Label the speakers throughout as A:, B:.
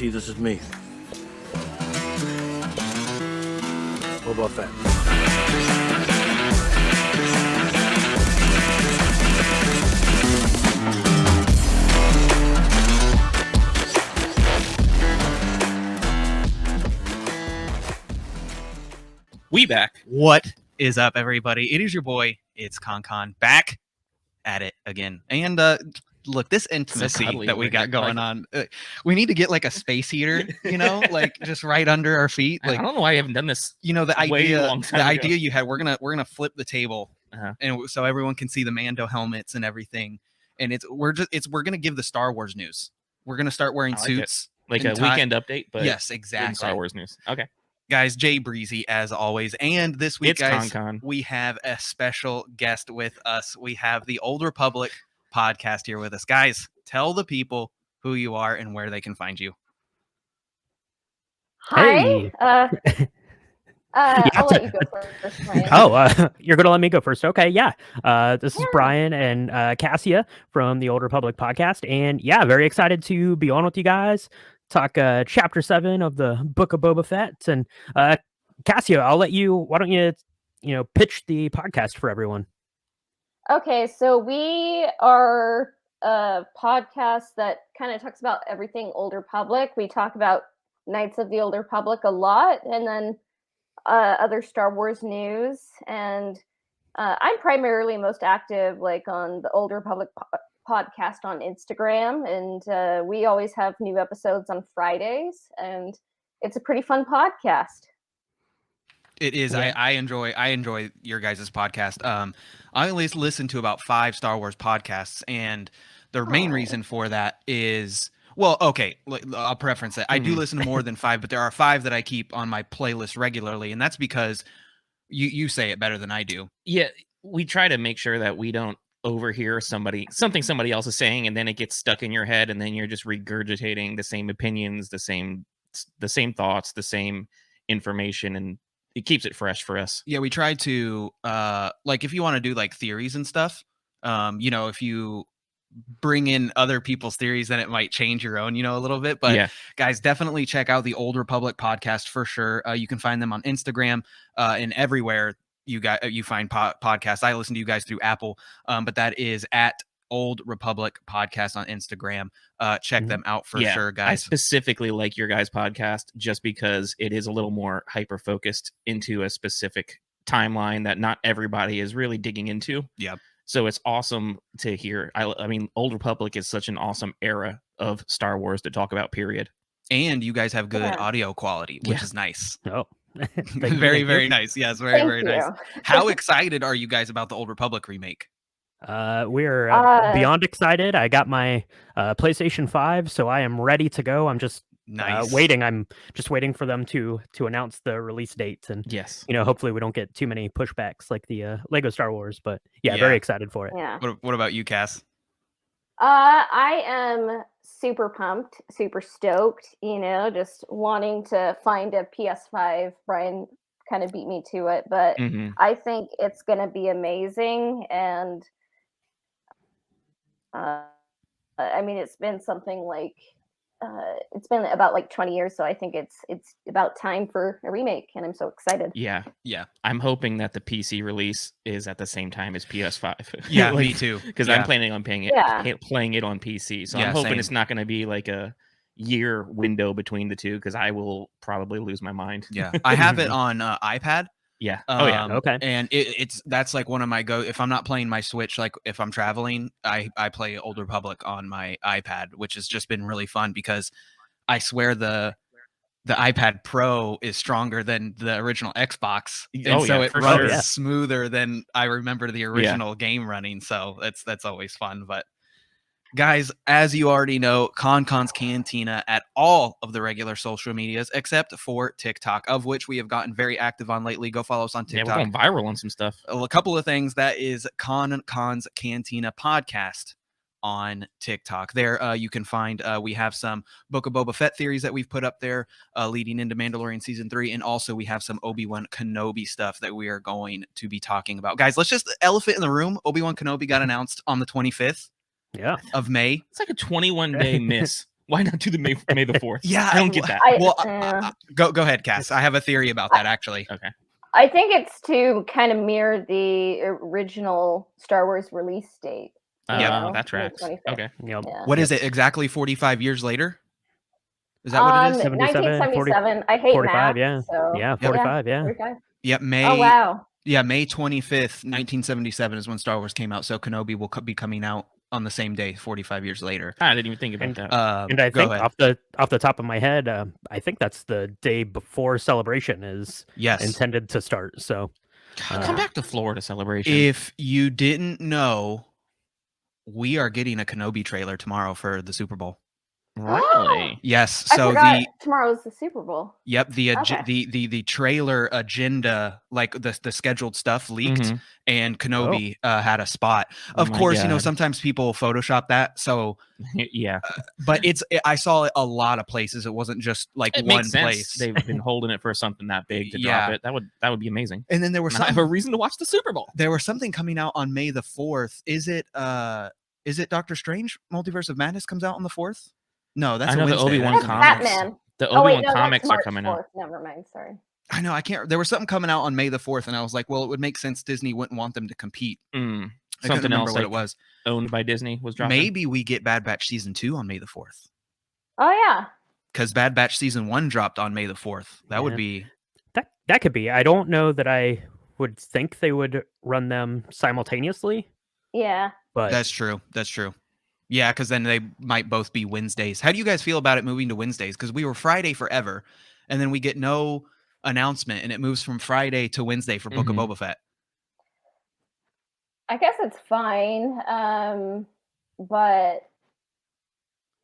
A: see, this is me. Boba Fett.
B: We back.
C: What is up, everybody? It is your boy, it's Con back at it again. And look, this intimacy that we got going on, we need to get like a space heater, you know, like just right under our feet. Like,
B: I don't know why I haven't done this.
C: You know, the idea you had, we're gonna flip the table, and so everyone can see the Mando helmets and everything. And we're gonna give the Star Wars news. We're gonna start wearing suits,
B: like a weekend update. But
C: yes, exactly.
B: Star Wars news. Okay.
C: Guys, Jay Breezy as always, and this week,
B: it's
C: guys,
B: Con.
C: We have a special guest with us. We have the Old Republic podcast here with us. Guys, tell the people who you are and where they can find you.
D: Hi. I'll let you go first, Brian.
E: You're going to let me go first. Okay, yeah. This is Brian and Cassia from the Old Republic podcast, and yeah, very excited to be on with you guys. Talk chapter 7 of the Book of Boba Fett. And Cassia, I'll let you, why don't you pitch the podcast for everyone?
D: Okay, so we are a podcast that kind of talks about everything Old Republic. We talk about Knights of the Old Republic a lot, and then other Star Wars news. And I'm primarily most active like on the Old Republic podcast on Instagram, and we always have new episodes on Fridays, and it's a pretty fun podcast.
C: It is. Yeah. I enjoy your guys' podcast. I only listen to about 5 Star Wars podcasts, and the main reason for that is, well, okay, I'll preference it. I do listen to more than 5, but there are 5 that I keep on my playlist regularly, and that's because you say it better than I do.
B: Yeah, we try to make sure that we don't overhear something somebody else is saying, and then it gets stuck in your head, and then you're just regurgitating the same opinions, the same thoughts, the same information, and it keeps it fresh for us.
C: Yeah, we try to like if you want to do like theories and stuff, if you bring in other people's theories, then it might change your own, a little bit. But guys, definitely check out the Old Republic podcast for sure. You can find them on Instagram and everywhere you find podcasts. I listen to you guys through Apple, but that is at Old Republic podcast on Instagram. Check them out for sure, guys.
B: I specifically like your guys' podcast just because it is a little more hyper focused into a specific timeline that not everybody is really digging into.
C: Yeah.
B: So it's awesome to hear. I mean, Old Republic is such an awesome era of Star Wars to talk about, period.
C: And you guys have good audio quality, which is nice.
E: Oh,
C: very, very nice. Yes, very, very nice. How excited are you guys about the Old Republic remake?
E: We're beyond excited. I got my PlayStation 5, so I am ready to go. I'm just waiting. I'm just waiting for them to announce the release dates, and hopefully we don't get too many pushbacks like the Lego Star Wars. But very excited for it.
D: Yeah.
C: What about you, Cass?
D: I am super pumped, super stoked. Just wanting to find a PS5. Brian kind of beat me to it, but I think it's gonna be amazing. And I mean, it's been something like it's been about like 20 years, so I think it's about time for a remake, and I'm so excited.
B: Yeah. I'm hoping that the PC release is at the same time as PS5.
C: Yeah, me too.
B: Because I'm planning on playing it on PC, so I'm hoping it's not going to be like a year window between the two, because I will probably lose my mind.
C: Yeah, I have it on iPad.
B: Yeah.
E: Okay.
C: And that's like one of my if I'm not playing my Switch, like if I'm traveling, I play Old Republic on my iPad, which has just been really fun because I swear the iPad Pro is stronger than the original Xbox, and so it runs smoother than I remember the original game running. So that's always fun. But guys, as you already know, konkonscantina at all of the regular social medias except for TikTok, of which we have gotten very active on lately. Go follow us on TikTok.
B: Yeah, we're going viral on some stuff.
C: A couple of things. That is Konkonscantina podcast on TikTok. There you can find we have some Book of Boba Fett theories that we've put up there leading into Mandalorian season 3, and also we have some Obi-Wan Kenobi stuff that we are going to be talking about. Guys, let's just elephant in the room. Obi-Wan Kenobi got announced on the 25th of May.
B: It's like a 21-day miss Why not do the May the 4th?
C: Yeah,
B: I don't get that.
C: Go ahead, Cass. I have a theory about that actually.
B: Okay.
D: I think it's to kind of mirror the original Star Wars release date.
B: That tracks.
D: May 25th.
B: Okay.
E: Yep.
D: Yeah.
C: What is it exactly? 45 years later? Is that what it is?
D: 1977. I hate
E: 45,
D: math.
E: yeah.
D: So,
E: Yeah, 45, yeah.
D: 45.
C: Yep.
D: Oh wow.
C: Yeah, May 25th, 1977 is when Star Wars came out. So Kenobi will be coming out on the same day, 45 years later.
B: I didn't even think about that.
E: And I
C: go
E: think
C: ahead.
E: off the top of my head, I think that's the day before Celebration is
C: Yes.
E: intended to start. So
B: Come back to Florida Celebration.
C: If you didn't know, we are getting a Kenobi trailer tomorrow for the Super Bowl.
B: Really?
C: Yes.
D: I
C: So
D: forgot tomorrow's the Super Bowl.
C: Yep,
D: Okay.
C: the trailer agenda, like the scheduled stuff leaked,
B: Mhm.
C: and Kenobi had a spot.
B: Oh
C: Of
B: my
C: course,
B: God.
C: sometimes people Photoshop that. So,
B: Yeah.
C: but I saw it a lot of places. It wasn't just like
B: It
C: one
B: makes sense.
C: place.
B: They've been holding it for something that big to
C: Yeah.
B: drop it. That would be amazing.
C: And then there was
B: And I have a reason to watch the Super Bowl.
C: there was something coming out on May the 4th. Is it Doctor Strange? Multiverse of Madness comes out on the 4th. No, that's
B: I know
C: a
B: the
C: Wednesday.
B: Obi-Wan
D: That's
B: comics.
D: Batman.
B: The
D: Oh wait,
B: Obi-Wan
D: no,
B: comics
D: that's
B: are
D: March
B: coming
D: 4th.
B: out.
D: Never mind. Sorry.
C: I know. I can't. There was something coming out on May the 4th, and I was like, well, it would make sense. Disney wouldn't want them to compete. I couldn't
B: Something
C: remember
B: else
C: what
B: like
C: it was.
B: owned by Disney was dropping.
C: Maybe we get Bad Batch season 2 on May the 4th.
D: Oh yeah.
C: Because Bad Batch season 1 dropped on May the 4th. That would be
E: that could be. I don't know that I would think they would run them simultaneously,
D: Yeah.
E: but
C: that's true. That's true. Yeah, because then they might both be Wednesdays. How do you guys feel about it moving to Wednesdays? Because we were Friday forever, and then we get no announcement, and it moves from Friday to Wednesday for Book of Boba Fett.
D: I guess it's fine. But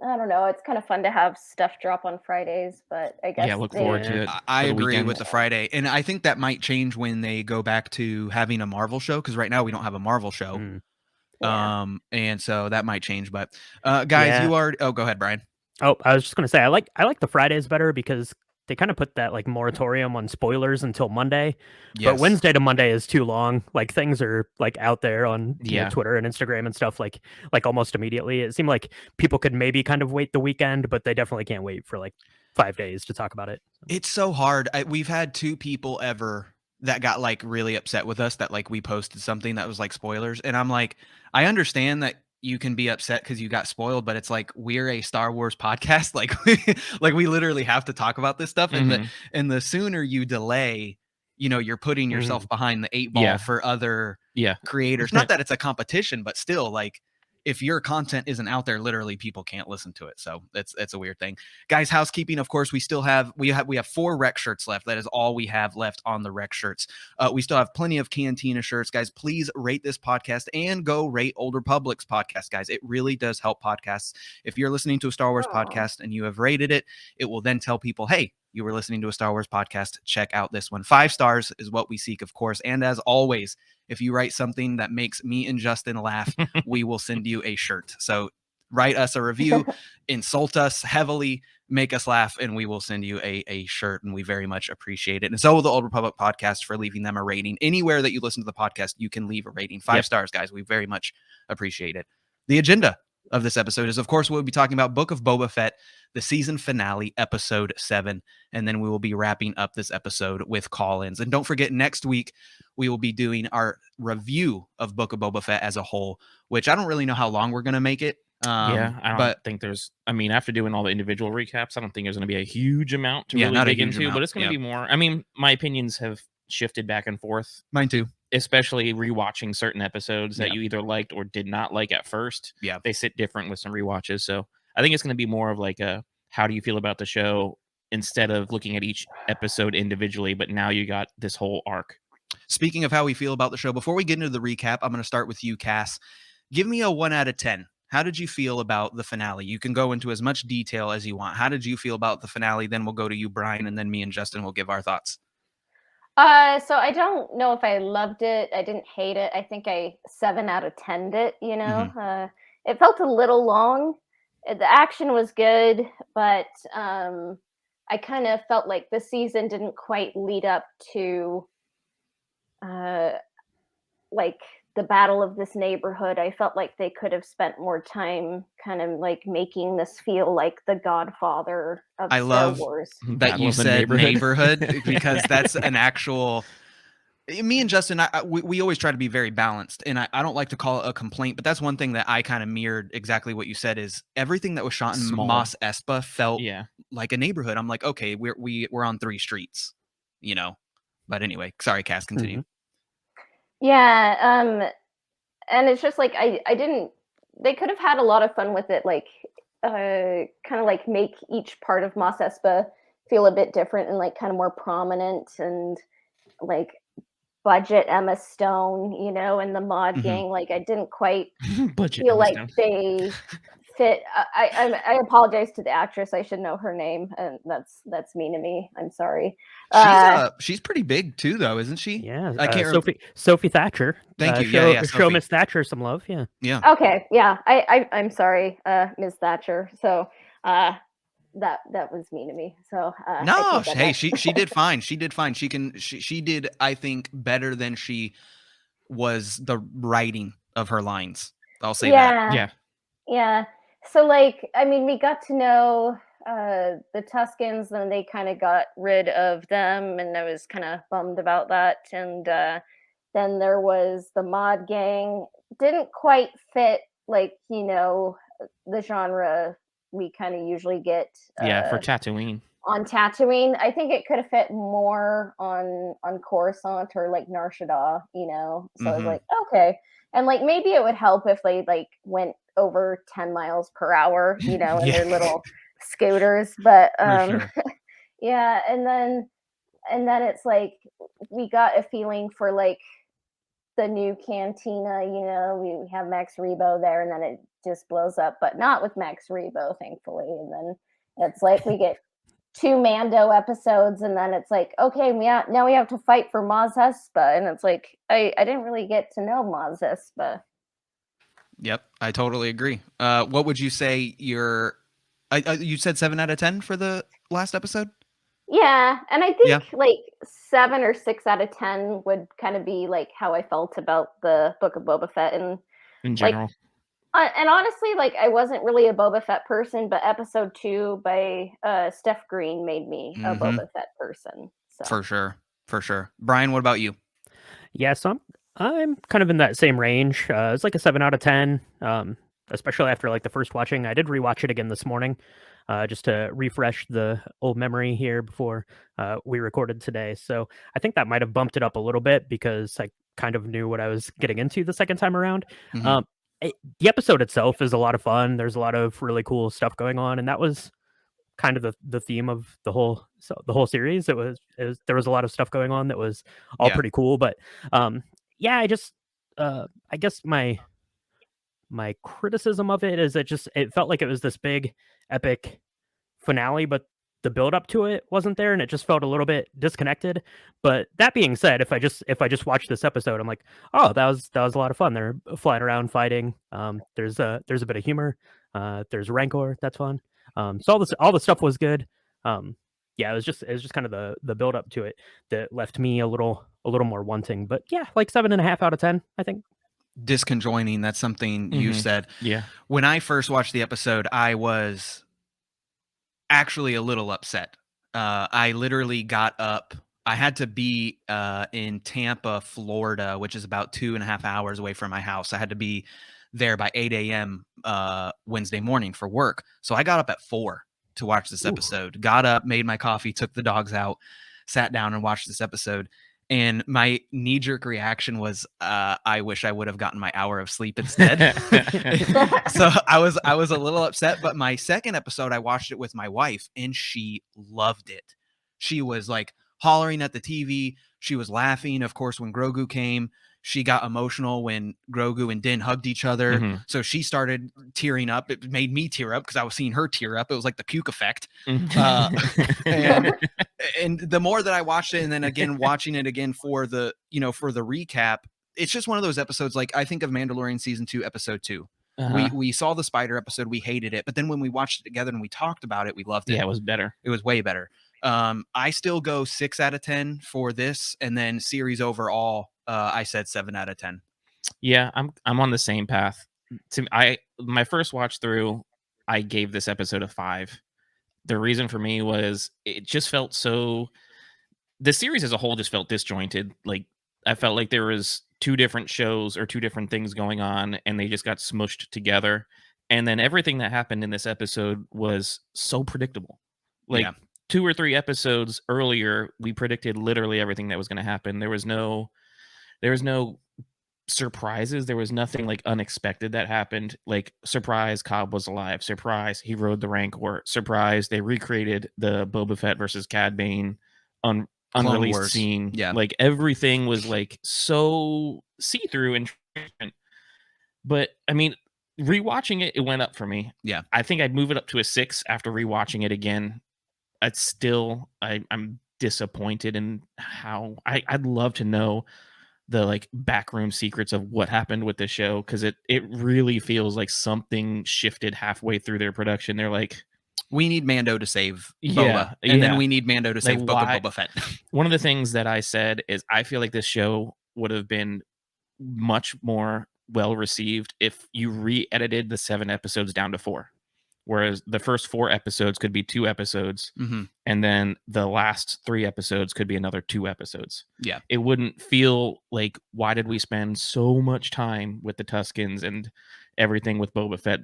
D: I don't know. It's kind of fun to have stuff drop on Fridays, but I guess
B: look forward to it.
C: I
B: for the
C: agree
B: weekend.
C: with the Friday, and I think that might change when they go back to having a Marvel show. Because right now we don't have a Marvel show.
D: Yeah.
C: And so that might change. But guys, you are. Oh, go ahead, Brian.
E: Oh, I was just gonna say I like the Fridays better because they kind of put that like moratorium on spoilers until Monday.
C: Yes.
E: But Wednesday to Monday is too long. Like things are like out there on
B: Yeah.
E: Twitter and Instagram and stuff like almost immediately. It seemed like people could maybe kind of wait the weekend, but they definitely can't wait for like 5 days to talk about it.
C: It's so hard. We've had 2 people ever that got like really upset with us that like we posted something that was like spoilers, and I'm like, I understand that you can be upset because you got spoiled, but it's like we're a Star Wars podcast. Like we literally have to talk about this stuff, and the sooner you delay, you're putting yourself behind the 8 ball for other creators. Not that it's a competition, but still, like if your content isn't out there, literally people can't listen to it. So it's a weird thing. Guys, housekeeping, of course, we have 4 rec shirts left. That is all we have left on the rec shirts. We still have plenty of Cantina shirts. Guys, please rate this podcast and go rate Old Republic's podcast, guys. It really does help podcasts. If you're listening to a Star Wars podcast and you have rated it, it will then tell people, hey, you were listening to a Star Wars podcast, check out this one. 5 stars is what we seek, of course. And as always, if you write something that makes me and Justin laugh, we will send you a shirt. So write us a review, insult us heavily, make us laugh, and we will send you a shirt, and we very much appreciate it. And so will the Old Republic podcast for leaving them a rating. Anywhere that you listen to the podcast, you can leave a rating. 5 stars, guys. We very much appreciate it. The agenda of this episode is, of course, we'll be talking about Book of Boba Fett, the season finale, episode 7, and then we will be wrapping up this episode with call-ins. And don't forget, next week we will be doing our review of Book of Boba Fett as a whole, which I don't really know how long we're going to make it.
B: I don't think there's, after doing all the individual recaps, I don't think there's going to be a huge amount to really dig into, but it's going to be more. My opinions have shifted back and forth.
C: Mine too.
B: Especially rewatching certain episodes that you either liked or did not like at first.
C: Yeah.
B: They sit different with some rewatches. So I think it's going to be more of like how do you feel about the show instead of looking at each episode individually, but now you got this whole arc.
C: Speaking of how we feel about the show, before we get into the recap, I'm going to start with you, Cass. Give me a 1 out of 10. How did you feel about the finale? You can go into as much detail as you want. How did you feel about the finale? Then we'll go to you, Brian, and then me and Justin will give our thoughts.
D: So I don't know if I loved it. I didn't hate it. I think I 7 out of 10'd it, it felt a little long. The action was good, but I kind of felt like the season didn't quite lead up to like the battle of this neighborhood. I felt like they could have spent more time kind of like making this feel like the Godfather of
C: I
D: Star
C: love
D: Wars.
C: that
B: Battle
C: you
B: of the
C: said
B: neighborhood.
C: neighborhood because that's an actual. Me and Justin, we always try to be very balanced, and I don't like to call it a complaint, but that's one thing that I kind of mirrored exactly what you said. Is everything that was shot in
B: Small.
C: Mos Espa felt
B: Yeah.
C: like a neighborhood. I'm like, okay, we're on 3 streets, you know. But anyway, sorry, Cass, continue.
D: Yeah, and it's just like I didn't. They could have had a lot of fun with it, like kind of like make each part of Mos Espa feel a bit different and like kind of more prominent and like budget Emma Stone, you know, and the mod gang. Like I didn't quite
B: Budget
D: feel
B: Emma
D: like
B: Stone.
D: they fit. I apologize to the actress. I should know her name, and that's mean to me. I'm sorry.
C: She's pretty big too, though, isn't she?
E: Yeah,
C: I can't.
E: Sophie Thatcher.
C: Thank you.
E: Show,
C: Yeah,
E: show
C: Sophie.
E: Miss Thatcher some love. Yeah.
C: Yeah.
D: Okay, yeah. I'm sorry, Ms. Thatcher. So that was mean to me. So
C: No,
D: I take that
C: hey,
D: back.
C: she did fine. She did fine. She did, I think, better than she was the writing of her lines. I'll say that.
B: Yeah.
D: Yeah. So like, I mean, we got to know the Tuscans, and they kind of got rid of them, and I was kind of bummed about that. And then there was the mod gang. Didn't quite fit, like, you know, the genre we kind of usually get.
B: For Tatooine.
D: On Tatooine, I think it could have fit more on Coruscant or like Nar Shaddaa, you know. So I was like, okay, and like maybe it would help if they like went over 10 miles per hour, you know, in
C: Yeah.
D: their little scooters. But
C: For sure.
D: yeah, and then it's like we got a feeling for like the new Cantina, you know. We have Max Rebo there, and then it just blows up, but not with Max Rebo, thankfully. And then it's like we get 2 Mando episodes, and then it's like, okay, now we have to fight for Mos Espa, and it's like I didn't really get to know Mos Espa.
C: Yep, I totally agree. What would you say you said 7 out of 10 for the last episode?
D: Yeah, and I think like 7 or 6 out of 10 would kind of be like how I felt about the Book of Boba Fett, and
B: In general.
D: and honestly, like I wasn't really a Boba Fett person, but episode 2 by Steph Green made me a Boba Fett person. So.
C: For sure. Brian, what about you?
E: Yeah, so I'm kind of in that same range. It's like a 7 out of 10. Especially after like the first watching. I did rewatch it again this morning, just to refresh the old memory here before we recorded today. So I think that might have bumped it up a little bit because I kind of knew what I was getting into the second time around. The episode itself is a lot of fun. There's a lot of really cool stuff going on, and that was kind of the theme of the whole series. There was a lot of stuff going on that was all pretty cool. But yeah, I just I guess my criticism of it is it felt like it was this big epic finale, but the build up to it wasn't there, and it just felt a little bit disconnected. But that being said, if I just watch this episode, I'm like, oh, that was a lot of fun. They're flying around fighting. There's a bit of humor. There's Rancor, that's fun. So all the stuff was good. Yeah, it was just kind of the build up to it that left me a little more wanting. But yeah, like 7.5 out of 10, I think.
C: Disconjoining, that's something you said.
B: Yeah.
C: When I first watched the episode, I was actually a little upset. I literally got up. I had to be in Tampa, Florida, which is about 2.5 hours away from my house. I had to be there by 8 a.m. Wednesday morning for work. So I got up at 4 to watch this episode. Got up, made my coffee, took the dogs out, sat down and watched this episode. And my knee-jerk reaction was, I wish I would have gotten my hour of sleep instead. So I was a little upset. But my second episode, I watched it with my wife, and she loved it. She was like hollering at the TV. She was laughing, of course, when Grogu came. She got emotional when Grogu and Din hugged each other. So she started tearing up. It made me tear up because I was seeing her tear up. It was like the puke effect. And the more that I watched it, and then again watching it again for the recap, it's just one of those episodes. Like I think of Mandalorian season 2, episode 2. We saw the spider episode, we hated it, but then when we watched it together and we talked about it, we loved it.
B: Yeah, it was better.
C: It was way better. I still go 6 out of 10 for this, and then series overall, I said 7 out of 10.
B: Yeah, I'm on the same path. My first watch through, I gave this episode a 5. The reason for me was it just felt so the series as a whole just felt disjointed. Like I felt like there was two different shows or two different things going on and they just got smushed together. And then everything that happened in this episode was so predictable. Like
C: Yeah.
B: 2 or 3 episodes earlier, we predicted literally everything that was going to happen. There was no surprises. There was nothing like unexpected that happened. Like surprise, Cobb was alive. Surprise, he rode the Rancor. Surprise, they recreated the Boba Fett versus Cad Bane unreleased
C: Wars.
B: scene.
C: Yeah.
B: Like everything was like so see-through and transparent. But I mean, rewatching it went up for me.
C: Yeah.
B: I think I'd move it up to a 6 after rewatching it again. It's still I'm disappointed in how I'd love to know the like backroom secrets of what happened with the show, because it really feels like something shifted halfway through their production. They're like,
C: we need Mando to save Boba,
B: Yeah,
C: and then
B: yeah.
C: we need Mando to save Book of
B: why-
C: Boba Fett.
B: one of the things that I said is I feel like this show would have been much more well received if you re-edited the 7 episodes down to 4, whereas the first 4 episodes could be 2 episodes,
C: Mm-hmm.
B: and then the last 3 episodes could be another 2 episodes.
C: Yeah.
B: It wouldn't feel like, why did we spend so much time with the Tuskens and everything with Boba Fett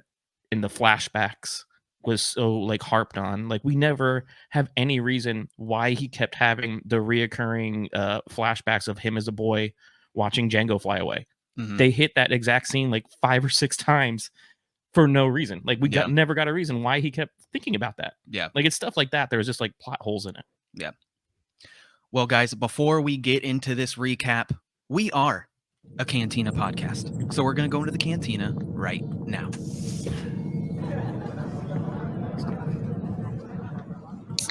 B: in the flashbacks was so like harped on. Like we never have any reason why he kept having the reoccurring flashbacks of him as a boy watching Django fly away.
C: Mhm.
B: They hit that exact scene like 5 or 6 times for no reason. Like we never got a reason why he kept thinking about that.
C: Yeah.
B: Like it's stuff like that. There was just like plot holes in it.
C: Well, guys, before we get into this recap, we are a Cantina podcast. So we're going to go into the Cantina right now.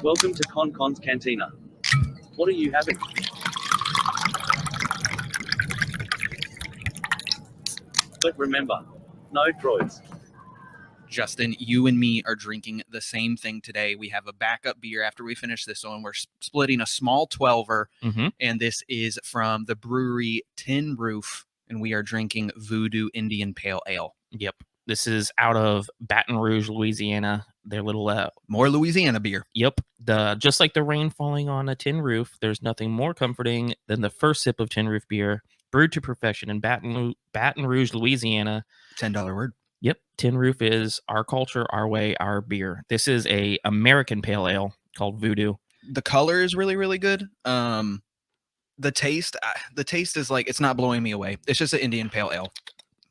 F: Welcome to konkonscantina. What are you having? But remember, no droids.
C: Justin, you and me are drinking the same thing today. We have a backup beer after we finish this one. We're splitting a small 12er,
B: Mm-hmm.
C: and this is from the brewery Tin Roof, and we are drinking Voodoo Indian Pale Ale.
B: Yep. This is out of Baton Rouge, Louisiana. Their little
C: More Louisiana beer.
B: Yep. Just like the rain falling on a tin roof, there's nothing more comforting than the first sip of tin roof beer, brewed to perfection in Baton Rouge, Louisiana.
C: $10 word.
B: Yep. Tin Roof is our culture, our way, our beer. This is a American pale ale called Voodoo.
C: The color is really, really good. The taste is like, it's not blowing me away. It's just an Indian pale ale,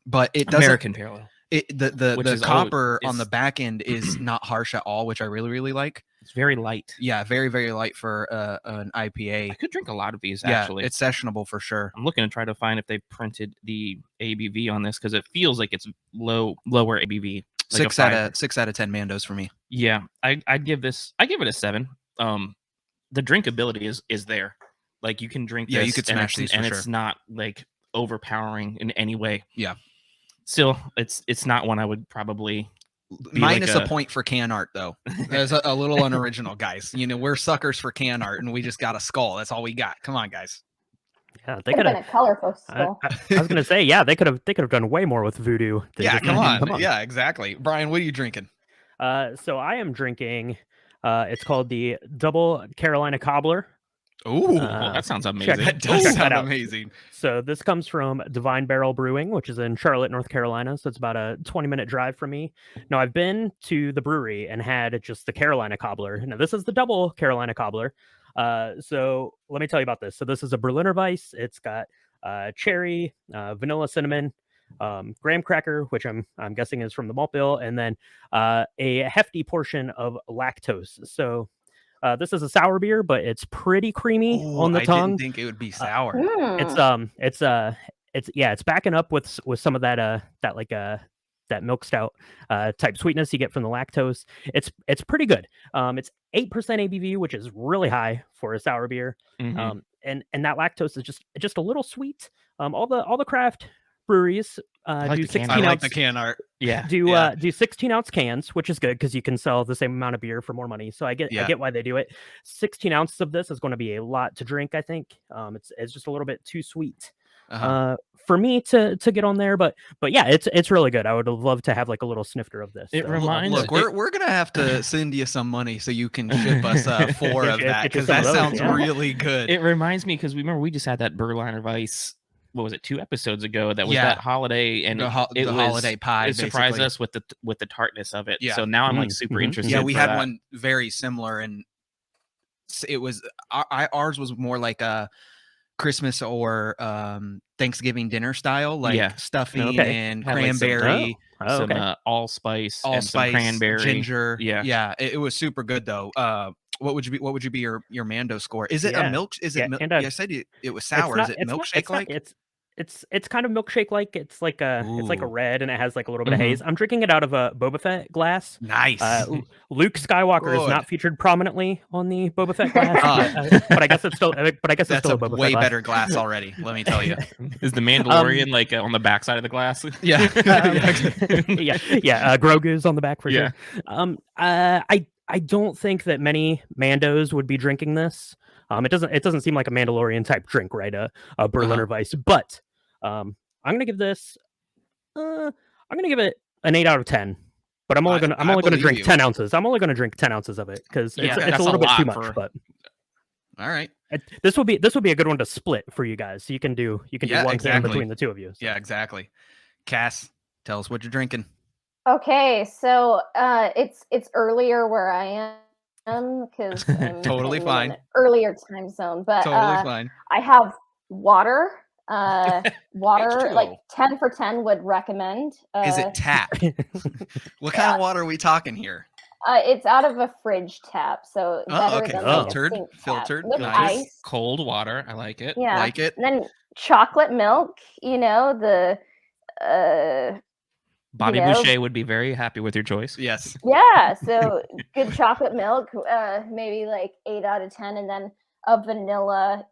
C: but it doesn't.
B: American pale ale.
C: The copper on the
B: it's-
C: back end is not harsh at all, which I really, really like.
B: It's very light.
C: Yeah, very, very light for an
B: I
C: IPA.
B: could drink a lot of these,
C: Yeah,
B: actually.
C: it's sessionable for sure.
B: I'm looking to try to find if they printed the ABV on this, because it feels like it's lower ABV. Like a
C: 6 out of 10 Mandos for me.
B: Yeah, I give it a 7. The drinkability is there. Like you can drink.
C: Yeah,
B: this
C: you could
B: and
C: smash
B: it's-
C: these for
B: and
C: sure.
B: it's not like overpowering in any way.
C: Yeah.
B: Still, it's not one I would probably. Be
C: Minus
B: like
C: a point for can art though. That's a little unoriginal, guys. You know, we're suckers for can art, and we just got a skull. That's all we got. Come on, guys.
E: Yeah, they
D: Could
E: could
D: have
E: have.
D: been a colorful
E: I
D: skull.
E: I was gonna say, yeah, they could have done way more with Voodoo. than
C: Yeah,
E: just-
C: come on. Yeah, exactly. Brian, what are you drinking?
E: So I am drinking. It's called the Double Carolina Cobbler.
C: Ooh,
B: Well, that sounds
E: check
B: amazing.
C: that does
E: check that
C: sound
E: out.
C: amazing.
E: So this comes from Divine Barrel Brewing, which is in Charlotte, North Carolina. So it's about a 20-minute drive from me. Now I've been to the brewery and had just the Carolina Cobbler. Now this is the Double Carolina Cobbler. So let me tell you about this. So this is a Berliner Weiss. It's got cherry, vanilla, cinnamon, graham cracker, which I'm guessing is from the malt bill, and then a hefty portion of lactose. So this is a sour beer, but it's pretty creamy
C: Ooh,
E: on the
C: I
E: tongue.
C: didn't think it would be sour.
E: It's backing up with some of that that milk stout type sweetness you get from the lactose. It's pretty good. It's 8% ABV, which is really high for a sour beer.
B: Mhm.
E: And that lactose is just a little sweet. All the craft breweries
B: like
E: do
B: the can
E: 16
C: I
B: art.
C: like
E: ounce
C: the can art.
B: Yeah.
E: do 16-ounce cans, which is good because you can sell the same amount of beer for more money. So I
C: Yeah.
E: get why they do it. 16 ounces of this is going to be a lot to drink. I think it's just a little bit too sweet. for me to get on there. But yeah, it's really good. I would love to have like a little snifter of this.
B: It reminds.
C: Look, we're gonna have to send you some money so you can ship us 4 of that,
E: get you
C: because
E: some
C: that
E: of those,
C: sounds
E: yeah.
C: really good.
B: It reminds me because we just had that Berliner Weiss. What was it? 2 episodes ago. That was
C: Yeah.
B: that holiday, and
C: the
B: it was
C: holiday pie.
B: It surprised
C: basically.
B: us with the tartness of it.
C: Yeah.
B: So now I'm like super
E: Mhm.
B: interested.
C: Yeah, we
B: for
C: had
B: that.
C: one very similar, and it was ours was more like a Christmas or Thanksgiving dinner style, like
B: Yeah.
C: stuffing
E: Okay.
C: and
B: Had, like, some-
C: cranberry,
B: some
E: Okay.
B: allspice, and some
C: allspice,
B: cranberry,
C: ginger.
B: Yeah.
C: It was super good though. What would you be your Mando score? Is it
E: Yeah.
C: a milk? Is
E: Yeah,
C: it milk?
E: and,
C: I said it was sour. Is it milkshake like?
E: It's kind of milkshake like. It's like a
C: Ooh.
E: red, and it has like a little bit of
B: Mhm.
E: haze. I'm drinking it out of a Boba Fett glass.
C: Nice.
E: Luke Skywalker is
C: Good.
E: not featured prominently on the Boba Fett glass, but I guess it's still. But I guess it's
C: That's
E: still
C: a
E: a Boba
C: way
E: Fett glass.
C: better glass already. Let me tell you.
B: Is the Mandalorian like on the backside of the glass?
C: Yeah.
E: Yeah. Grogu's on the back for
B: Yeah.
E: sure. I don't think that many Mandos would be drinking this. It doesn't seem like a Mandalorian type drink, right? A Berliner Weiss, but I'm gonna give this. I'm gonna give it an 8 out of 10. But I'm only gonna
C: believe
E: drink
C: you.
E: 10 ounces. I'm only gonna drink 10 ounces of it because
B: Yeah,
E: it's
B: that's
E: a
B: a
E: little bit too
B: lot
E: much.
B: for-
E: But
C: All right.
E: this will be a good one to split for you guys. So you can do
C: Yeah,
E: one
C: exactly.
E: can between the two of you. So.
C: Yeah, exactly. Cass, tell us what you're drinking.
D: Okay, so it's earlier where I am because I'm
C: Totally
D: in
C: fine.
D: an earlier time zone. But
C: Totally fine.
D: I have water. Water,
C: H2O.
D: like 10 for 10 would recommend.
C: Is it tap? What kind of water are we talking here?
D: It's out of a fridge tap, so better
C: okay.
D: than like a
C: Filtered,
D: sink tap.
C: filtered,
D: With
C: nice.
D: ice.
B: Cold water. I like it.
D: Yeah.
C: Like it?
D: And then chocolate milk, the
B: Bobby
D: you know-
B: Boucher would be very happy with your choice.
C: Yes.
D: yeah, so good chocolate milk, maybe like 8 out of 10, and then a vanilla,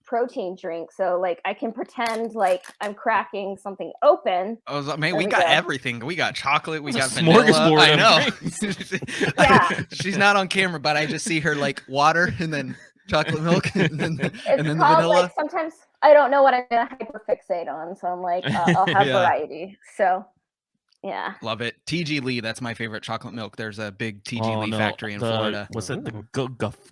D: protein drink. So like I can pretend like I'm cracking something open.
C: I was like, man,
D: There
C: we
D: we
C: got
D: go.
C: everything. We got chocolate. We
B: It's a
C: got vanilla.
B: smorgasbord
C: I
B: of
C: know.
D: Yeah.
C: She's not on camera, but I just see her like water and then chocolate milk and then
D: It's
C: the
D: called
C: vanilla.
D: like sometimes I don't know what I'm gonna hyperfixate on, so I'm like I'll have
C: Yeah.
D: variety. So yeah.
C: Love it. TG Lee, that's my favorite chocolate milk. There's a big TG
B: Oh,
C: Lee
B: no,
C: factory in Florida.
B: What's it? The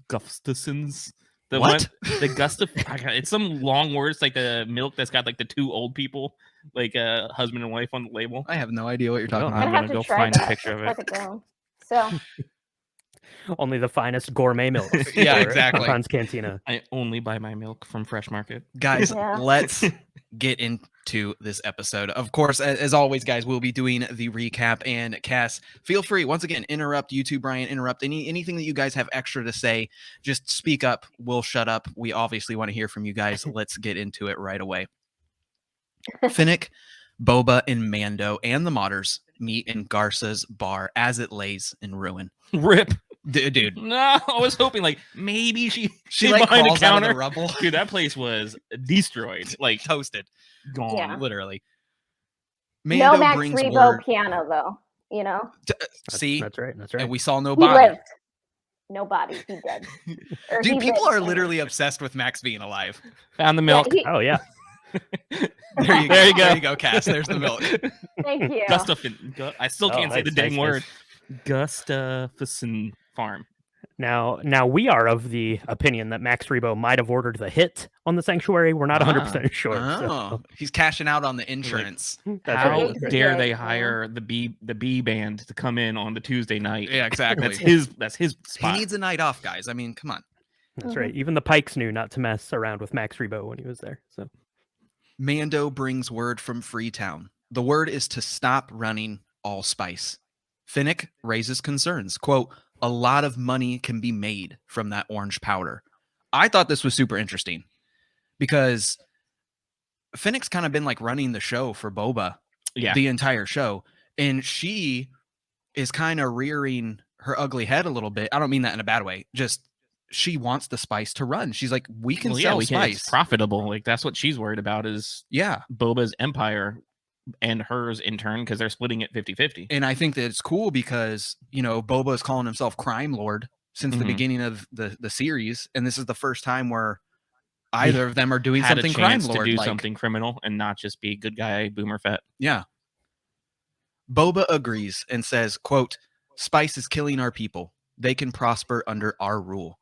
B: Gustafsons. The
C: What?
B: One, the Gustaf. It's some long words like the milk that's got like the 2 old people, like husband and wife on the label.
C: I have no idea what you're talking
B: Oh,
C: about.
B: I'm
D: I'd have
B: gonna
D: to
B: go
D: try
B: find a
D: that.
B: picture of
D: Write
B: it.
D: down. So
E: Only the finest gourmet milk.
C: Yeah,
E: for
C: exactly.
E: Cantina.
B: I only buy my milk from Fresh Market.
C: Guys,
D: Yeah.
C: let's get into this episode. Of course, as always, guys, we'll be doing the recap. And Cass, feel free once again, interrupt YouTube, Brian, interrupt anything that you guys have extra to say. Just speak up. We'll shut up. We obviously want to hear from you guys. Let's get into it right away. Finnick, Boba, and Mando and the Modders meet in Garsa's bar as it lays in ruin.
B: Rip.
C: Dude,
B: No, I was hoping like maybe she
C: she like
B: behind the
C: crawls out of
B: counter.
C: the rubble.
B: Dude, that place was destroyed. Like
C: Toasted,
B: gone.
D: Yeah.
C: literally.
D: no
C: Mando
D: Max
C: brings
D: Rebo
C: word.
D: piano though,
C: See,
E: That's right.
C: and we saw no
D: He
C: body.
D: lived. No body, he dead. Or
C: Dude,
D: he
C: people
D: lived,
C: are
D: I mean.
C: literally obsessed with Max being alive.
B: Found the
D: Yeah,
B: milk.
D: he-
E: Oh yeah.
C: There you go.
B: There you go.
C: There you go, Cass. There's the milk.
D: Thank you.
B: Gustafson. I still
E: Oh,
B: can't say the
E: nice,
B: dang
E: nice,
B: word.
E: nice.
B: Gustafson Farm.
E: Now we are of the opinion that Max Rebo might have ordered the hit on the sanctuary. We're not 100% sure.
C: Oh, he's cashing out on the insurance.
E: That's
B: How
E: right. That's right.
B: dare
D: Yeah,
B: they
D: yeah.
B: hire the B band to come in on the Tuesday night?
C: Yeah, exactly.
B: That's his
C: He
B: spot.
C: needs a night off, guys. I mean, come on.
E: That's right. Even the Pikes knew not to mess around with Max Rebo when he was there. So
C: Mando brings word from Freetown. The word is to stop running allspice. Finnick raises concerns. Quote, a lot of money can be made from that orange powder. I thought this was super interesting because Finnick's kind of been like running the show for Boba
B: Yeah.
C: the entire show. And she is kind of rearing her ugly head a little bit. I don't mean that in a bad way. Just she wants the spice to run. She's like, we can
B: Well,
C: sell
B: we
C: spice.
B: It's profitable. Like that's what she's worried about is
C: Yeah.
B: Boba's empire and hers in turn because they're splitting it 50-50.
C: And I think that it's cool because, Boba is calling himself Crime Lord since the
B: Mhm.
C: beginning of the series. And this is the first time where either of them are doing
B: had
C: something
B: a
C: crime
B: chance
C: lord
B: to do
C: like.
B: something criminal and not just be good guy Boomer Fett.
C: Yeah. Boba agrees and says, quote, "Spice is killing our people. They can prosper under our rule."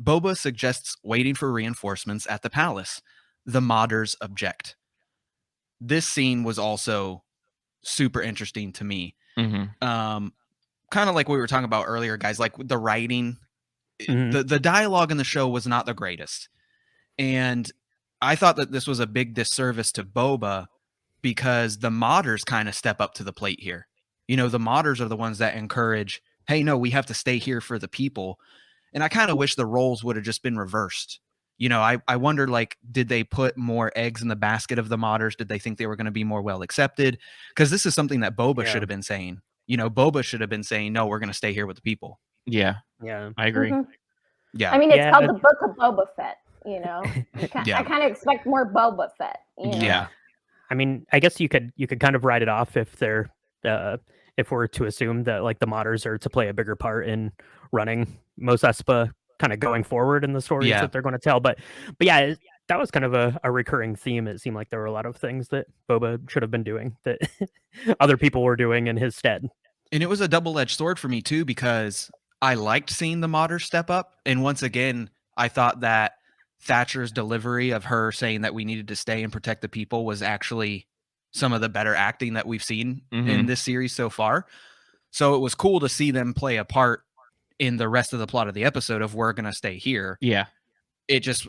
C: Boba suggests waiting for reinforcements at the palace. The modders object. This scene was also super interesting to me.
B: Mm-hmm.
C: Kind of like what we were talking about earlier, guys, like the writing,
E: Mhm.
C: the dialogue in the show was not the greatest. And I thought that this was a big disservice to Boba because the modders kind of step up to the plate here. You know, the modders are the ones that encourage, hey, no, we have to stay here for the people. And I kind of wish the roles would have just been reversed. You know, I wonder, like, did they put more eggs in the basket of the modders? Did they think they were going to be more well accepted? Because this is something that Boba
E: Yeah.
C: should have been saying. You know, Boba should have been saying, no, we're going to stay here with the people.
B: Yeah,
E: Yeah.
B: I agree.
D: Mhm.
C: Yeah.
D: I mean, it's
E: Yeah.
D: called the Book of Boba Fett. You know,
C: Yeah.
D: I kind of expect more Boba Fett. You know?
C: Yeah.
E: I mean, I guess you could kind of write it off if they're if we're to assume that like the modders are to play a bigger part in running Mos Espa kind of going forward in the stories
C: Yeah.
E: that they're going to tell. But yeah, that was kind of a recurring theme. It seemed like there were a lot of things that Boba should have been doing that other people were doing in his stead.
C: And it was a double-edged sword for me too, because I liked seeing the modders step up. And once again, I thought that Thatcher's delivery of her saying that we needed to stay and protect the people was actually some of the better acting that we've seen in this series so far. So it was cool to see them play a part in the rest of the plot of the episode of we're going to stay here.
B: Yeah.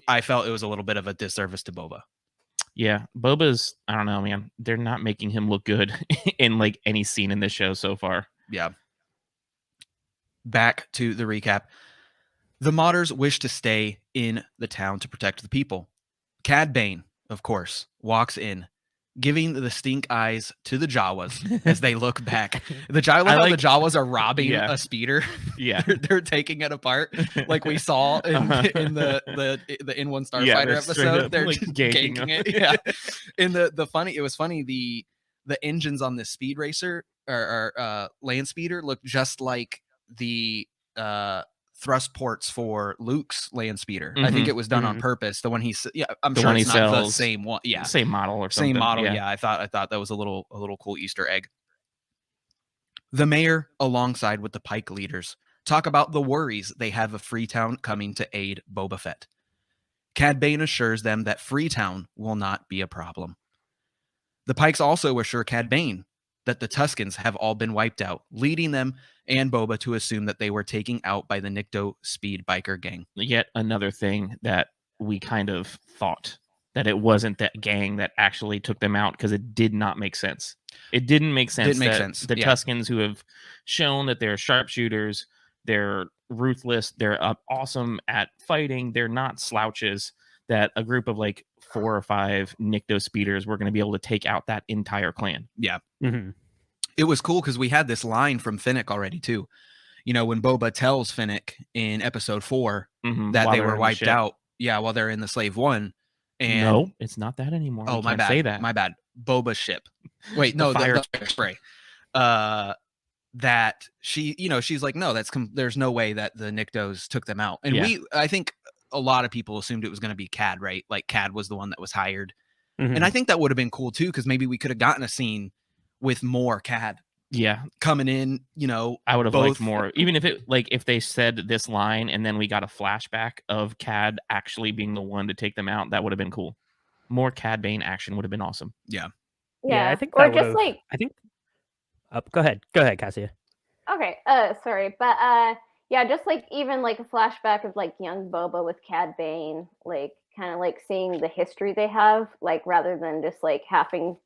C: I felt it was a little bit of a disservice to Boba.
B: Yeah. Boba's, I don't know, man. They're not making him look good in like any scene in this show so far.
C: Yeah. Back to the recap. The modders wish to stay in the town to protect the people. Cad Bane, of course, walks in, giving the stink eyes to the Jawas as they look back. The Jawas are robbing a speeder.
B: Yeah.
C: they're taking it apart, like we saw in the N1 Starfighter episode. They're
B: like,
C: just
B: ganking
C: ganking it. Yeah. And it was funny. The engines on this speed racer or land speeder looked just like the thrust ports for Luke's land speeder. I think it was done on purpose. The one I'm sure it's not the same one. Yeah,
B: same model or something.
C: Same model. Yeah, I thought that was a little cool Easter egg. The mayor, alongside with the Pike leaders, talk about the worries they have of Freetown coming to aid Boba Fett. Cad Bane assures them that Freetown will not be a problem. The Pikes also assure Cad Bane that the Tuskens have all been wiped out, leading them and Boba to assume that they were taken out by the Nikto speed biker gang.
B: Yet another thing that we kind of thought that it wasn't that gang that actually took them out, because it did not make sense. It didn't make sense. The Tuskens, who have shown that they're sharpshooters, they're ruthless, they're awesome at fighting, they're not slouches, that a group of like 4 or 5 Nikto speeders were going to be able to take out that entire clan.
C: Yeah.
E: Mm-hmm.
C: It was cool because we had this line from Finnick already too. You know, when Boba tells Finnick in episode 4 that they were wiped out. Yeah, while they're in the Slave One. And
B: no, it's not that anymore.
C: Oh, my bad.
B: Say that.
C: My bad. Boba's ship. Wait, no, the fire spray. That she's like, no, there's no way that the Niktos took them out. And I think a lot of people assumed it was going to be Cad, right? Like Cad was the one that was hired.
E: Mm-hmm.
C: And I think that would have been cool too, because maybe we could have gotten a scene with more Cad.
B: Yeah,
C: coming in,
B: I would have liked more. Even if they said this line and then we got a flashback of Cad actually being the one to take them out, that would have been cool. More Cad Bane action would have been awesome.
C: Yeah.
E: I think
D: or just like
E: I think. Go ahead, Cassia.
D: Okay. Sorry, but yeah, just like even like a flashback of like young Boba with Cad Bane, like kind of like seeing the history they have, like rather than just like having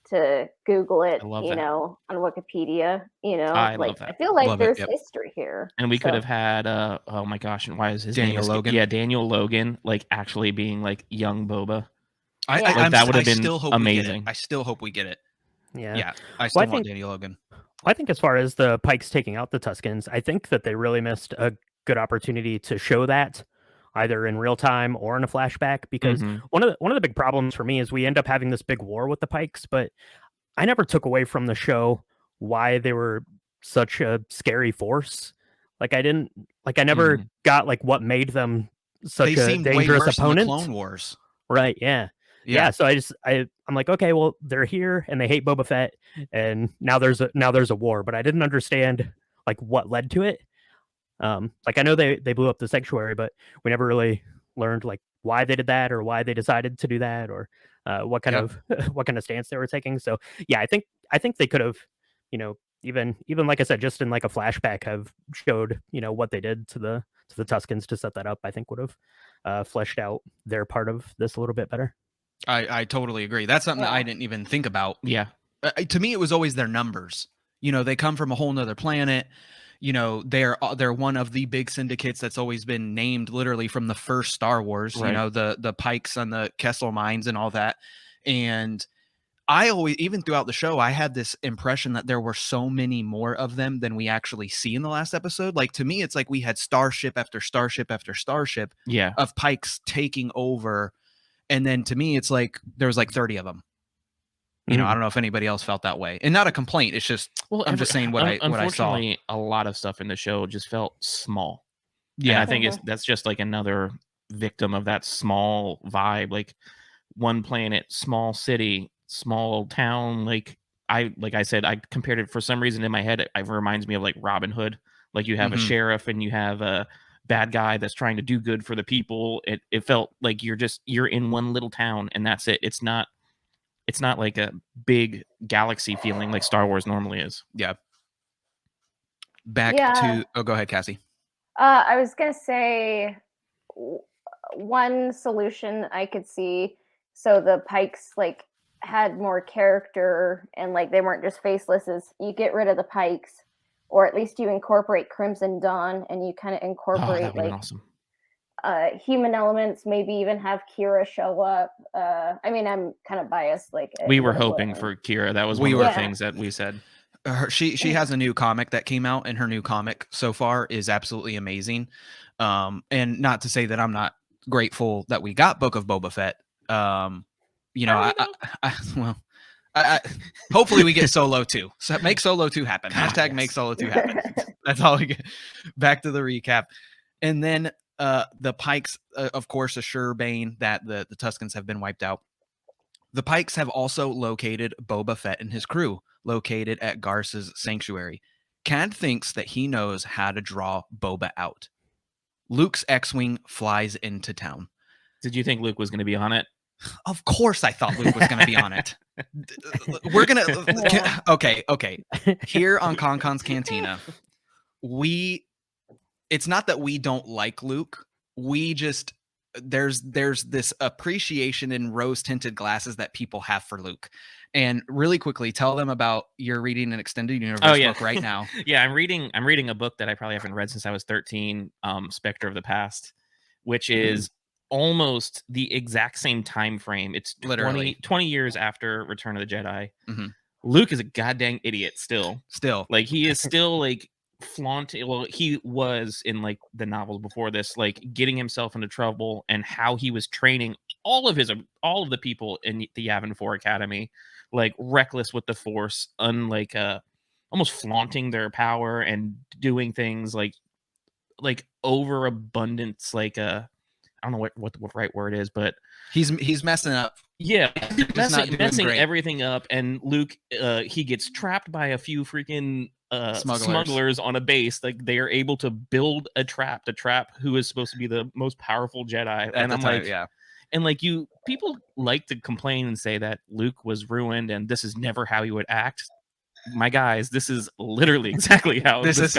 D: to Google it, on Wikipedia, I feel like there's history here.
B: And we could have had, oh my gosh, and why is his name
C: Logan?
B: Yeah, Daniel Logan, like actually being like young Boba.
C: That would have been
B: amazing.
C: I still hope we get it.
E: Yeah.
C: I still want Daniel Logan.
E: I think as far as the Pikes taking out the Tuskens, I think that they really missed a good opportunity to show that either in real time or in a flashback, because one of the big problems for me is we end up having this big war with the Pikes, but I never took away from the show why they were such a scary force. Like I never got like what made them such
C: they
E: a
C: seemed way
E: dangerous
C: worse in the
E: opponent.
C: Clone Wars.
E: Right. Yeah. Yeah. So I'm like, okay, well, they're here and they hate Boba Fett, and now there's a war, but I didn't understand like what led to it. Like I know they blew up the sanctuary, but we never really learned like why they did that or why they decided to do that or what kind of what kind of stance they were taking. So yeah, I think they could have, you know, even like I said, just in like a flashback, have showed, you know, what they did to the Tuskens to set that up. I think would have fleshed out their part of this a little bit better.
C: I totally agree. That's something that I didn't even think about.
B: Yeah.
C: To me, it was always their numbers. You know, they come from a whole nother planet. You know, they're one of the big syndicates that's always been named literally from the first Star Wars.
B: Right.
C: You know, the Pikes and the Kessel Mines and all that. And I always, even throughout the show, I had this impression that there were so many more of them than we actually see in the last episode. Like, to me, it's like we had starship after starship after starship
B: Yeah.
C: of Pikes taking over. And then to me, it's like there was like 30 of them. You know, I don't know if anybody else felt that way. And not a complaint. It's just, I'm just saying what I saw.
B: Unfortunately, a lot of stuff in the show just felt small.
C: Yeah.
B: And I think that's just like another victim of that small vibe. Like one planet, small city, small town. Like I said, I compared it for some reason in my head. It reminds me of like Robin Hood. Like you have a sheriff and you have a bad guy that's trying to do good for the people. It felt like you're in one little town and that's it. It's not like a big galaxy feeling like Star Wars normally is.
C: Yeah. Back to go ahead, Cassie.
D: I was gonna say one solution I could see, so the Pikes like had more character and like they weren't just faceless, is you get rid of the Pikes, or at least you incorporate Crimson Dawn and you kind of incorporate like
B: awesome.
D: Human elements, maybe even have Kira show up. I mean, I'm kind of biased. Like
B: we were hoping for Kira. That was one of the things that we said.
C: She has a new comic that came out, and her new comic so far is absolutely amazing. And not to say that I'm not grateful that we got Book of Boba Fett. You know, I hopefully we get Solo 2. So make Solo 2 happen. Hashtag make Solo 2 happen. That's all we get. Back to the recap. And then the Pikes, of course, assure Bane that the Tuskens have been wiped out. The Pikes have also located Boba Fett and his crew, located at Garsa's sanctuary. Cad thinks that he knows how to draw Boba out. Luke's X-Wing flies into town.
B: Did you think Luke was going to be on it?
C: Of course I thought Luke was going to be on it. We're going to... Okay. Here on Konkon's Cantina, it's not that we don't like Luke. We just... There's this appreciation in rose-tinted glasses that people have for Luke. And really quickly, tell them about you're reading an extended universe book right now.
B: Yeah, I'm reading a book that I probably haven't read since I was 13, Spectre of the Past, which is almost the exact same time frame. It's literally 20 years after Return of the Jedi. Luke is a goddamn idiot still. Like he is still like flaunting. Well, he was in like the novels before this, like getting himself into trouble, and how he was training all of the people in the Yavin 4 Academy, like reckless with the Force, unlike almost flaunting their power and doing things like overabundance, like I don't know what the right word is, but
C: he's messing up.
B: Yeah, messing everything up. And Luke, he gets trapped by a few freaking smugglers on a base. Like they are able to build a trap who is supposed to be the most powerful Jedi. And I'm like, and like people like to complain and say that Luke was ruined and this is never how he would act. My guys, this is literally exactly how this is.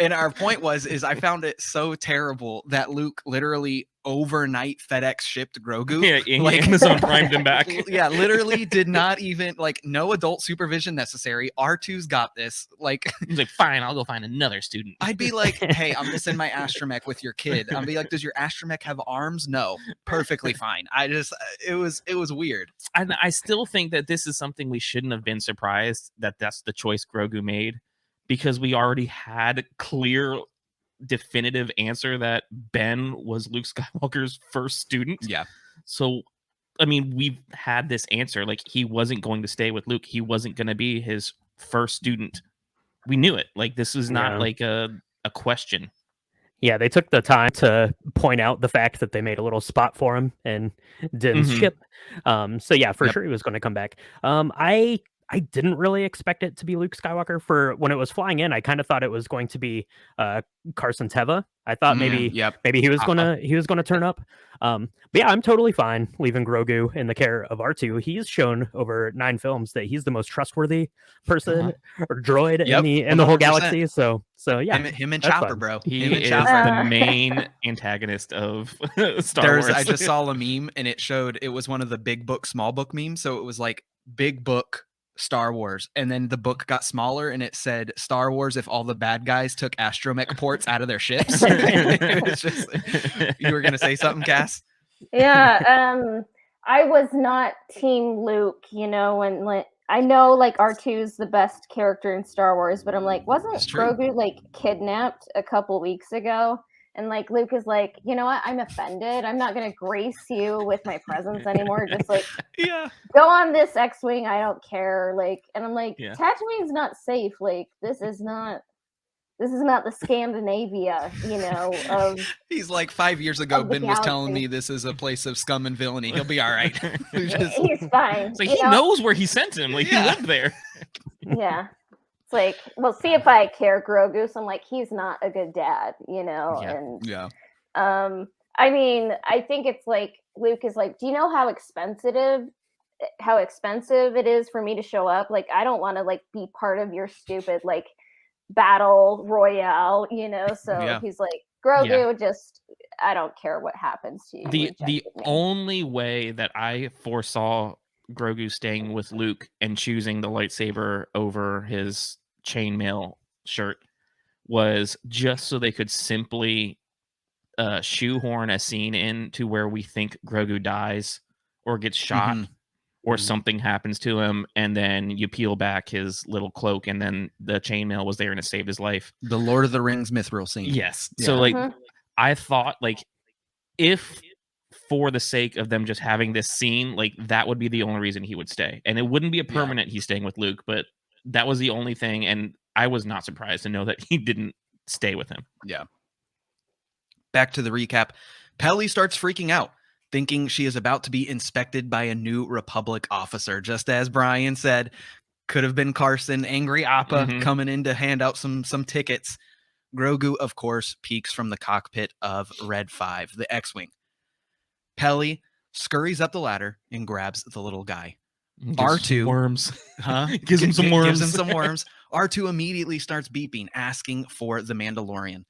C: And our point is I found it so terrible that Luke literally overnight FedEx shipped Grogu.
B: Yeah, like Amazon primed him back.
C: Yeah, literally did not even like no adult supervision necessary. R2's got this. Like
B: he's like, fine, I'll go find another student.
C: I'd be like, hey, I'm just in my astromech with your kid. I'd be like, does your astromech have arms? No, perfectly fine. It was weird.
B: And I still think that this is something we shouldn't have been surprised that that's the choice Grogu made, because we already had clear, definitive answer that Ben was Luke Skywalker's first student.
C: Yeah.
B: So, I mean, we've had this answer. Like, he wasn't going to stay with Luke. He wasn't going to be his first student. We knew it. Like, this was not like a question.
E: Yeah, they took the time to point out the fact that they made a little spot for him in Din's
B: Mhm.
E: ship. So yeah, for
C: Yep.
E: sure he was going to come back. I didn't really expect it to be Luke Skywalker. For when it was flying in, I kind of thought it was going to be Carson Teva. I thought maybe
C: Yep.
E: he was
C: Papa.
E: gonna turn up. But yeah, I'm totally fine leaving Grogu in the care of R2. He's shown over 9 films that he's the most trustworthy person or droid
C: Yep,
E: in the whole
C: 100%.
E: galaxy. So yeah,
C: Him and
E: that's
C: Chopper,
E: fun.
C: bro.
B: He
C: Him and
B: is
C: Chopper.
B: the main antagonist of Star Wars.
C: I just saw a meme and it was one of the big book, small book memes. So it was like big book Star Wars. And then the book got smaller and it said Star Wars if all the bad guys took astromech ports out of their ships. It was just, you were going to say something, Cass?
D: Yeah, I was not Team Luke, you know, when like I know like R2's the best character in Star Wars, but I'm like, wasn't
C: It's true.
D: Grogu like kidnapped a couple weeks ago? And like Luke is like, you know what? I'm offended. I'm not gonna grace you with my presence anymore. Just like
C: Yeah.
D: go on this X-wing. I don't care. Like, and I'm like,
B: Yeah.
D: Tatooine's not safe. Like, this is not the Scandinavia, you know, of
C: He's like 5 years ago,
D: Of the
C: Ben was telling
D: galaxy.
C: me this is a place of scum and villainy. He'll be all right. Just-
D: he's fine.
B: It's like
D: you
B: he
D: know?
B: knows where he sent him. Like
C: Yeah.
B: he lived there.
D: Yeah. It's like, well, see if I care, Grogu. So I'm like, he's not a good dad, you know?
B: Yeah.
D: And
C: yeah.
D: I mean, I think it's like Luke is like, do you know how expensive it is for me to show up? Like, I don't want to like be part of your stupid like battle royale, you know? So
C: Yeah.
D: he's like, Grogu, just I don't care what happens to you.
B: The
D: rejected me."
B: only way that I foresaw Grogu staying with Luke and choosing the lightsaber over his chainmail shirt was just so they could simply shoehorn a scene in to where we think Grogu dies or gets shot
C: Mhm.
B: or something happens to him, and then you peel back his little cloak and then the chainmail was there and it saved his life.
C: The Lord of the Rings mithril scene.
B: Yes.
C: Yeah.
B: So like
D: Mhm.
B: I thought like if for the sake of them just having this scene, like that would be the only reason he would stay. And it wouldn't be a permanent he's staying with Luke, but that was the only thing. And I was not surprised to know that he didn't stay with him.
C: Yeah. Back to the recap. Peli starts freaking out, thinking she is about to be inspected by a new Republic officer. Just as Brian said, could have been Carson, angry Appa
B: Mhm.
C: coming in to hand out some tickets. Grogu, of course, peeks from the cockpit of Red 5, the X-Wing. Peli scurries up the ladder and grabs the little guy.
B: Gives
C: R2.
B: some worms.
C: Huh?
B: Gives him some worms.
C: Gives him some worms. R2 immediately starts beeping, asking for the Mandalorian.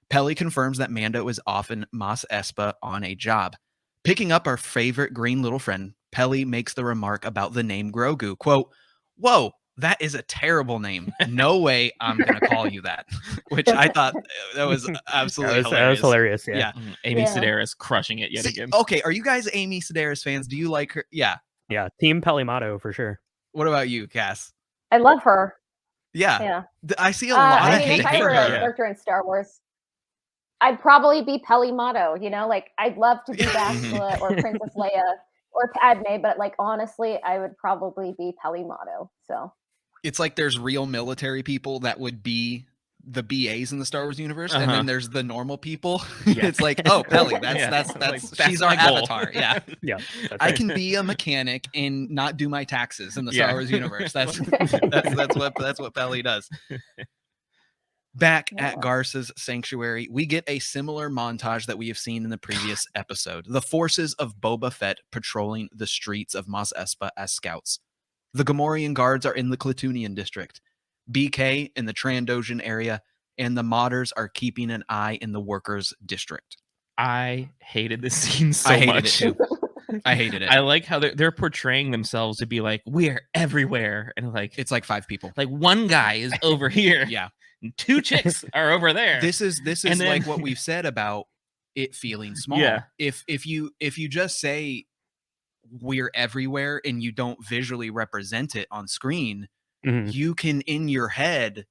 C: Peli confirms that Mando is off in Mos Espa on a job. Picking up our favorite green little friend, Peli makes the remark about the name Grogu. Quote, "Whoa, that is a terrible name. No way I'm going to call you that." Which I thought that was absolutely
E: That was hilarious. Yeah.
C: Yeah.
B: Amy
D: Yeah.
B: Sedaris crushing it yet
C: See,
B: again.
C: okay, are you guys Amy Sedaris fans? Do you like her? Yeah.
E: Yeah. Team Pelimato for sure.
C: What about you, Cass?
D: I love her.
C: Yeah.
D: Yeah.
C: I see a lot
D: I
C: of
D: mean,
C: hate
D: if I
C: for
D: were a
C: her.
D: character in Star Wars, I'd probably be Pelimato, you know, like I'd love to be Bastila or Princess Leia or Padme, but like honestly, I would probably be Pelimato. So
C: It's like there's real military people that would be the BAs in the Star Wars universe, and
B: Uh-huh.
C: then there's the normal people.
B: Yeah.
C: It's like, oh, Peli, that's
B: Yeah.
C: that's
B: Like,
C: she's
B: that's
C: our
B: my goal.
C: avatar. Yeah.
E: Yeah. That's
C: I
E: right.
C: can be a mechanic and not do my taxes in the
B: Yeah.
C: Star Wars universe. That's what Peli does. Back at
D: Yeah.
C: Garsa's sanctuary, we get a similar montage that we have seen in the previous episode. The forces of Boba Fett patrolling the streets of Mos Espa as scouts. The Gamorrean guards are in the Klatooinian district, BK in the Trandoshan area, and the modders are keeping an eye in the workers district.
B: I hated this scene so
C: I hated
B: much.
C: it too. I hated it.
B: I like how they're portraying themselves to be like, we're everywhere. And like,
C: It's like 5 people.
B: like one guy is over here.
C: Yeah.
B: And 2 chicks are over there.
C: This is
B: And then-
C: like what we've said about it feeling small.
B: Yeah.
C: If you just say we're everywhere and you don't visually represent it on screen,
E: Mhm.
C: you can in your head,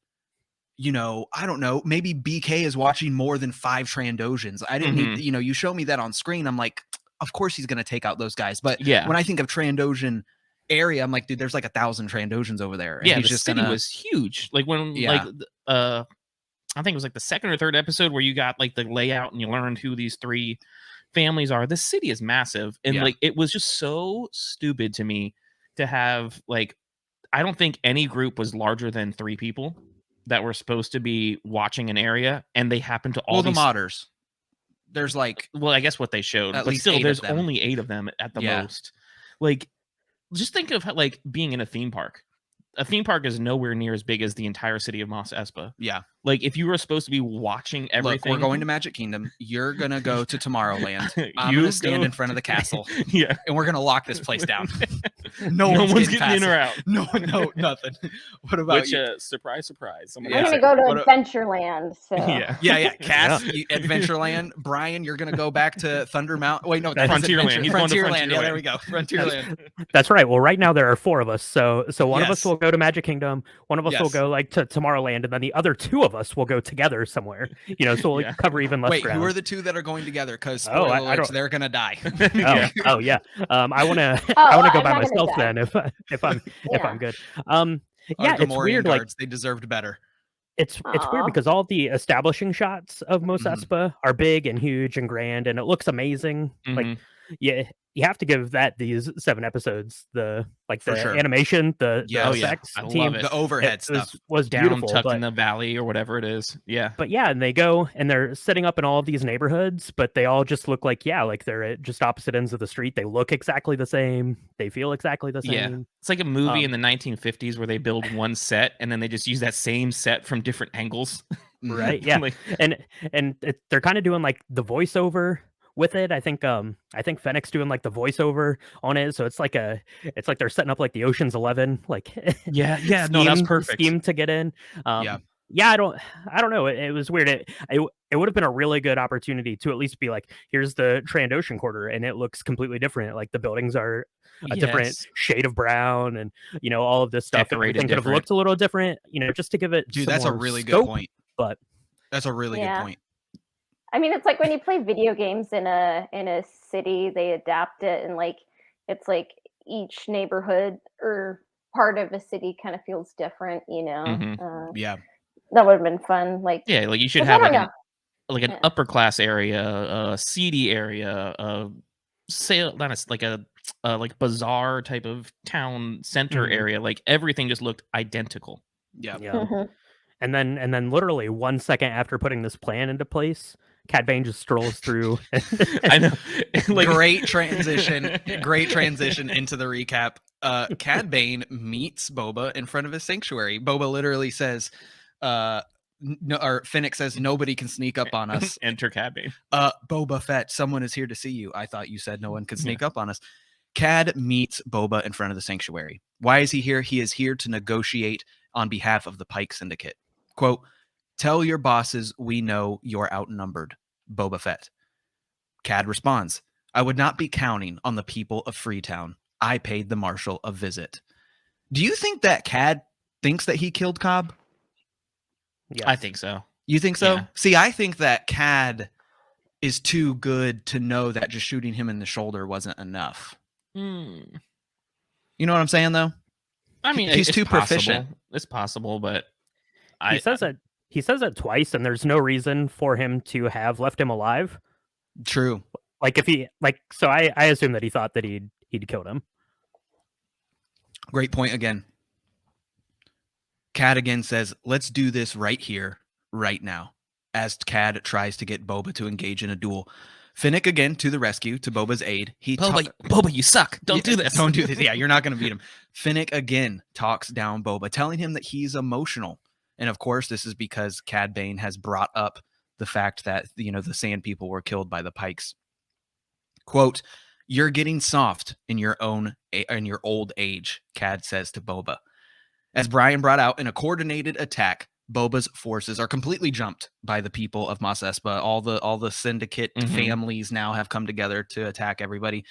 C: you know, I don't know, maybe BK is watching more than 5 Trandoshans. I didn't need, you know, you show me that on screen, I'm like, of course he's going to take out those guys. But
B: Yeah.
C: when I think of Trandoshan area, I'm like, dude, there's like 1,000 Trandoshans over there. And
B: yeah,
C: he's
B: the
C: just
B: city
C: gonna,
B: was huge. Like when
C: Yeah.
B: like I think it was like the second or third episode where you got like the layout and you learned who these 3 families are. This city is massive, and like it was just so stupid to me to have like, I don't think any group was larger than 3 people that were supposed to be watching an area, and they happened to all
C: the modders. There's like,
B: well, I guess what they showed,
C: at
B: but
C: least
B: still,
C: 8 of
B: there's
C: them.
B: only 8 of them at the most. Like, just think of like being in a theme park. A theme park is nowhere near as big as the entire city of Mos Espa.
C: Yeah.
B: Like, if you were supposed to be watching everything,
C: look, we're going to Magic Kingdom. You're gonna go to Tomorrowland. I'm
B: You
C: gonna stand
B: go-
C: in front of the castle,
B: yeah,
C: and we're gonna lock this place down.
B: no one's getting in
C: past
B: or
C: it.
B: out.
C: No, nothing. What about
B: Which,
C: you?
B: surprise, surprise. Someone
D: I'm
C: Yeah.
D: gonna go to
C: What a-
D: Adventureland. So
B: yeah.
C: Yeah. Cass, Adventureland. Brian, you're gonna go back to Thunder Mountain. Wait, no, that's
B: Frontierland.
C: Adventure-
B: He's going to
C: Frontierland. Yeah,
B: Frontierland.
C: there we go. Frontierland.
E: That's right. Well, right now there are 4 of us. So one of us
C: Yes.
E: will go to Magic Kingdom, one of us will
C: Yes.
E: go like to Tomorrowland, and then the other 2 of us will go together somewhere. So we'll
B: Yeah.
E: cover even less
C: Wait,
E: ground.
C: who are the 2 that are going together? Because
E: Oh,
C: spoiler
E: I
C: alerts,
E: don't-
C: they're gonna die.
B: Yeah.
E: Oh yeah. I want to.
D: Oh,
E: I want to go
D: I'm
E: by
D: not gonna
E: myself
D: die.
E: then if I'm
D: Yeah.
E: good.
C: Our
E: Yeah, it's
C: Gamorrean
E: weird. Like
C: guards, they deserved better.
E: it's weird
D: Aw.
E: because all the establishing shots of Mos
C: Mhm.
E: Espa are big and huge and grand, and it looks amazing. Like
B: Mhm.
E: yeah, you have to give that these 7 episodes the
C: For
E: the
C: sure.
E: animation, the
C: Yeah. Oh, yeah.
E: effects
B: I love
E: team.
B: it.
C: The overhead
E: It
C: stuff.
E: was
B: Down
E: beautiful,
B: tucked
E: but
B: in the valley or whatever it is. Yeah.
E: but yeah, and they go and they're setting up in all of these neighborhoods, but they all just look like like they're at just opposite ends of the street. They look exactly the same. They feel exactly the
B: Yeah.
E: same.
B: It's like a movie in
E: Um,
B: the 1950s where they build one set and then they just use that same set from different angles.
E: Right? Yeah.
B: Like,
E: They're kind of doing like the voiceover with it. I think Fennec's doing like the voiceover on it, so it's like they're setting up like the Ocean's 11 like
B: yeah. No, that's perfect.
E: scheme to get in.
C: Yeah.
E: Yeah, I don't know. It was weird. It would have been a really good opportunity to at least be like, here's the Trandoshan Quarter, and it looks completely different. Like the buildings are a different
B: Yes.
E: shade of brown, and all of this stuff.
B: Decorated
E: Everything could have
B: different.
E: looked a little different, just to give it.
C: Dude,
E: some
C: that's a
E: more
C: really good
E: scope,
C: point.
E: But
C: That's a really
D: Yeah.
C: good point.
D: I mean, it's like when you play video games in a city, they adapt it, and like it's like each neighborhood or part of a city kind of feels different.
B: Mhm.
C: Yeah.
D: That would have been fun. Like,
B: Yeah, like you should
D: 'cause I
B: have
D: don't
B: like an
D: Yeah.
B: upper class area, a seedy area, a sale, not a, like a like bazaar type of town center
E: Mhm.
B: area. Like everything just looked identical.
C: Yeah.
E: yeah.
D: Mhm.
E: And then literally 1 second after putting this plan into place, Cad Bane just strolls through.
B: I know. Like
C: Great transition. Great transition into the recap. Cad Bane meets Boba in front of his sanctuary. Boba literally says, no, or Finnick says, nobody can sneak up on us.
B: enter Cad Bane.
C: Boba Fett, someone is here to see you. I thought you said no one could sneak up on us. Cad meets Boba in front of the sanctuary. Why is he here? He is here to negotiate on behalf of the Pike Syndicate. Quote, tell your bosses we know you're outnumbered, Boba Fett. Cad responds, I would not be counting on the people of Freetown. I paid the marshal a visit. Do you think that Cad thinks that he killed Cobb?
E: Yes.
B: I think so.
C: You think so?
B: Yeah.
C: See, I think that Cad is too good to know that just shooting him in the shoulder wasn't enough.
B: Hmm.
C: You know what I'm saying, though?
B: I mean,
C: He's
B: it's
C: too
B: possible.
C: proficient.
B: It's possible, but
E: He says it twice, and there's no reason for him to have left him alive.
C: True.
E: Like if he so I assume that he thought that he'd killed him.
C: Great point again. Cad again says, let's do this right here, right now, as Cad tries to get Boba to engage in a duel. Finnick again to the rescue, to Boba's aid.
B: Boba, you suck. Don't do this.
C: Don't do this. Yeah, you're not going to beat him. Finnick again talks down Boba, telling him that he's emotional. And of course, this is because Cad Bane has brought up the fact that, the Sand People were killed by the Pikes. Quote, you're getting soft in your old age, Cad says to Boba. As Brian brought out, in a coordinated attack, Boba's forces are completely jumped by the people of Mos Espa. All the syndicate families now have come together to attack everybody.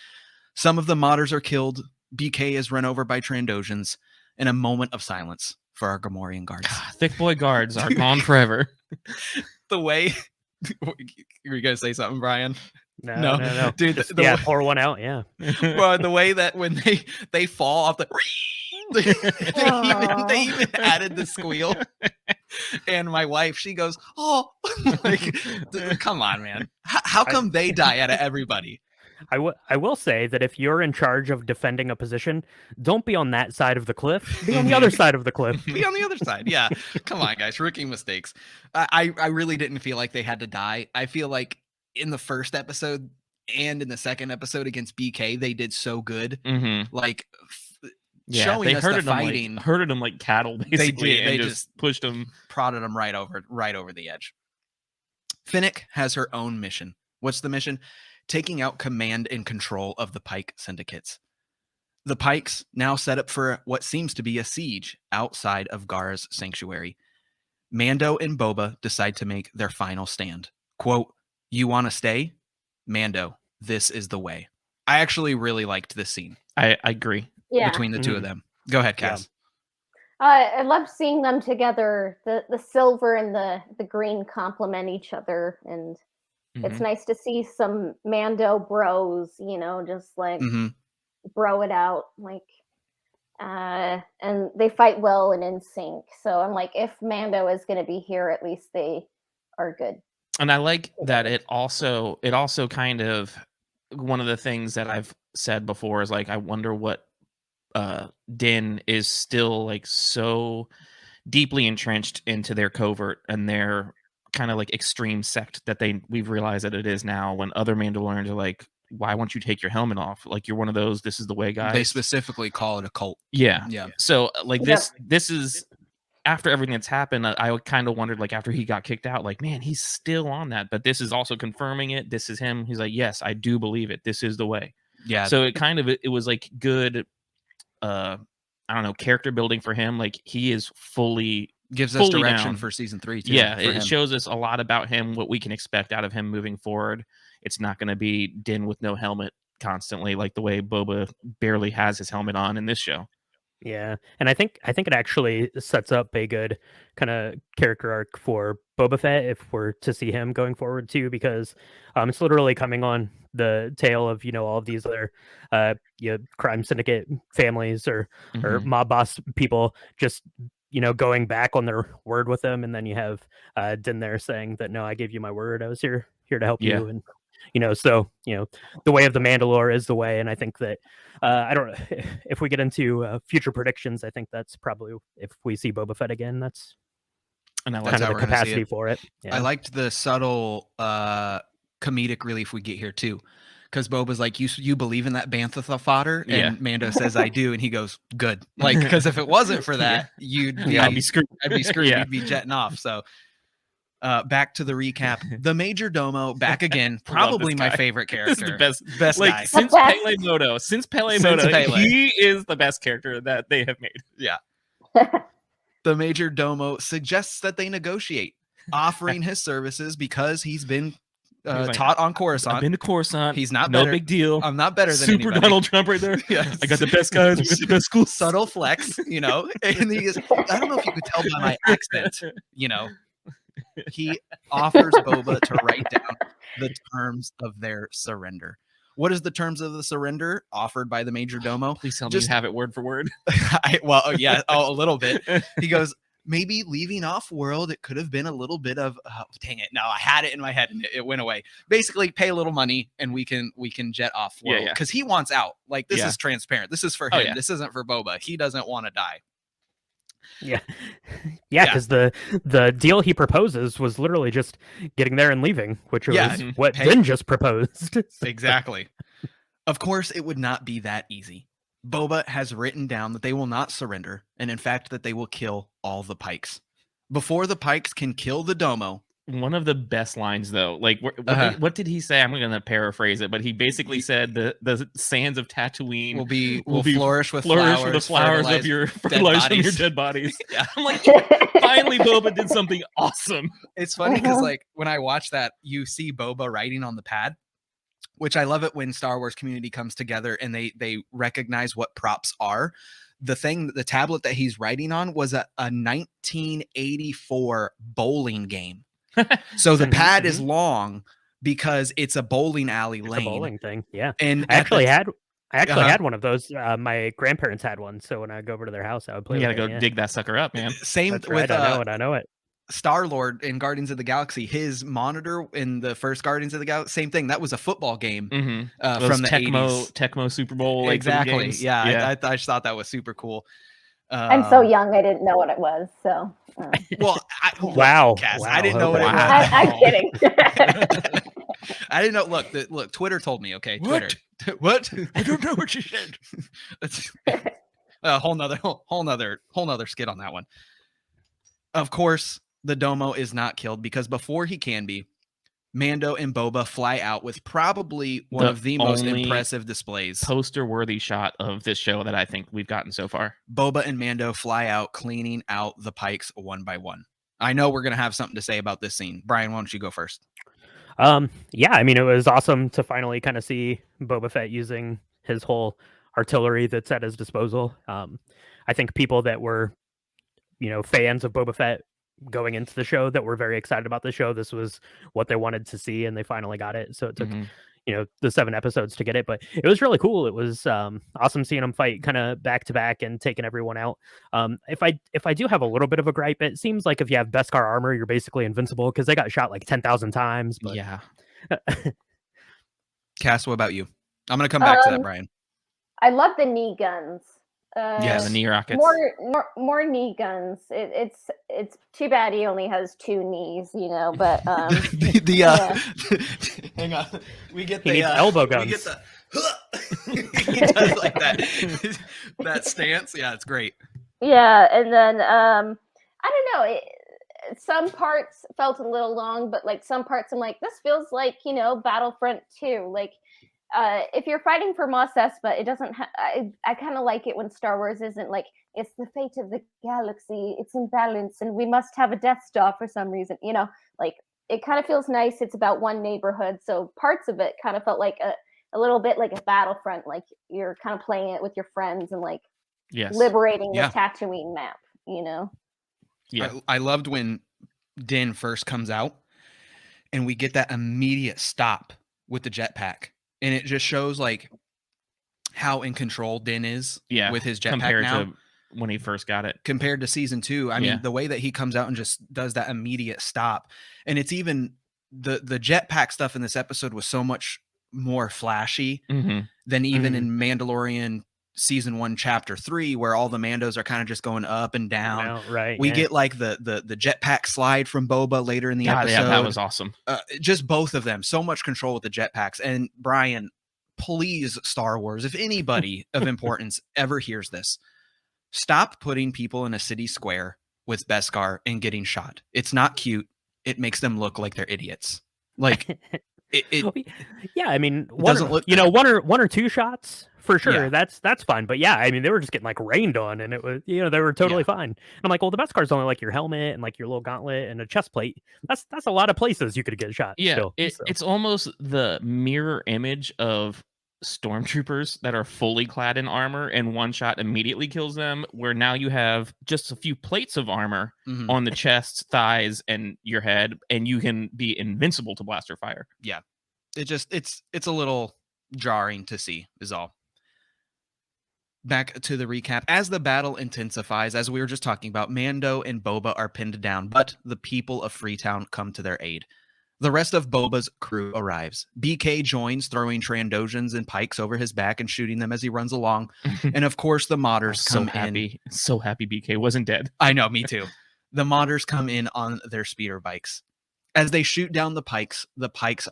C: Some of the modders are killed. BK is run over by Trandoshans. In a moment of silence for our Gamorrean guards.
B: Thick boy guards are gone forever.
C: The way you're gonna say something, Brian?
E: No.
C: Dude.
E: Just, pour one out. Yeah.
C: Well, the way that when they fall off the they even added the squeal. And my wife, she goes, "Oh, like, come on, man! How come they die out of everybody?"
E: I will say that if you're in charge of defending a position, don't be on that side of the cliff. Be on the other side of the cliff.
C: Be on the other side. Yeah. Come on, guys. Rookie mistakes. I really didn't feel like they had to die. I feel like in the first episode and in the second episode against BK, they did so good. Like showing
B: they
C: us
B: herded
C: the fighting.
B: herded them like cattle, basically.
C: They
B: and
C: just
B: pushed them,
C: prodded them right over the edge. Finnick has her own mission. What's the mission? Taking out command and control of the Pike syndicates. The Pikes now set up for what seems to be a siege outside of Gar's sanctuary. Mando and Boba decide to make their final stand. Quote, "You want to stay? Mando, this is the way." I actually really liked this scene.
B: I agree.
D: Yeah.
C: Between the two of them. Go ahead, Cass.
D: I love seeing them together. The silver and the green complement each other, and it's nice to see some Mando bros, just like bro it out, like, and they fight well and in sync. So I'm like, if Mando is going to be here, at least they are good.
B: And I like that it also kind of, one of the things that I've said before is like, I wonder what Din is still like so deeply entrenched into their covert and their kind of like extreme sect that we've realized that it is now, when other Mandalorians are like, why won't you take your helmet off? Like, you're one of those, this is the way guys.
C: They specifically call it a cult.
B: Yeah.
C: Yeah.
B: So like this is, after everything that's happened, I kind of wondered, like, after he got kicked out, like, man, he's still on that. But this is also confirming it. This is him. He's like, yes, I do believe it. This is the way.
C: Yeah.
B: So it was like good, I don't know, character building for him. Like, he is
C: gives us direction
B: down
C: for season 3 too.
B: Yeah, it shows us a lot about him, what we can expect out of him moving forward. It's not going to be Din with no helmet constantly, like the way Boba barely has his helmet on in this show.
E: Yeah, and I think it actually sets up a good kind of character arc for Boba Fett if we're to see him going forward too, because it's literally coming on the tail of all of these other crime syndicate families or mob boss people just going back on their word with him, and then you have Din there saying that, no, I gave you my word, I was here to help you, and so the way of the Mandalore is the way. And I think that I don't know if we get into future predictions, I think that's probably, if we see Boba Fett again, that's kind of the capacity for it. Yeah.
C: I liked the subtle comedic relief we get here too, because Boba's like, you believe in that bantha fodder? And Mando says, I do. And he goes, good. Like, because if it wasn't for that, I'd be screwed.
B: Yeah.
C: You'd be jetting off. So back to the recap. The Major Domo back again, probably my favorite character.
B: This is the best
C: guy.
B: Since Pele Moto, he is the best character that they have made.
C: Yeah. The Major Domo suggests that they negotiate, offering his services because he's been taught on Coruscant.
B: I've been to Coruscant.
C: He's not
B: no
C: better.
B: big deal.
C: I'm not better than
B: Super
C: anybody.
B: Donald Trump right there.
C: Yes.
B: I got the best guys. We got the best schools.
C: Subtle flex, And he is, I don't know if you could tell by my accent, He offers Boba to write down the terms of their surrender. What is the terms of the surrender offered by the Major Domo?
B: Please tell me you have it word for word.
C: A little bit. He goes, maybe leaving off world, it could have been a little bit of, dang it. No, I had it in my head and it went away. Basically, pay a little money and we can jet off world. Because he wants out. Like, this is transparent. This is for him. This isn't for Boba. He doesn't want to die.
E: Yeah, because the deal he proposes was literally just getting there and leaving, which was what Din just proposed.
C: Exactly. Of course, it would not be that easy. Boba has written down that they will not surrender, and in fact, that they will kill all the Pikes. Before the Pikes can kill the Domo.
B: One of the best lines, though, like what did he say? I'm going to paraphrase it, but he basically said the sands of Tatooine
C: will flourish with
B: the flowers of your dead bodies.
C: Yeah.
B: I'm like, finally, Boba did something awesome.
C: It's funny because, like, when I watch that, you see Boba writing on the pad, which I love it when Star Wars community comes together and they recognize what props are. The tablet that he's writing on was a 1984 bowling game. So the pad is long because it's a bowling alley lane.
E: It's a bowling thing, yeah.
C: And
E: I actually had I actually
C: Uh-huh.
E: had one of those. My grandparents had one, so when I go over to their house, I would play
B: You
E: with
B: gotta
E: it.
B: go dig that sucker up, man.
C: Same
E: That's
C: with
E: right. I know it.
C: Star-Lord in Guardians of the Galaxy. His monitor in the first Guardians of the Galaxy, same thing. That was a football game
B: Those
C: from the
B: Tecmo
C: 80s.
B: Tecmo Super Bowl like little
C: Exactly.
B: games.
C: Yeah, I just thought that was super cool.
D: I'm so young, I didn't know what it was. So,
C: Well,
E: Wow.
C: Cass,
E: Wow.
C: I didn't know what it was.
B: Wow.
D: I'm kidding.
C: I didn't know. Look. Twitter told me. Okay,
B: What?
C: Twitter. What? I don't know what you said. That's a whole nother skit on that one. Of course, the Domo is not killed because before he can be, Mando and Boba fly out with probably one of the most
B: only
C: impressive displays.
B: Poster-worthy shot of this show that I think we've gotten so far.
C: Boba and Mando fly out, cleaning out the pikes one by one. I know we're gonna have something to say about this scene. Brian, why don't you go first?
E: Yeah, I mean, it was awesome to finally kind of see Boba Fett using his whole artillery that's at his disposal. I think people that were, fans of Boba Fett going into the show that were very excited about the show, this was what they wanted to see, and they finally got it. So it took, the 7 episodes to get it, but it was really cool. It was awesome seeing them fight kind of back to back and taking everyone out. If I do have a little bit of a gripe, it seems like if you have Beskar armor, you're basically invincible because they got shot like 10,000 times. But
B: Yeah.
C: Cass, what about you? I'm gonna come back to that, Brian.
D: I love the knee guns.
B: Yeah, the knee rockets.
D: More knee guns. It's too bad he only has 2 knees, But
C: hang on, we get
E: he
C: the
E: needs elbow guns.
C: We get the he does like that stance. Yeah, it's great.
D: Yeah, and then I don't know. Some parts felt a little long, but like some parts, I'm like, this feels like Battlefront 2. Like, if you're fighting for Mos Espa, it doesn't. I kind of like it when Star Wars isn't like it's the fate of the galaxy. It's in balance, and we must have a Death Star for some reason. Like it kind of feels nice. It's about one neighborhood, so parts of it kind of felt like a little bit like a Battlefront. Like you're kind of playing it with your friends and like liberating the Tatooine map.
B: Yeah,
C: I loved when Din first comes out, and we get that immediate stop with the jetpack. And it just shows like how in control Din is with his jetpack
B: compared
C: now.
B: to when he first got it.
C: Compared to season 2. I mean, the way that he comes out and just does that immediate stop. And it's even the jetpack stuff in this episode was so much more flashy than even in Mandalorian season 1, chapter 3, where all the Mandos are kind of just going up and down.
E: Right.
C: We get like the jetpack slide from Boba later in the episode.
B: Yeah, that was awesome.
C: Just both of them, so much control with the jetpacks. And Brian, please, Star Wars, if anybody of importance ever hears this, stop putting people in a city square with Beskar and getting shot. It's not cute. It makes them look like they're idiots. Like
E: yeah, I mean,
C: one
E: or 2 shots for sure.
C: Yeah.
E: That's fine. But yeah, I mean, they were just getting like rained on, and it was they were totally fine. And I'm like, well, the best card's only like your helmet and like your little gauntlet and a chest plate. That's a lot of places you could get shot.
B: Yeah,
E: still,
B: it's almost the mirror image of stormtroopers that are fully clad in armor, and one shot immediately kills them. Where now you have just a few plates of armor on the chest, thighs, and your head, and you can be invincible to blaster fire.
C: Yeah, it's a little jarring to see, is all. Back to the recap. As the battle intensifies, as we were just talking about, Mando and Boba are pinned down, but the people of Freetown come to their aid. The rest of Boba's crew arrives. BK joins, throwing Trandoshan's and pikes over his back and shooting them as he runs along. And of course, the modders come in.
B: So happy BK wasn't dead.
C: I know, me too. The modders come in on their speeder bikes. As they shoot down the pikes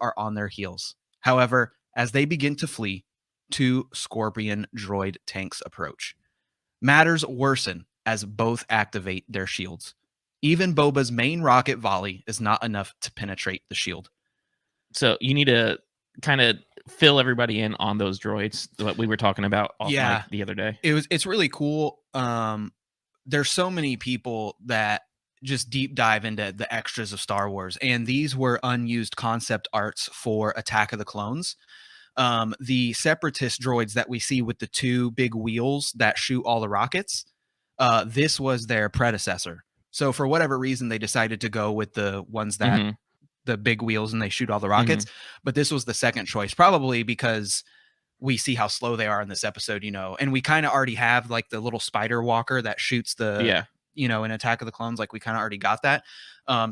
C: are on their heels. However, as they begin to flee, 2 Scorpion droid tanks approach. Matters worsen as both activate their shields. Even Boba's main rocket volley is not enough to penetrate the shield.
B: So you need to kind of fill everybody in on those droids that we were talking about the other day.
C: It's really cool. There's so many people that just deep dive into the extras of Star Wars, and these were unused concept arts for Attack of the Clones. The separatist droids that we see with the 2 big wheels that shoot all the rockets, this was their predecessor. So for whatever reason, they decided to go with the ones that the big wheels and they shoot all the rockets. But this was the second choice, probably because we see how slow they are in this episode, and we kind of already have like the little spider walker that shoots the, in Attack of the Clones, like we kind of already got that.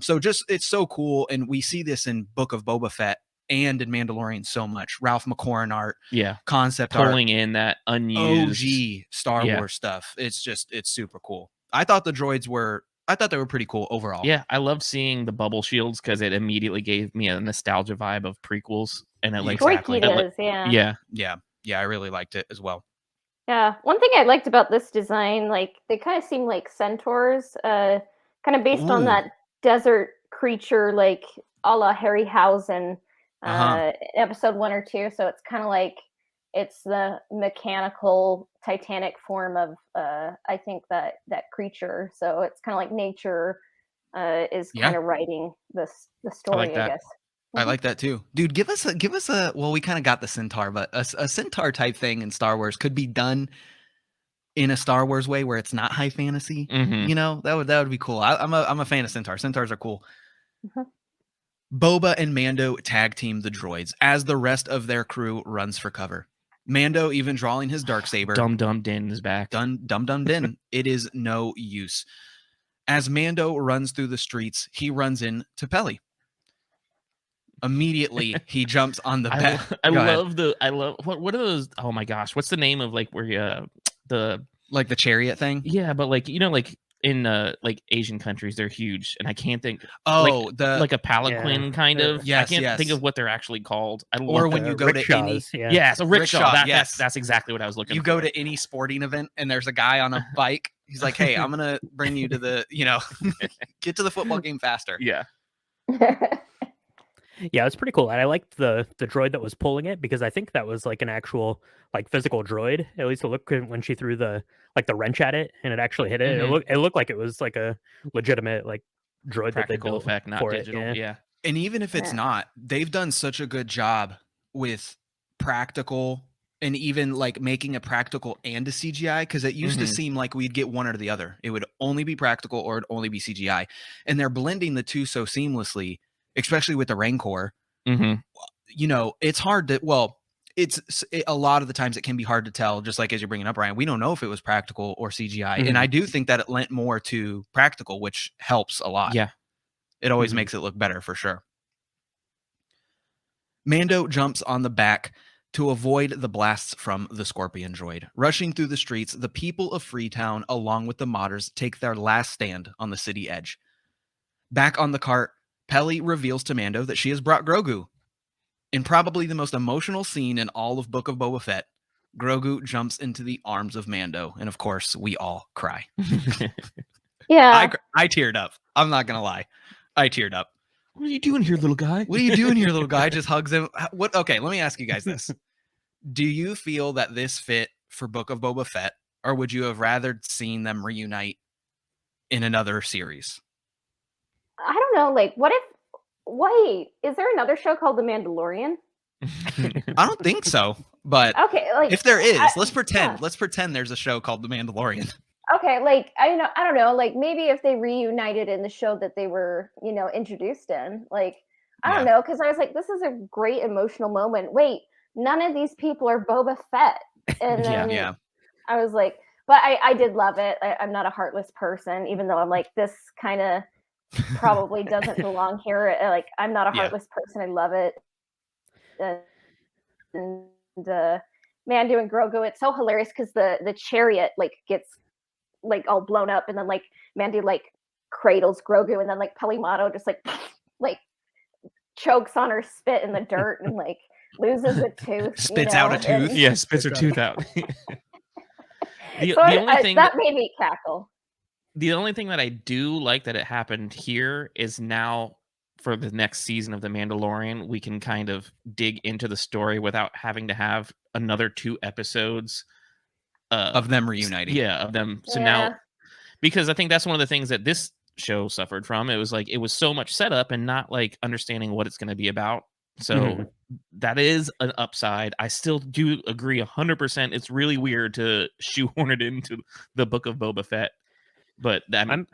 C: So just, it's so cool. And we see this in Book of Boba Fett and in Mandalorian so much. Ralph McCoran art, concept
B: pulling
C: art,
B: in that unused
C: OG Star Wars stuff. It's super cool. I thought they were pretty cool overall.
B: Yeah, I loved seeing the bubble shields because it immediately gave me a nostalgia vibe of prequels, and it
C: Exactly.
D: Yeah,
C: I really liked it as well.
D: Yeah, one thing I liked about this design, like they kind of seem like centaurs, kind of based on that desert creature, like a la Harryhausen, episode 1 or 2. So it's kind of like it's the mechanical Titanic form of, I think that creature. So it's kind of like nature is kind of writing the story, I guess.
C: I like that too, dude. Give us a. Well, we kind of got the centaur, but a centaur type thing in Star Wars could be done in a Star Wars way where it's not high fantasy. That would be cool. I'm a fan of centaurs. Centaurs are cool. Boba and Mando tag team the droids as the rest of their crew runs for cover. Mando even drawing his darksaber.
B: Dum Din is back.
C: Dum Din. It is no use. As Mando runs through the streets, he runs into Peli. Immediately he jumps on the bed.
B: I love what are those? Oh my gosh, what's the name of like where the
C: like the chariot thing?
B: Yeah, but like like in like Asian countries they're huge, and I can't think.
C: Like
B: a palanquin kind of.
C: Yes,
B: I can't think of what they're actually called.
C: Or when you go
E: rickshaws,
C: to any
B: so rickshaw.
C: Yes,
B: that's exactly what I was looking.
C: You
B: for.
C: go to any sporting event and there's a guy on a bike. He's like, "Hey, I'm gonna bring you to the get to the football game faster."
B: Yeah.
E: Yeah, it's pretty cool. And I liked the droid that was pulling it because I think that was like an actual like physical droid. At least it looked when she threw the wrench at it and it actually hit it. It looked like it was like a legitimate like droid that they built
B: effect, not
E: for
B: digital.
E: it.
B: Yeah.
C: And even if it's not, they've done such a good job with practical and even like making a practical and a CGI, because it used to seem like we'd get one or the other. It would only be practical or it'd only be CGI. And they're blending the two so seamlessly, especially with the Rancor. It's hard to, a lot of the times it can be hard to tell, just like as you're bringing up, Ryan, we don't know if it was practical or CGI. And I do think that it lent more to practical, which helps a lot.
B: Yeah.
C: It always makes it look better for sure. Mando jumps on the back to avoid the blasts from the Scorpion droid. Rushing through the streets, the people of Freetown, along with the modders, take their last stand on the city edge. Back on the cart, Peli reveals to Mando that she has brought Grogu. In probably the most emotional scene in all of Book of Boba Fett, Grogu jumps into the arms of Mando, and of course, we all cry.
D: Yeah.
C: I teared up. I'm not going to lie. I teared up.
B: What are you doing here, little guy?
C: What are you doing here, little guy? Just hugs him. Okay, let me ask you guys this. Do you feel that this fit for Book of Boba Fett, or would you have rather seen them reunite in another series?
D: I don't know. Like, wait, is there another show called The Mandalorian?
C: I don't think so. But
D: okay, like
C: if there is, let's pretend. Yeah. Let's pretend there's a show called The Mandalorian.
D: Okay, like I don't know, like maybe if they reunited in the show that they were, introduced in, like I don't know, because I was like, this is a great emotional moment. Wait, none of these people are Boba Fett, and then I was like, but I did love it. I'm not a heartless person, even though I'm like, this kind of probably doesn't belong here. Like I'm not a heartless person. I love it. And Mando and Grogu, it's so hilarious because the chariot like gets like all blown up, and then like Mando like cradles Grogu, and then like Pelimato just like chokes on her spit in the dirt and like loses a tooth.
C: Spits out a tooth.
B: Yeah, spits her tooth out.
D: the only thing that made me cackle.
B: The only thing that I do like that it happened here is now for the next season of The Mandalorian, we can kind of dig into the story without having to have another 2 episodes
C: of them reuniting.
B: Yeah, of them. So now, because I think that's one of the things that this show suffered from. It was like it was so much setup and not like understanding what it's going to be about. So that is an upside. I still do agree 100%. It's really weird to shoehorn it into the Book of Boba Fett, but
E: I'm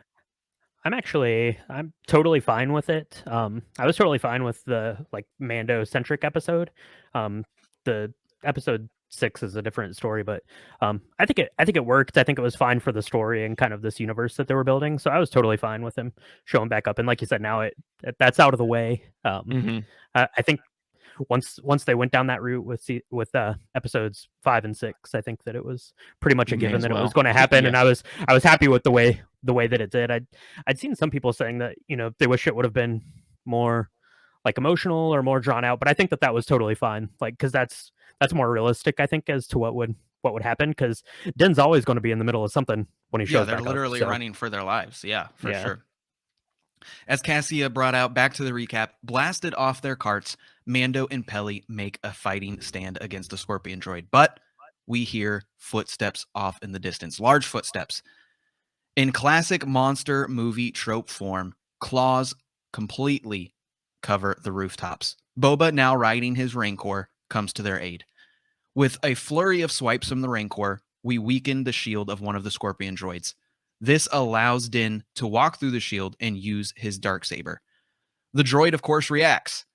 E: totally fine with it. I was totally fine with the like Mando centric episode. The episode 6 is a different story, but I think it worked. I think it was fine for the story and kind of this universe that they were building. So I was totally fine with him showing back up. And like you said, now that's out of the way.
B: Mhm.
E: I think once they went down that route with episodes 5 and 6, I think that it was pretty much a
B: May
E: given
B: as
E: that it was
B: well.
E: going to happen.
B: Yeah.
E: And I was happy with the way that it did. I'd seen some people saying that, you know, they wish it would have been more like emotional or more drawn out, but I think that was totally fine. Like, because that's more realistic, I think, as to what would happen. Because Din's always going to be in the middle of something when he shows
C: they're
E: back
C: literally
E: up, so.
C: running for their lives. Yeah, for
E: Yeah.
C: sure. As Cassia brought out, back to the recap, blasted off their carts, Mando and Peli make a fighting stand against the Scorpion droid. But we hear footsteps off in the distance, large footsteps. In classic monster movie trope form, claws completely cover the rooftops. Boba, now riding his Rancor, comes to their aid. With a flurry of swipes from the Rancor, we weaken the shield of one of the Scorpion droids. This allows Din to walk through the shield and use his Darksaber. The droid, of course, reacts,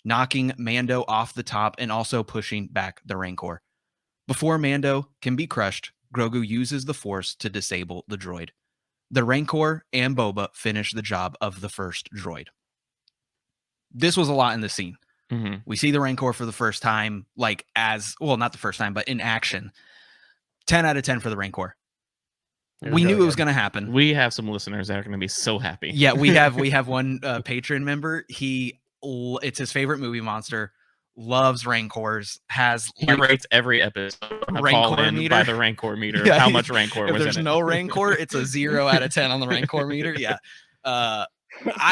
C: knocking Mando off the top and also pushing back the Rancor. Before Mando can be crushed, Grogu uses the Force to disable the droid. The Rancor and Boba finish the job of the first droid. This was a lot in the scene.
B: Mhm.
C: We see the Rancor for the first time, like not the first time, but in action. 10 out of 10 for the Rancor. We knew it was going to happen.
B: We have some listeners that are going to be so happy.
C: Yeah, we have one patron member. It's his favorite movie monster. Loves Rancors.
B: He rates every episode.
C: Rancor meter
B: by the Rancor meter.
C: Yeah,
B: how much Rancor
C: if
B: was
C: there's
B: in it.
C: no Rancor, it's a 0 out of 10 on the Rancor meter. Yeah, I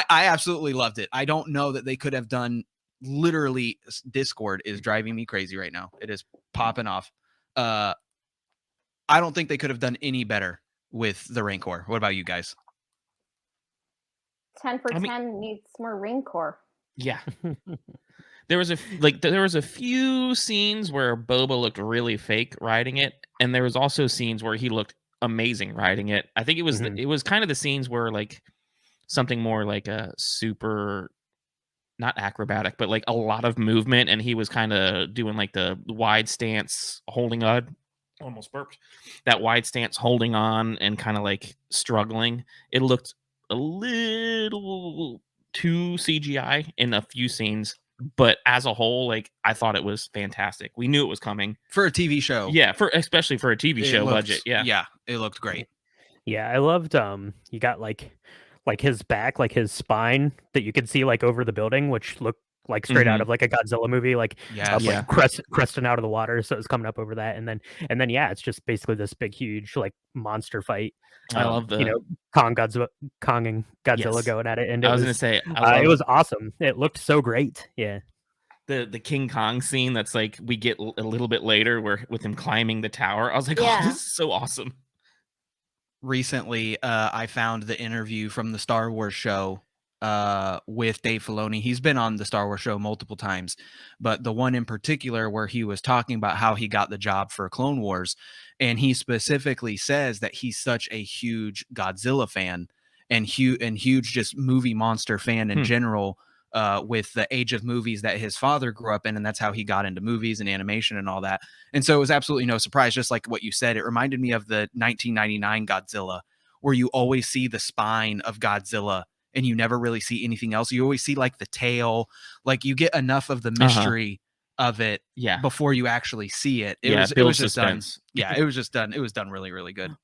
C: absolutely loved it. I don't know that they could have done. Literally, Discord is driving me crazy right now. It is popping off. I don't think they could have done any better with the Rancor. What about you guys?
D: 10 for 10 needs more Rancor.
B: Yeah. There was a few scenes where Boba looked really fake riding it, and there was also scenes where he looked amazing riding it. I think it was it was kind of the scenes where like something more like a super, not acrobatic, but like a lot of movement, and he was kind of doing like the wide stance, holding on. Almost burped. That wide stance, holding on, and kind of like struggling. It looked a little too CGI in a few scenes, but as a whole, like I thought it was fantastic. We knew it was coming
C: For a TV show.
B: Yeah, especially for a TV show budget. Yeah,
C: Yeah, it looked great.
E: Yeah, I loved you got like his back, like his spine that you could see like over the building, which looked like straight out of like a Godzilla movie, like
C: Yes.
E: like cresting out of the water, so it's coming up over that, and then yeah, it's just basically this big huge like monster fight.
B: I love the
E: Kong and Godzilla
B: Yes.
E: going at it, and
B: I
E: it
B: was
E: was
B: gonna say
E: it was awesome. It looked so great. Yeah.
B: the King Kong scene that's like we get a little bit later where with him climbing the tower. I was like,
D: Yeah.
B: oh, this is so awesome.
C: Recently, I found the interview from the Star Wars show with Dave Filoni. He's been on the Star Wars show multiple times, but the one in particular where he was talking about how he got the job for Clone Wars, and he specifically says that he's such a huge Godzilla fan and huge just movie monster fan in general, with the age of movies that his father grew up in, and that's how he got into movies and animation and all that. And so it was absolutely no surprise, just like what you said. It reminded me of the 1999 Godzilla, where you always see the spine of Godzilla and you never really see anything else. You always see like the tail, like you get enough of the mystery of it before you actually see it. It was just
B: suspense.
C: done. Yeah, it was just done. It was done really, really good.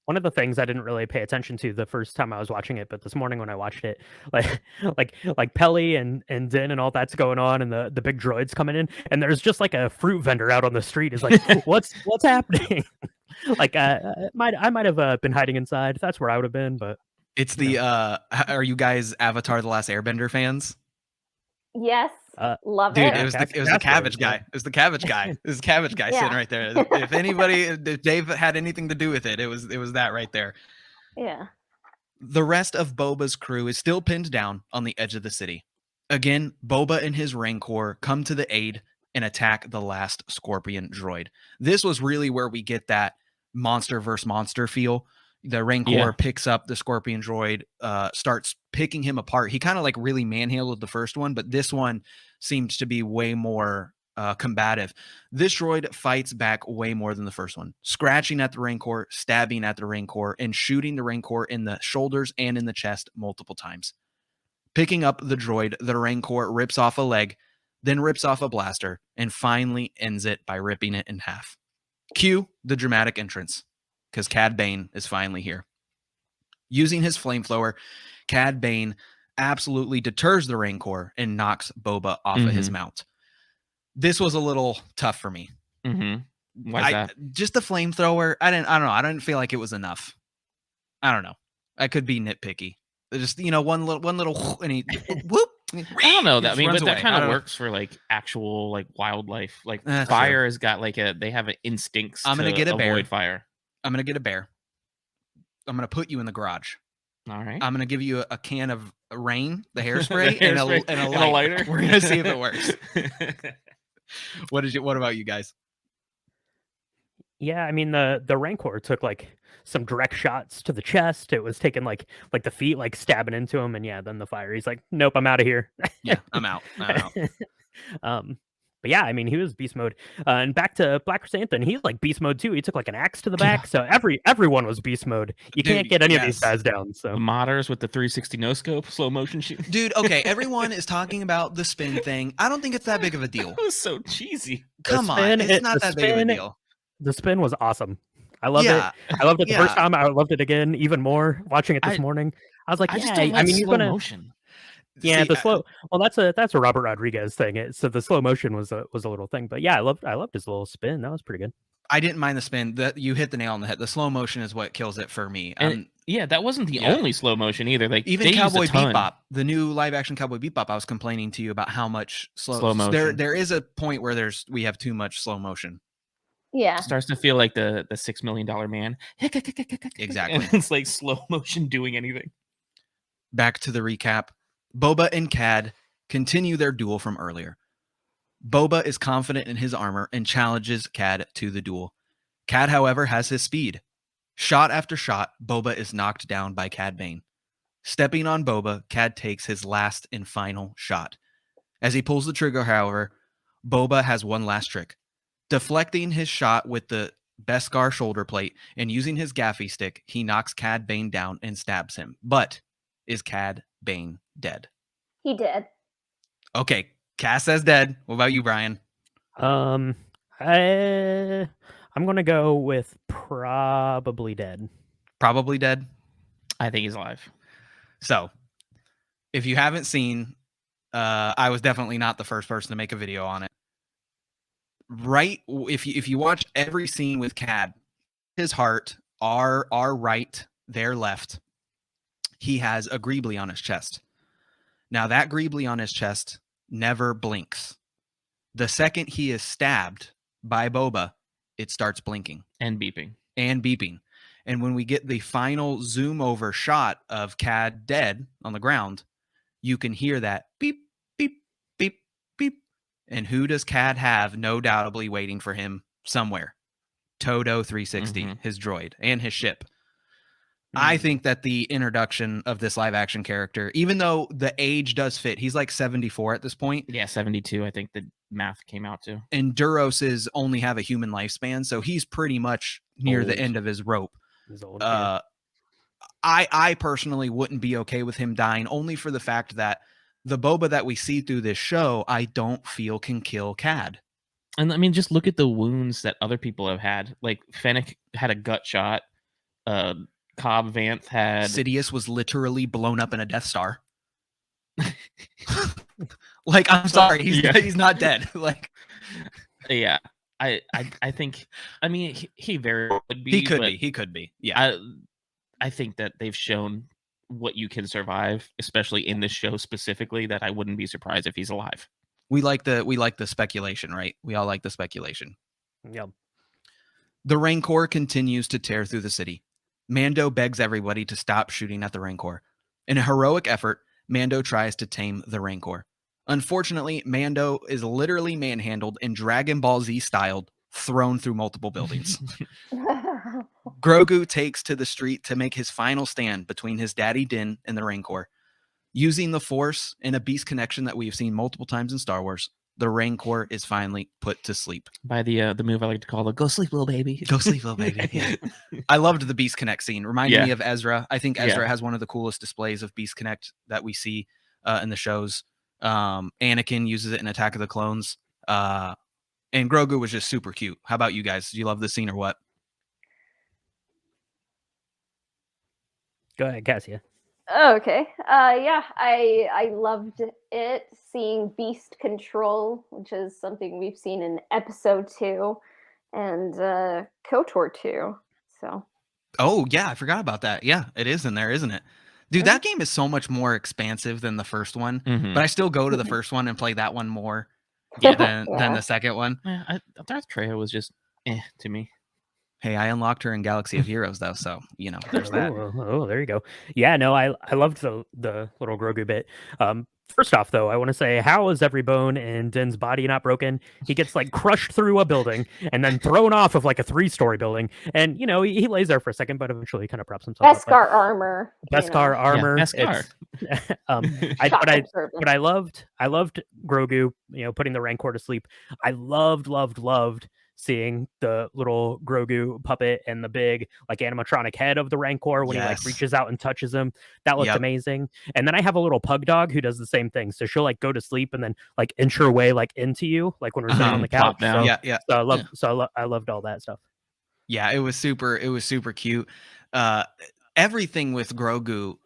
E: One of the things I didn't really pay attention to the first time I was watching it, but this morning when I watched it, like Peli and Din and all that's going on, and the big droids coming in, and there's just like a fruit vendor out on the street. Is like, what's happening? Like, I might have been hiding inside. That's where I would have been, but
C: it's the are you guys Avatar: The Last Airbender fans?
D: Yes. Love
C: Dude,
D: it.
C: it was the cabbage guy. It was the cabbage guy. It was the cabbage guy sitting right there. If Dave had anything to do with it, it was that right there.
D: Yeah.
C: The rest of Boba's crew is still pinned down on the edge of the city. Again, Boba and his Rancor come to the aid and attack the last Scorpion droid. This was really where we get that monster versus monster feel. The Rancor picks up the Scorpion droid, starts picking him apart. He kind of like really manhandled the first one, but this one seemed to be way more combative. This droid fights back way more than the first one, scratching at the Rancor, stabbing at the Rancor, and shooting the Rancor in the shoulders and in the chest multiple times. Picking up the droid, the Rancor rips off a leg, then rips off a blaster, and finally ends it by ripping it in half. Cue the dramatic entrance, because Cad Bane is finally here. Using his flamethrower, Cad Bane absolutely deters the Rancor and knocks Boba off of his mount. This was a little tough for me.
B: Why's that?
C: Just the flamethrower. I don't know. I didn't feel like it was enough. I don't know. I could be nitpicky. Just, one little and he whoop.
B: I don't know that. I mean,
C: runs
B: but that
C: away.
B: kind
C: I
B: of
C: don't know.
B: works for like actual like wildlife. Like
C: That's
B: fire has got like they have an instincts.
C: I'm gonna
B: to
C: get a bear.
B: avoid fire.
C: I'm gonna get a bear. I'm gonna put you in the garage.
B: All right.
C: I'm gonna give you a can of Rain, the hairspray,
B: Hairspray
C: and a lighter. We're gonna see if it works. What about you guys?
E: Yeah, I mean the Rancor took like some direct shots to the chest. It was taking like the feet, like stabbing into him, and yeah, then the fire. He's like, nope, I'm out of here.
C: Yeah, I'm out.
E: But yeah, I mean, he was beast mode. And back to Black Chrysanthemum, he's like beast mode too. He took like an axe to the back, so everyone was beast mode. You
C: Dude,
E: can't get any of these
C: yes.
E: guys down. So
B: The modders with the 360 no scope slow motion shoot.
C: Dude, okay, everyone is talking about the spin thing. I don't think it's that big of a deal.
B: That was so cheesy.
C: Come on,
E: spin,
C: it's not that big of a deal.
E: the spin was awesome. I loved
C: Yeah,
E: it. I loved it the
C: yeah.
E: first time. I loved it again even more watching it this morning. I was like,
B: I
E: yeah,
B: just don't like
E: I mean, you're
B: slow
E: gonna.
B: motion.
E: Yeah,
C: See,
E: the slow. Well, that's a Robert Rodriguez thing. So the slow motion was a little thing. But yeah, I loved his little spin. That was pretty good.
C: I didn't mind the spin. You hit the nail on the head. The slow motion is what kills it for me.
B: And yeah, that wasn't the only slow motion either. Like
C: Even
B: they used
C: Cowboy
B: a ton.
C: Bebop, the new live action Cowboy Bebop, I was complaining to you about how much
B: Slow motion.
C: There is a point where we have too much slow motion.
D: Yeah.
B: Starts to feel like the $6 million man.
C: Exactly.
B: And it's like slow motion doing anything.
C: Back to the recap. Boba and Cad continue their duel from earlier. Boba is confident in his armor and challenges Cad to the duel. Cad, however, has his speed. Shot after shot, Boba is knocked down by Cad Bane. Stepping on Boba, Cad takes his last and final shot. As he pulls the trigger, however, Boba has one last trick. Deflecting his shot with the Beskar shoulder plate and using his gaffy stick, he knocks Cad Bane down and stabs him. But is Cad Bane dead?
D: He did.
C: Okay, Cass says dead. What about you, Brian?
E: I'm gonna go with probably dead.
C: Probably dead.
B: I think he's alive.
C: So, if you haven't seen, I was definitely not the first person to make a video on it. Right, if you watch every scene with Cad, his heart, our right, their left, he has a greebly on his chest. Now that greebly on his chest never blinks. The second he is stabbed by Boba, it starts blinking
B: And beeping.
C: and beeping. And when we get the final zoom over shot of Cad dead on the ground, you can hear that beep, beep, beep, beep. And who does Cad have no doubtably waiting for him somewhere? Todo 360, his droid, and his ship. I think that the introduction of this live action character, even though the age does fit, he's like 74 at this point.
B: Yeah, 72. I think the math came out to.
C: And Duroses only have a human lifespan, so he's pretty much near the
B: Old.
C: end of his rope.
E: He's old, yeah.
C: I personally wouldn't be okay with him dying, only for the fact that the Boba that we see through this show, I don't feel can kill Cad.
B: And I mean, just look at the wounds that other people have had. Like Fennec had a gut shot. Cobb Vanth had.
C: Sidious was literally blown up in a Death Star. Like, I'm sorry, he's not dead. Like,
B: Yeah, I think. I mean, he very well could be.
C: he could be. Yeah,
B: I think that they've shown what you can survive, especially in this show specifically. That I wouldn't be surprised if he's alive.
C: we like the speculation, right? We all like the speculation.
E: Yep.
C: The Rancor continues to tear through the city. Mando begs everybody to stop shooting at the Rancor. In a heroic effort, Mando tries to tame the Rancor. Unfortunately, Mando is literally manhandled and Dragon Ball Z styled, thrown through multiple buildings. Grogu takes to the street to make his final stand between his daddy Din and the Rancor. Using the Force and a beast connection that we've seen multiple times in Star Wars, the Rancor is finally put to sleep.
B: By the move I like to call the "Go sleep, little baby."
C: Go sleep, little baby. Yeah. I loved the Beast Connect scene. Reminded me of Ezra. I think Ezra has one of the coolest displays of Beast Connect that we see in the shows. Anakin uses it in Attack of the Clones. And Grogu was just super cute. How about you guys? Do you love this scene or what?
E: Go ahead, Cassia.
D: Oh, okay. Yeah, I loved it, seeing Beast Control, which is something we've seen in episode 2 and KOTOR 2. So.
C: Oh yeah, I forgot about that. Yeah, it is in there, isn't it? Dude, that game is so much more expansive than the first one. But I still go to the first one and play that one more than the second one.
B: Yeah, Darth Treya was just to me.
C: Hey, I unlocked her in Galaxy of Heroes though, so you know there's that.
E: Oh, there you go. Yeah, no, I loved the little Grogu bit. First off, though, I want to say, how is every bone in Din's body not broken? He gets like crushed through a building and then thrown off of like a 3-story building, and you know he lays there for a second, but eventually he kind of props himself.
D: Beskar armor.
E: Beskar armor.
B: Yeah, Beskar.
E: But I loved Grogu, you know, putting the Rancor to sleep. I loved seeing the little Grogu puppet and the big like animatronic head of the Rancor when he like reaches out and touches him. That looked amazing. And then I have a little pug dog who does the same thing. So she'll like go to sleep and then like inch her way like into you, like when we're sitting on the couch. So I loved all that stuff.
C: Yeah, it was super cute. Everything with Grogu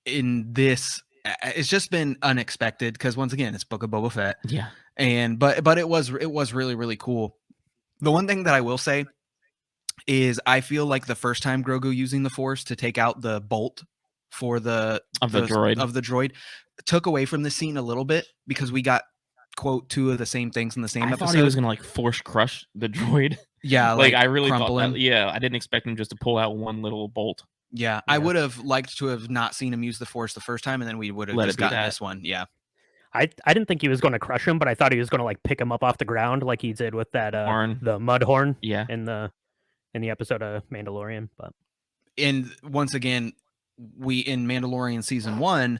C: in this, it's just been unexpected because once again it's Book of Boba Fett.
B: Yeah.
C: And but it was really, really cool. The one thing that I will say is I feel like the first time Grogu using the Force to take out the bolt for the droid took away from the scene a little bit because we got quote 2 of the same things in the same episode.
B: I thought he was gonna like force crush the droid.
C: Yeah,
B: like I really thought that, I didn't expect him just to pull out one little bolt.
C: Yeah, I would have liked to have not seen him use the Force the first time, and then we would have just gotten this one. Yeah.
E: I didn't think he was going to crush him, but I thought he was going to like pick him up off the ground like he did with that the mud horn in the episode of Mandalorian. But
C: and once again, we in Mandalorian season 1,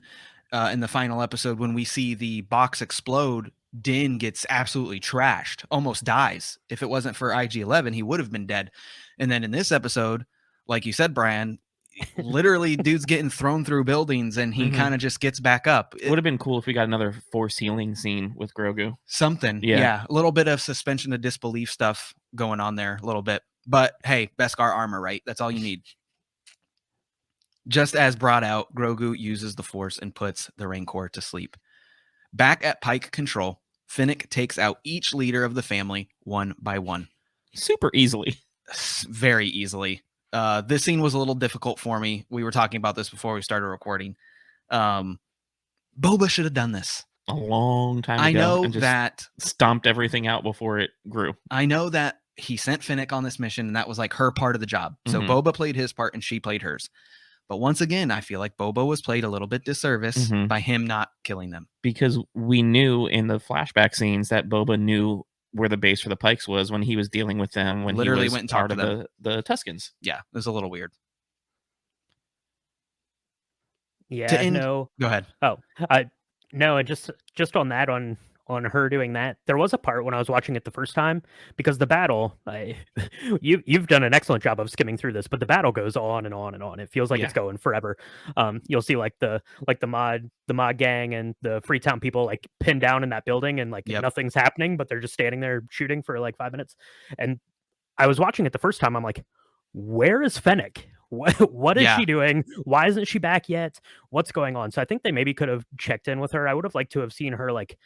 C: in the final episode when we see the box explode, Din gets absolutely trashed, almost dies. If it wasn't for IG-11, he would have been dead. And then in this episode, like you said, Brian, literally dude's getting thrown through buildings and he kind of just gets back up.
B: It would have been cool if we got another Force healing scene with Grogu.
C: Something. Yeah. A little bit of suspension of disbelief stuff going on there a little bit. But hey, Beskar armor, right? That's all you need. Just as brought out, Grogu uses the Force and puts the Rancor to sleep. Back at Pike Control, Fennec takes out each leader of the family one by one.
B: Super easily.
C: Very easily. This scene was a little difficult for me. We were talking about this before we started recording. Boba should have done this
B: a long time ago.
C: I know
B: and just
C: that
B: stomped everything out before it grew.
C: I know that he sent Fennec on this mission, and that was like her part of the job. So Boba played his part, and she played hers. But once again, I feel like Boba was played a little bit disservice by him not killing them.
B: Because we knew in the flashback scenes that Boba knew where the base for the Pikes was when he was dealing with them when
C: literally
B: he was
C: went and talked
B: part
C: to
B: of the Tuskens.
C: Yeah, it was a little weird.
E: Yeah,
C: Go ahead.
E: Oh, no, and just on that, on her doing that, there was a part when I was watching it the first time because the battle, you've done an excellent job of skimming through this, but the battle goes on and on and on. It feels like it's going forever. You'll see like the mod gang and the Freetown people like pinned down in that building and like nothing's happening, but they're just standing there shooting for like 5 minutes. And I was watching it the first time. I'm like, where is Fennec? What is she doing? Why isn't she back yet? What's going on? So I think they maybe could have checked in with her. I would have liked to have seen her like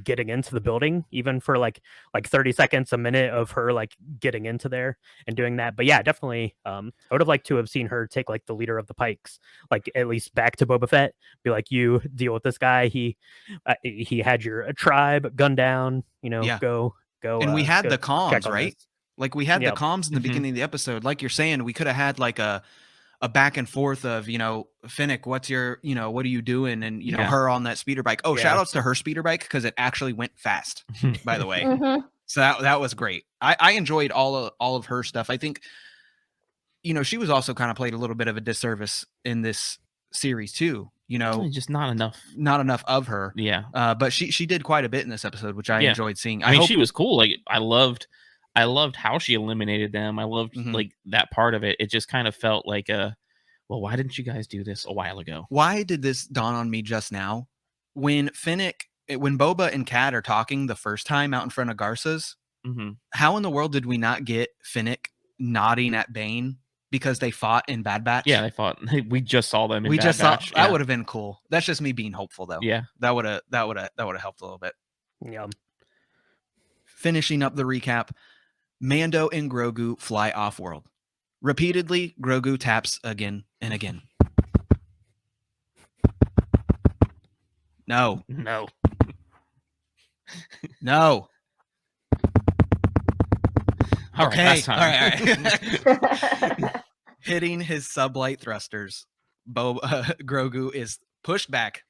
E: getting into the building even for like 30 seconds, a minute of her like getting into there and doing that. But yeah, definitely I would have liked to have seen her take like the leader of the Pikes like at least back to Boba Fett, be like, you deal with this guy, he had your tribe gunned down, you know, go
C: and we had the comms, right?
E: This.
C: Like we had the comms in the beginning of the episode. Like you're saying, we could have had like a back and forth of, you know, Fennec, what's your, you know, what are you doing? And, you know, her on that speeder bike. Oh, shout outs to her speeder bike because it actually went fast, by the way. So that was great. I enjoyed all of her stuff. I think, you know, she was also kind of played a little bit of a disservice in this series too. you know,
B: just not enough.
C: not enough of her.
B: Yeah.
C: But she did quite a bit in this episode, which I
B: Yeah.
C: enjoyed seeing.
B: I mean,
C: hope-
B: she was cool. Like I loved how she eliminated them. I loved
C: Mhm.
B: like that part of it. It just kind of felt like well, why didn't you guys do this a while ago?
C: Why did this dawn on me just now? When Boba and Cad are talking the first time out in front of Garza's,
B: Mm-hmm.
C: how in the world did we not get Finnick nodding at Bane because they fought in Bad Batch?
B: Yeah, they fought. We just saw them. In
C: we
B: Bad
C: just
B: Batch.
C: saw that would have been cool. That's just me being hopeful though.
B: Yeah.
C: That would have helped a little bit.
E: Yeah.
C: Finishing up the recap, Mando and Grogu fly off world. Repeatedly, Grogu taps again and again. No.
B: No.
C: No.
B: All right. Last
C: All
B: time.
C: right. Hitting his sublight thrusters, Grogu is pushed back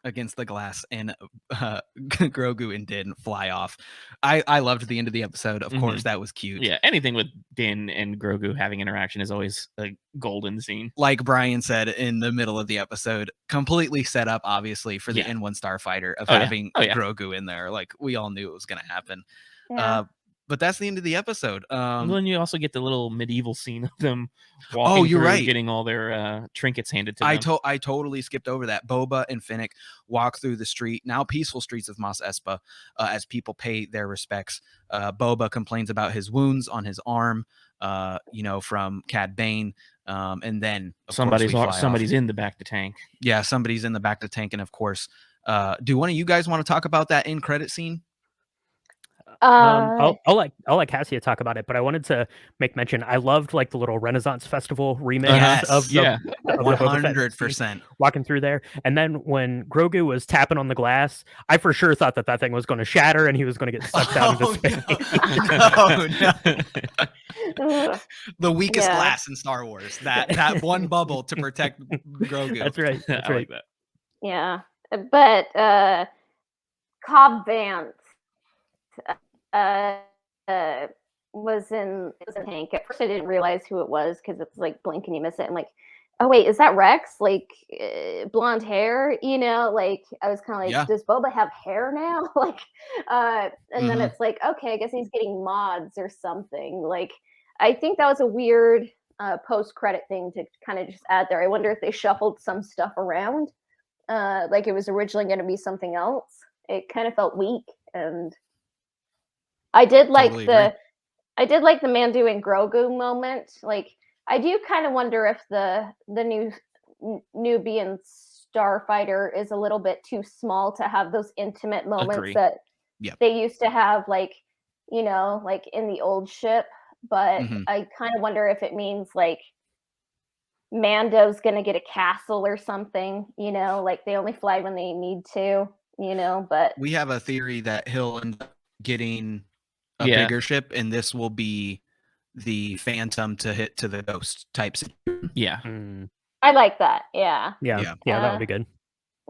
C: against the glass, and Grogu and Din fly off. I loved the end of the episode. Of course, that was cute.
B: Yeah, anything with Din and Grogu having interaction is always a golden scene.
C: Like Brian said in the middle of the episode, completely set up, obviously, for the N1 Starfighter of having Grogu in there. Like, we all knew it was going to happen.
D: Yeah.
C: But that's the end of the episode.
B: And then you also get the little medieval scene of them walking
C: you're
B: through,
C: right.
B: getting all their trinkets handed to them.
C: I totally skipped over that. Boba and Finnick walk through the now peaceful streets of Mos Espa as people pay their respects. Boba complains about his wounds on his arm, from Cad Bane. And then
B: somebody's in the back to tank.
C: Yeah, somebody's in the back to tank. And of course, do one of you guys want to talk about that end credit scene?
E: I'll let Cassia talk about it, but I wanted to make mention. I loved like the little Renaissance Festival remix of the
C: 100%
E: walking through there. And then when Grogu was tapping on the glass, I for sure thought that thing was going to shatter and he was going to get sucked out into space.
C: No. The weakest glass in Star Wars. That one bubble to protect Grogu.
E: That's right. That's right.
B: Like that.
D: Yeah, but Cobb Vanth was in the tank. At first I didn't realize who it was because it's like blink and you miss it. I'm like, oh wait, is that Rex? Like blonde hair, like I was kind of like, does Boba have hair now? Like and then it's like, okay, I guess he's getting mods or something. Like I think that was a weird post-credit thing to kind of just add there. I wonder if they shuffled some stuff around. Like it was originally going to be something else. It kind of felt weak, and I did like the Mando and Grogu moment. Like I do kind of wonder if the new Nubian starfighter is a little bit too small to have those intimate moments that they used to have, like like in the old ship. But I kind of wonder if it means like Mando's gonna get a castle or something. Like they only fly when they need to. But
C: we have a theory that he'll end up getting a bigger ship, and this will be the Phantom to hit to the Ghost type situation.
B: Yeah.
D: I like that. Yeah,
E: that would be good.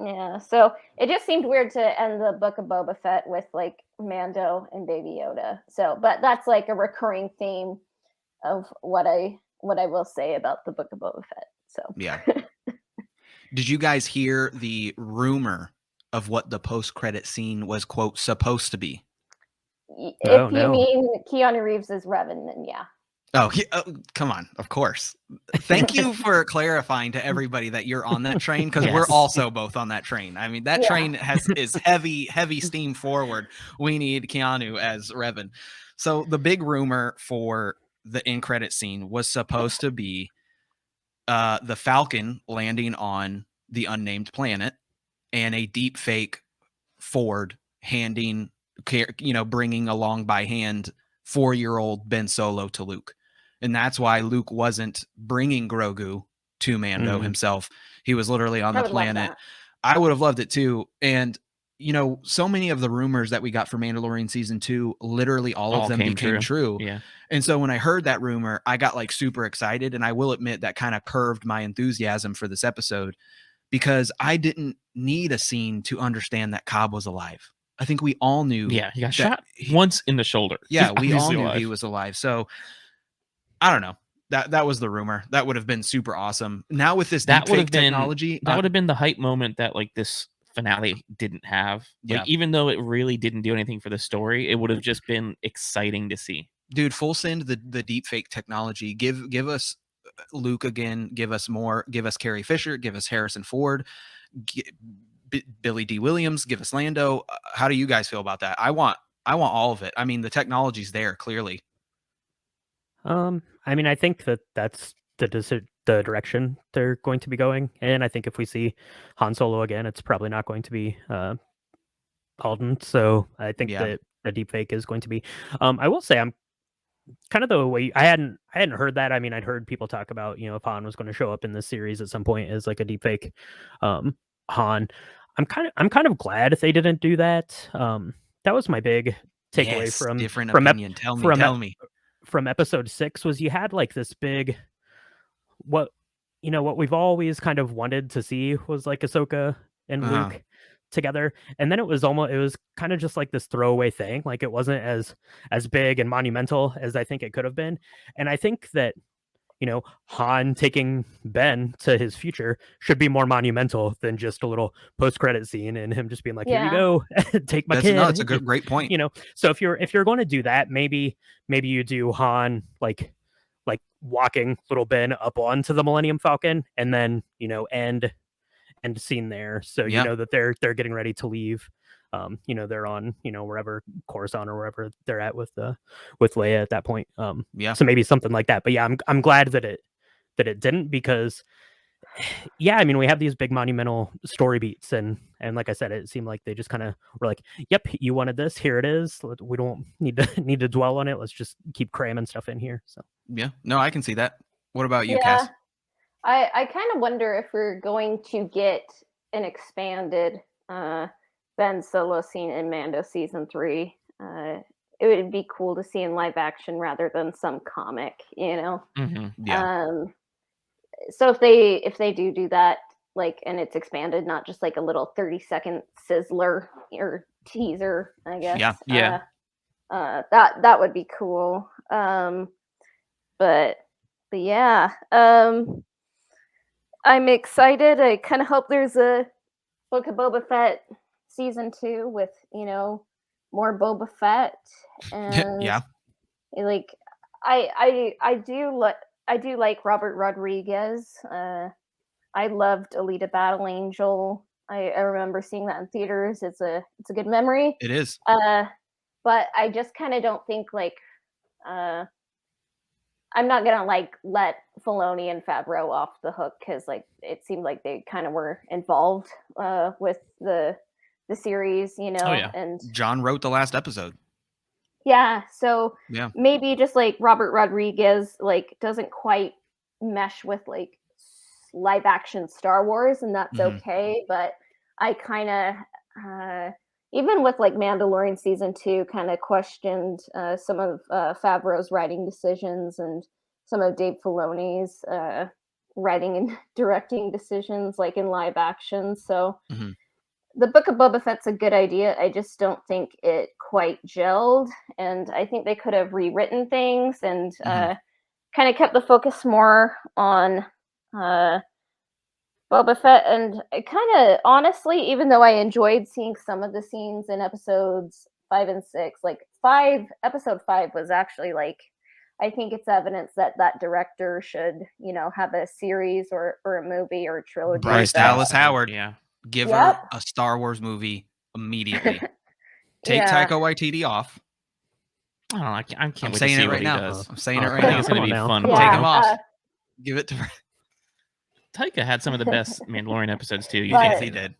D: Yeah, so it just seemed weird to end the Book of Boba Fett with like Mando and Baby Yoda. So, but that's like a recurring theme of what I will say about the Book of Boba Fett. So
C: yeah. Did you guys hear the rumor of what the post-credit scene was, quote, supposed to be?
D: If you mean Keanu Reeves as Revan, then yeah.
C: Oh, come on. Of course. Thank you for clarifying to everybody that you're on that train, because we're also both on that train. I mean, that train is heavy steam forward. We need Keanu as Revan. So the big rumor for the end credit scene was supposed to be the Falcon landing on the unnamed planet and a deep fake Ford bringing along by hand 4-year-old Ben Solo to Luke. And that's why Luke wasn't bringing Grogu to Mando himself. He was literally on the planet. I would have loved it too. And, so many of the rumors that we got for Mandalorian season 2, literally all of them became true.
B: Yeah.
C: And so when I heard that rumor, I got like super excited. And I will admit that kind of curved my enthusiasm for this episode, because I didn't need a scene to understand that Cobb was alive. I think we all knew.
B: Yeah, he got shot once in the shoulder.
C: Yeah, we all knew he was alive. So I don't know. That was the rumor. That would have been super awesome. Now with this
B: That would have
C: deepfake
B: been
C: technology,
B: that would have been the hype moment that like this finale didn't have.
C: Yeah.
B: Like even though it really didn't do anything for the story, it would have just been exciting to see.
C: dude, full send the deepfake technology. Give us Luke again. Give us more. Give us Carrie Fisher. Give us Harrison Ford. Billy D. Williams. Give us Lando. How do you guys feel about that? I want all of it. I mean, the technology's there clearly.
E: I mean, I think that's the direction they're going to be going, and I think if we see Han Solo again, it's probably not going to be Alden. So I think
C: Yeah.
E: that the deepfake is going to be. I will say I'm kind of the way I hadn't heard that. I mean, I'd heard people talk about if Han was going to show up in this series at some point as like a deepfake Han. I'm kind of glad if they didn't do that. That was my big takeaway
C: Yes,
E: from
C: different
E: from
C: opinion. Tell me.
E: From episode 6 was you had like this big what we've always kind of wanted to see was like Ahsoka and
C: Uh-huh.
E: Luke together, and then it was kind of just like this throwaway thing. Like it wasn't as big and monumental as I think it could have been. And I think that Han taking Ben to his future should be more monumental than just a little post-credit scene and him just being like, here you go, take my kid.
C: No, it's a great point.
E: So if you're going to do that, maybe you do Han like walking little Ben up onto the Millennium Falcon, and then end scene there. So you know that they're getting ready to leave. They're on wherever Coruscant or wherever they're at with Leia at that point. So maybe something like that. But yeah, I'm glad that it didn't, because I mean, we have these big monumental story beats, and like I said, it seemed like they just kind of were like, yep, you wanted this, here it is. We don't need to dwell on it. Let's just keep cramming stuff in here. So
C: yeah, no, I can see that. What about you, Cass?
D: I kind of wonder if we're going to get an expanded Ben Solo scene in Mando season 3. It would be cool to see in live action rather than some comic,
B: Mm-hmm.
C: Yeah.
D: So if they do that, like, and it's expanded, not just like a little 30-second sizzler or teaser, I guess.
B: Yeah.
D: That would be cool. But yeah. I'm excited. I kind of hope there's a Book of Boba Fett season 2 with more Boba Fett, and like I do like Robert Rodriguez. I loved Alita Battle Angel. I remember seeing that in theaters. It's a good memory.
C: It is.
D: But I just kind of don't think like I'm not gonna like let Filoni and Favreau off the hook, because like it seemed like they kind of were involved with the series, and
C: John wrote the last episode.
D: Yeah, so
C: Yeah.
D: maybe just like Robert Rodriguez like doesn't quite mesh with like live action Star Wars, and that's okay. But I kind of even with like Mandalorian season 2, kind of questioned some of Favreau's writing decisions and some of Dave Filoni's writing and directing decisions, like in live action. So the Book of Boba Fett's a good idea. I just don't think it quite gelled, and I think they could have rewritten things and kind of kept the focus more on Boba Fett. And I kind of, honestly, even though I enjoyed seeing some of the scenes in episodes 5 and 6, like episode 5 was actually like, I think it's evidence that director should, have a series or a movie or a trilogy.
C: Bryce Dallas Howard.
B: Yeah.
C: Give her a Star Wars movie immediately. Take Taika Waititi off.
B: Oh, I can't
C: I'm
B: wait
C: saying
B: to see
C: it
B: what
C: right
B: he
C: now.
B: does.
C: I'm saying it
B: I
C: right
B: think
C: now.
B: it's going to be
E: Come on
B: fun.
E: now.
C: Take him off. Give it to her.
B: Taika had some of the best Mandalorian episodes too.
D: But-
C: He did.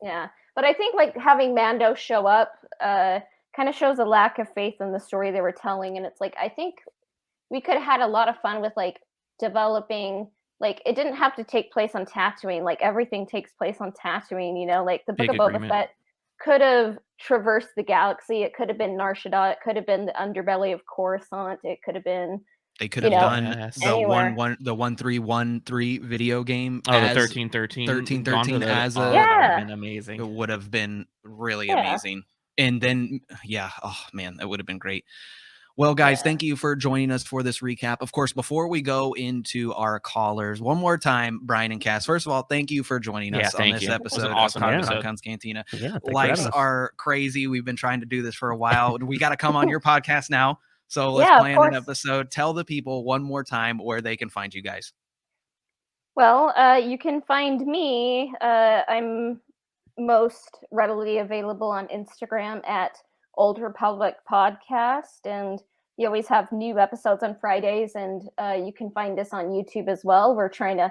D: Yeah, but I think like having Mando show up kind of shows a lack of faith in the story they were telling, and it's like I think we could have had a lot of fun with like developing. Like it didn't have to take place on Tatooine. Like everything takes place on Tatooine. Like the Book of Boba Fett could have traversed the galaxy. It could have been Nar Shaddaa. It could have been the underbelly of Coruscant. It could have been.
C: They could have done the
D: anywhere.
C: 1313 video game.
B: Oh, the 1313.
C: 1313 as a
B: that would have been amazing.
C: It would have been really amazing. And then oh man, that would have been great. Well, guys,
D: Yeah.
C: thank you for joining us for this recap. Of course, before we go into our callers, one more time, Brian and Cass, first of all, thank you for joining
B: Yeah,
C: us on
B: thank
C: this
B: you. It was an
C: episode
B: awesome
C: of
E: episode.
C: Concon's Cantina.
E: Yeah, thanks for
C: Lives
E: having us.
C: are crazy. We've been trying to do this for a while. We got to come on your podcast now. So let's
D: Yeah, of
C: plan an
D: course.
C: episode. Tell the people one more time where they can find you guys.
D: Well, you can find me. I'm most readily available on Instagram at Old Republic Podcast, and you always have new episodes on Fridays, and you can find us on YouTube as well. We're trying to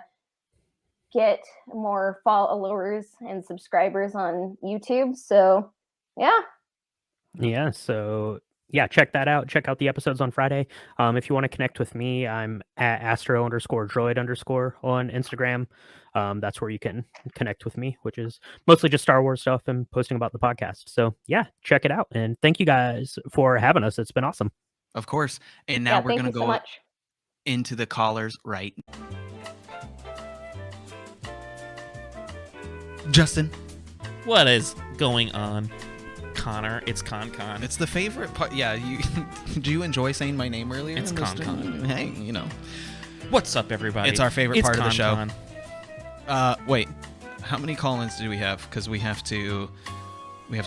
D: get more followers and subscribers on YouTube, so yeah.
E: Yeah, so yeah, check that out. Check out the episodes on Friday. If you want to connect with me, I'm at astro_droid_ on Instagram. That's where you can connect with me, which is mostly just Star Wars stuff and posting about the podcast. So yeah, check it out. And thank you guys for having us. It's been awesome.
C: Of course. And now
D: Yeah,
C: we're
D: thank
C: going
D: you
C: to
D: so
C: go
D: much.
C: into the callers right. Justin,
B: What is going on, Konnor? It's Con.
C: it's the favorite part. Yeah, you do you enjoy saying my name earlier?
B: It's Con.
C: Hey, you know.
B: What's up, everybody?
C: It's our favorite part of the show.
B: Con.
C: Wait, how many call-ins do we have? Because we have to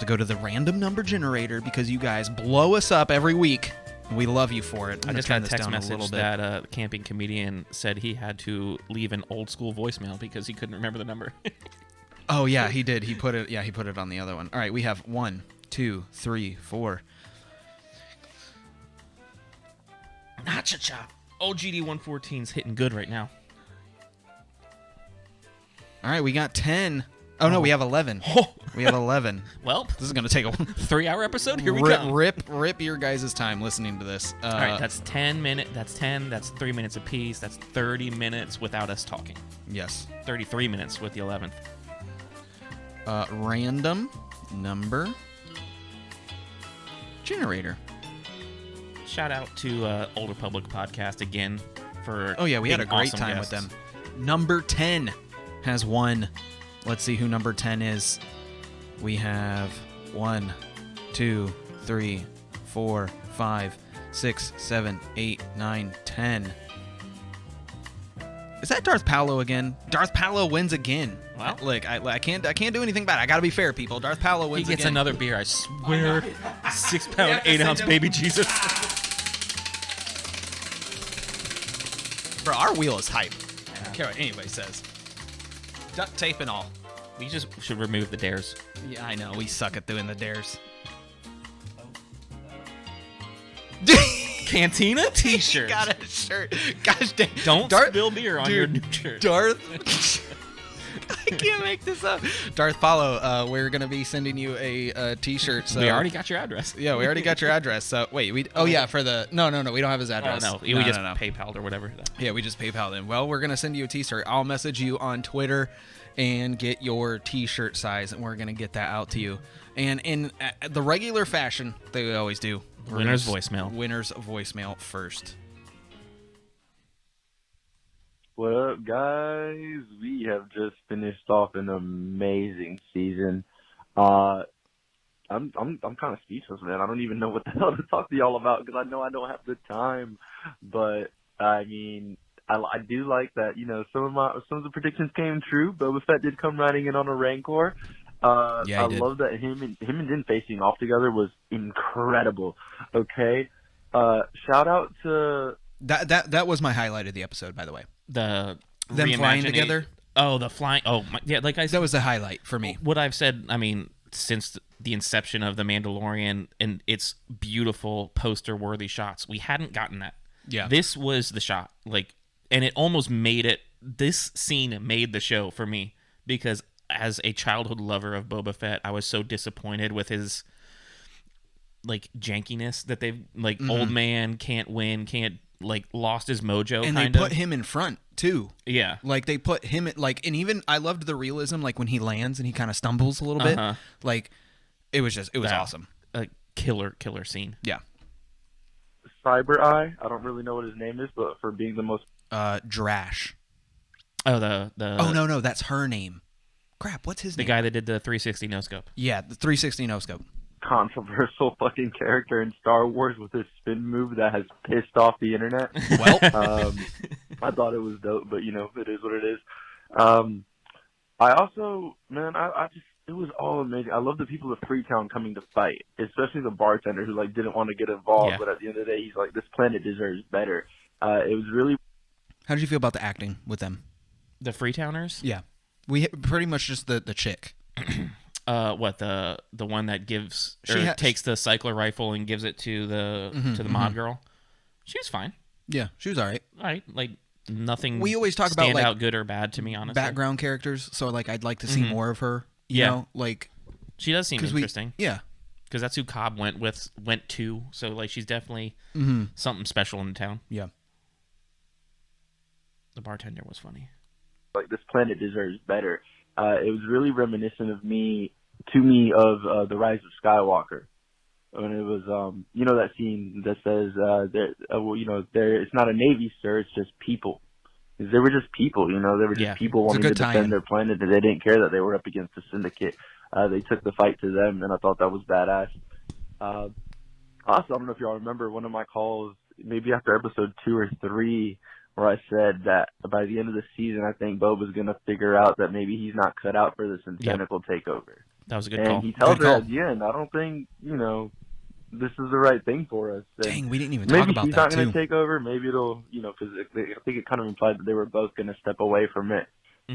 C: go to the random number generator because you guys blow us up every week. We love you for it.
B: I
C: I'm
B: just
C: gonna
B: got a
C: turn this
B: text
C: down a
B: message
C: little bit.
B: that a camping comedian said he had to leave an old school voicemail because he couldn't remember the number.
C: Oh yeah, he did. He put it. Yeah, he put it on the other one. All right, we have 1, 2, 3, 4.
B: Cha-cha. OGD 114's hitting good right now.
C: All right, we got 10. Oh no, we have 11.
B: Oh.
C: We have 11.
B: Well,
C: This is gonna take a
B: 3-hour episode. Here we
C: rip,
B: go.
C: rip your guys' time listening to this.
B: All right, that's 10 minutes. That's 10. That's 3 minutes apiece. That's 30 minutes without us talking.
C: Yes.
B: 33 minutes with the 11th.
C: Random number generator.
B: Shout out to Old Republic Podcast again for.
C: Oh yeah, we had a
B: being
C: great
B: awesome
C: time
B: guests.
C: with them. Number 10 has won. Let's see who number 10 is. We have 1, 2, 3, 4, 5, 6, 7, 8, 9, 10. Is that Darth Paulo again? Darth Paulo wins again.
B: Well.
C: Look, I can't do anything bad. I gotta be fair, people. Darth Paulo
B: He
C: wins
B: gets
C: again.
B: another beer. I swear. 6 pound, 8 ounce baby Jesus.
C: Bro, our wheel is hype. I don't care what anybody says. Duct tape and all.
B: We just should remove the dares.
C: Yeah, I know. We suck at doing the dares.
B: Cantina t-shirt.
C: Got a shirt. Gosh dang.
B: Don't
C: Darth,
B: spill beer on
C: dude,
B: your new shirt.
C: Darth. I can't make this up. Darth Paulo, we're gonna be sending you a t-shirt. So
B: We already got your address.
C: Yeah, we already got your address. So wait, for the no, we don't have his
B: Oh,
C: address.
B: no, we just PayPal'd or whatever.
C: Yeah, we just PayPal'd him. Well, we're gonna send you a t-shirt. I'll message you on Twitter and get your t-shirt size, and we're gonna get that out to you. And in the regular fashion that we always do, we're
B: Winner's
C: gonna
B: voicemail.
C: Winner's voicemail first.
G: What up, guys? We have just finished off an amazing season. I'm kind of speechless, man. I don't even know what the hell to talk to y'all about because I know I don't have the time. But I mean, I do like that. You know, some of the predictions came true. Boba Fett did come riding in on a Rancor.
C: Yeah, he
G: I
C: did.
G: love that him and Din facing off together was incredible. Okay, shout out to.
C: That was my highlight of the episode, by the way.
B: The
C: Them flying
B: reimagining-
C: together.
B: Oh, the flying. Oh, yeah. Like I
C: That
B: said,
C: was the highlight for me.
B: what I've said. I mean, since the inception of the Mandalorian and its beautiful poster-worthy shots, we hadn't gotten that.
C: Yeah.
B: This was the shot. Like, and it almost made it. This scene made the show for me because as a childhood lover of Boba Fett, I was so disappointed with his like jankiness that they've like old man can't win, can't like lost his mojo.
C: And
B: kind
C: they
B: of.
C: put him in front too.
B: Yeah.
C: Like they put him like, and even I loved the realism, like when he lands and he kind of stumbles a little bit.
B: Uh-huh.
C: Like it was
B: Yeah.
C: awesome.
B: A killer scene.
C: Yeah.
G: Cyber Eye. I don't really know what his name is, but for being the most
C: Drash.
B: Oh, the
C: Oh no, that's her name. Crap, what's his
B: the
C: name?
B: guy that did the 360 no scope.
C: Yeah, the 360 no scope.
G: controversial fucking character in Star Wars with his spin move that has pissed off the internet.
C: Well,
G: I thought it was dope, but it is what it is. I also, man, I just, it was all amazing. I love the people of Freetown coming to fight, especially the bartender who like didn't want to get involved, but at the end of the day, he's like, this planet deserves better. It was really.
C: how did you feel about the acting with them?
B: The Freetowners?
C: Yeah, we pretty much just the chick.
B: What the one that gives takes the cycler rifle and gives it to the mod girl? She was fine.
C: Yeah, she was all right.
B: All right, like nothing.
C: We always talk about
B: stand
C: like
B: out good or bad to me, honestly.
C: background characters. So like, I'd like to see more of her. You know, like
B: she does seem interesting.
C: Yeah,
B: because that's who Cobb went to. So like, she's definitely something special in town.
C: Yeah.
B: The bartender was funny.
G: Like, this planet deserves better. It was really reminiscent of me of The Rise of Skywalker. When it was, that scene that says, it's not a Navy, sir, it's just people. Because they were just people, they were just people wanting to defend their planet, and they didn't care that they were up against the Syndicate. They took the fight to them, and I thought that was badass. Also, I don't know if y'all remember one of my calls, maybe after episode 2 or 3, where I said that by the end of the season, I think Boba's going to figure out that maybe he's not cut out for this tentacle takeover.
B: That was a good call.
G: And he tells her at the end, I don't think, this is the right thing for us. And
C: dang, we didn't even talk about that,
G: maybe he's not going to take over. Maybe it'll, because I think it kind of implied that they were both going to step away from it.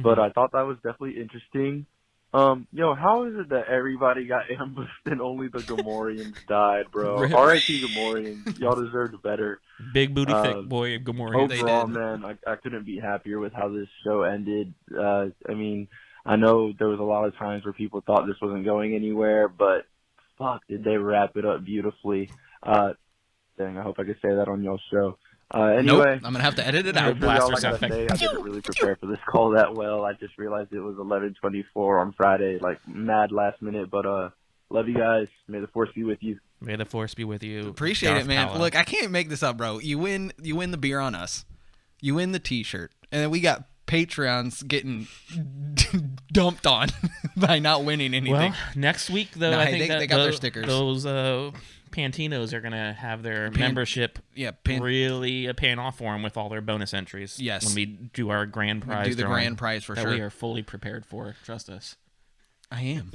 G: But I thought that was definitely interesting. How is it that everybody got ambushed and only the Gamorreans died, bro?
B: Really?
G: R.I.P. Gamorreans. Y'all deserved better.
B: Big booty, thick boy Gamorrean.
G: Overall, man, I couldn't be happier with how this show ended. I know there was a lot of times where people thought this wasn't going anywhere, but fuck, did they wrap it up beautifully. Dang, I hope I could say that on y'all's show. Anyway,
C: nope, I'm going to have to edit it out.
B: Blaster
G: I didn't really prepare for this call that well. I just realized it was 11:24 on Friday, like mad last minute, but love you guys. May the force be with you.
B: May the force be with you.
C: Appreciate
B: Darth
C: it, man.
B: Pala.
C: Look, I can't make this up, bro. You win the beer on us. You win the t-shirt. And then we got Patreons getting dumped on by not winning anything.
B: Well, next week, though, I think
C: they got their stickers.
B: Those Pantinos are going to have their membership really paying off for them with all their bonus entries.
C: Yes.
B: When we do our grand prize.
C: Do the grand prize for
B: that
C: sure.
B: we are fully prepared for. Trust us.
C: I am.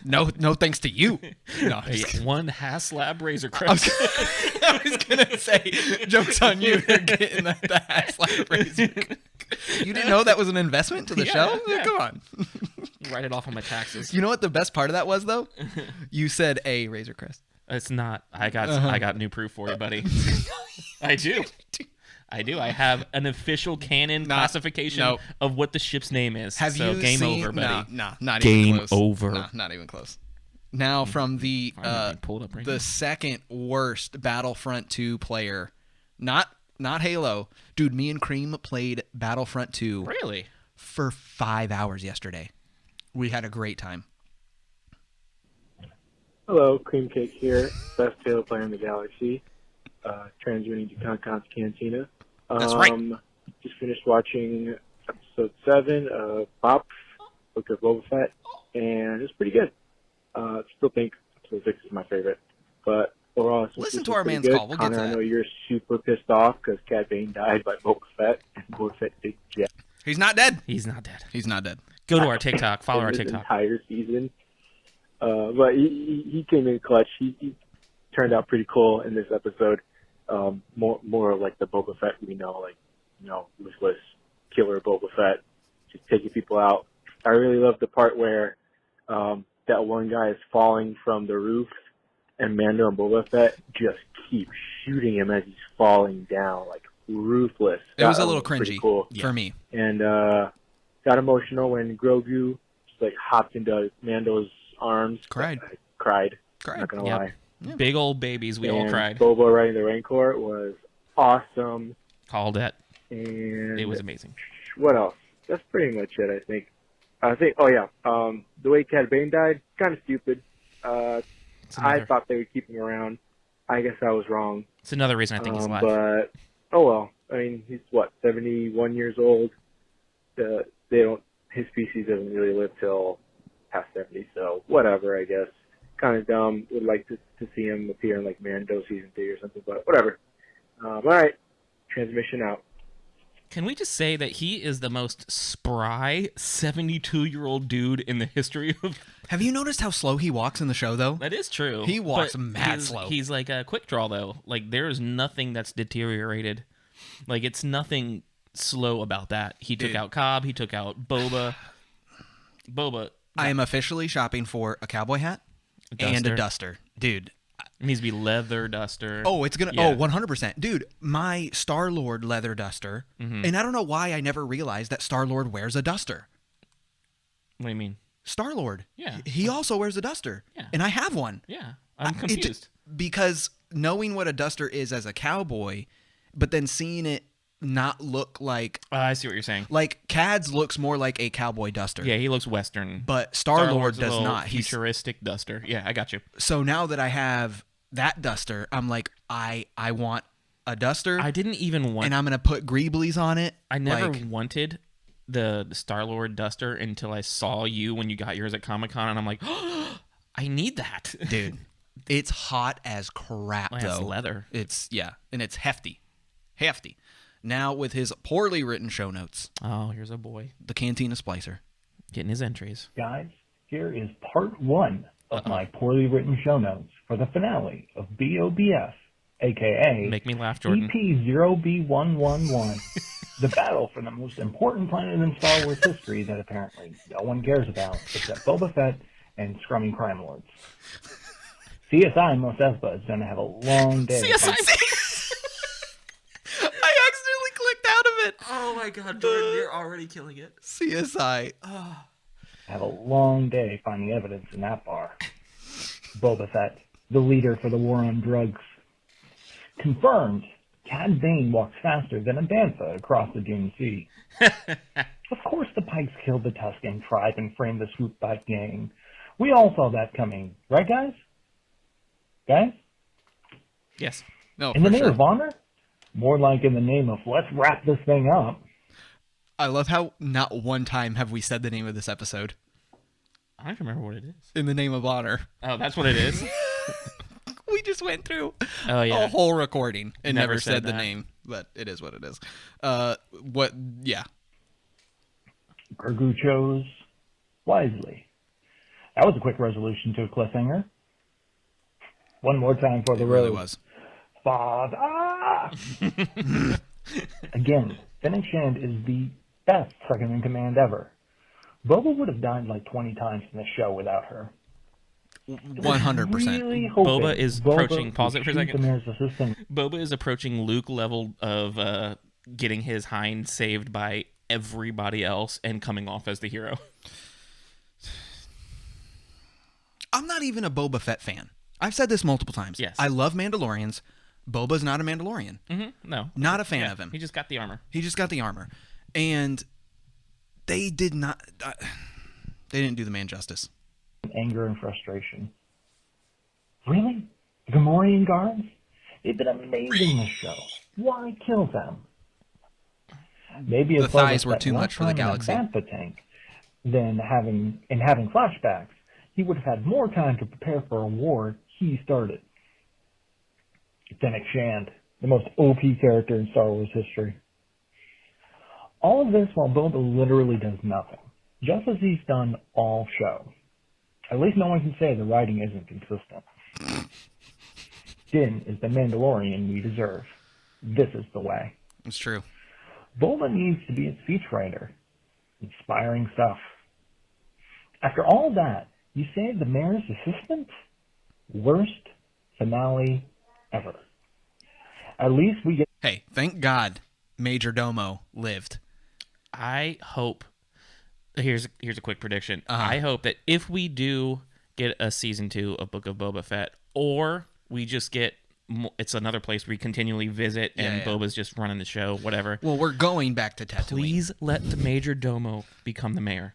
C: No thanks to you. No,
B: one HasLab Razor Crest.
C: I was gonna say, joke's on you for getting the HasLab Razor. You didn't know that was an investment to the show?
B: Yeah.
C: Come on.
B: Write it off on my taxes.
C: You know what the best part of that was, though? You said a Razor Crest.
B: It's not. I got new proof for you, buddy. I do. I have an official canon classification of what the ship's name is.
C: Have you
B: game
C: seen,
B: over, buddy.
C: Not
B: game
C: even close.
B: over.
C: Nah, not even close. Now from the second worst Battlefront 2 player, not Halo, dude. Me and Cream played Battlefront 2.
B: Really?
C: For 5 hours yesterday. We had a great time.
A: Hello, Cream Cake here, best Halo player in the galaxy. Transmitting to Cantina.
C: That's right.
A: Just finished watching episode 7 of Book of Boba Fett, and it's pretty good. Still think episode 6 is my favorite, but overall,
C: listen to our man's
A: good.
C: call. We'll get to
A: Connor,
C: that.
A: I know you're super pissed off because Cad Bane died by Boba Fett, and Boba Fett did jet.
C: He's not dead.
B: He's not dead.
C: He's not dead.
B: Go to our TikTok. Follow our TikTok.
A: Entire season. But he came in clutch. He turned out pretty cool in this episode. More like the Boba Fett we know, ruthless killer Boba Fett, just taking people out. I really love the part where that one guy is falling from the roof, and Mando and Boba Fett just keep shooting him as he's falling down, like ruthless.
C: It was a little cringy
A: cool
C: for me.
A: And got emotional when Grogu just hopped into Mando's arms.
C: Cried.
A: I cried. Not gonna lie.
C: Yeah.
B: Big old babies. We all cried.
A: Boba riding the Rancor was awesome.
B: Called it.
A: And
B: it was amazing.
A: What else? That's pretty much it, I think. The way Cad Bane died, kind of stupid. I thought they would keep him around. I guess I was wrong.
B: It's another reason I think he's alive.
A: But, oh well. I mean, he's, 71 years old? His species doesn't really live till past 70, so whatever, I guess. kind of dumb. Would like to see him appear in like Mando season 3 or something, but whatever. All right, transmission out.
B: Can we just say that he is the most spry 72-year-old dude in the history of...
C: Have you noticed how slow he walks in the show, though?
B: That is true.
C: He walks
B: but
C: mad slow.
B: He's like a quick draw, though. Like, there is nothing that's deteriorated. Like, it's nothing slow about that. He took out Cobb. He took out Boba.
C: I am officially shopping for a cowboy hat and a duster. Dude.
B: It needs to be leather duster.
C: Oh, it's going to... Yeah. Oh, 100%. Dude, my Star-Lord leather duster, and I don't know why I never realized that Star-Lord wears a duster.
B: What do you mean?
C: Star-Lord.
B: Yeah.
C: He also wears a duster.
B: Yeah.
C: And I have one.
B: Yeah. I'm confused.
C: Because knowing what a duster is as a cowboy, but then seeing it not look like...
B: I see what you're saying.
C: Like, Cad's looks more like a cowboy duster.
B: Yeah, he looks Western.
C: But Star-Lord does not.
B: He's futuristic duster. Yeah, I got you.
C: So now that I have that duster, I'm like, I want a duster.
B: I didn't even want...
C: And I'm going to put Greeblies on it.
B: I never wanted the Star-Lord duster until I saw you when you got yours at Comic-Con, and I'm like, oh, I need that.
C: Dude, it's hot as crap, though.
B: It's leather.
C: And it's hefty. Hefty. Now, with his poorly written show notes.
B: Oh, here's a boy.
C: The Cantina Splicer.
B: Getting his entries.
H: Guys, here is part 1 of my poorly written show notes for the finale of BOBF, a.k.a.
B: Make me laugh, Jordan.
H: EP0B111, the battle for the most important planet in Star Wars history that apparently no one cares about except Boba Fett and scrumming crime lords. CSI Mos Espa is going to have a long day.
B: Oh my god, Jordan, you're already killing it.
C: CSI.
H: Have a long day finding evidence in that bar. Boba Fett, the leader for the war on drugs. Confirmed, Cad Bane walks faster than a bantha across the Dune Sea. Of course the Pikes killed the Tusken tribe and framed the Swoopbike gang. We all saw that coming, right guys? Guys?
B: Yes.
C: No,
H: in the name of honor? More like in the name of, let's wrap this thing up.
C: I love how not one time have we said the name of this episode.
B: I don't remember what it is.
C: In the name of honor.
B: Oh, that's what it is?
C: We just went through
B: a
C: whole recording and never said the
B: that.
C: name, but it is what it is. Yeah.
H: Grogu chose wisely. That was a quick resolution to a cliffhanger. One more time for the road.
C: It really was.
H: Father! Again, Fennec Shand is the best second-in-command ever. Boba would have died like 20 times in the show without her.
C: 100%.
H: Really
B: Boba is approaching... Pause it for a second.
H: The mayor's assistant.
B: Boba is approaching Luke level of getting his hind saved by everybody else and coming off as the hero.
C: I'm not even a Boba Fett fan. I've said this multiple times.
B: Yes.
C: I love Mandalorians. Boba's not a Mandalorian.
B: No.
C: Not a fan of him.
B: He just got the armor.
C: And they did not... they didn't do the man justice.
H: Anger and frustration. Really? The Gamorrean guards? They've been amazing this show. Why kill them? Maybe
C: the thighs were too much for the galaxy.
H: Bantha tank, then having flashbacks, he would have had more time to prepare for a war he started. Fennec Shand, the most OP character in Star Wars history. All of this while Boba literally does nothing, just as he's done all show. At least no one can say the writing isn't consistent. Din is the Mandalorian we deserve. This is the way.
C: It's true.
H: Boba needs to be a speechwriter. Inspiring stuff. After all that, you say the mayor's assistant? Worst finale ever. At least we get...
C: Hey, thank God Major Domo lived.
B: I hope... Here's a quick prediction. I hope that if we do get a season 2 of Book of Boba Fett, or we just get... It's another place we continually visit, and Boba's just running the show, whatever.
C: Well, we're going back to Tatooine.
B: Please let the Major Domo become the mayor.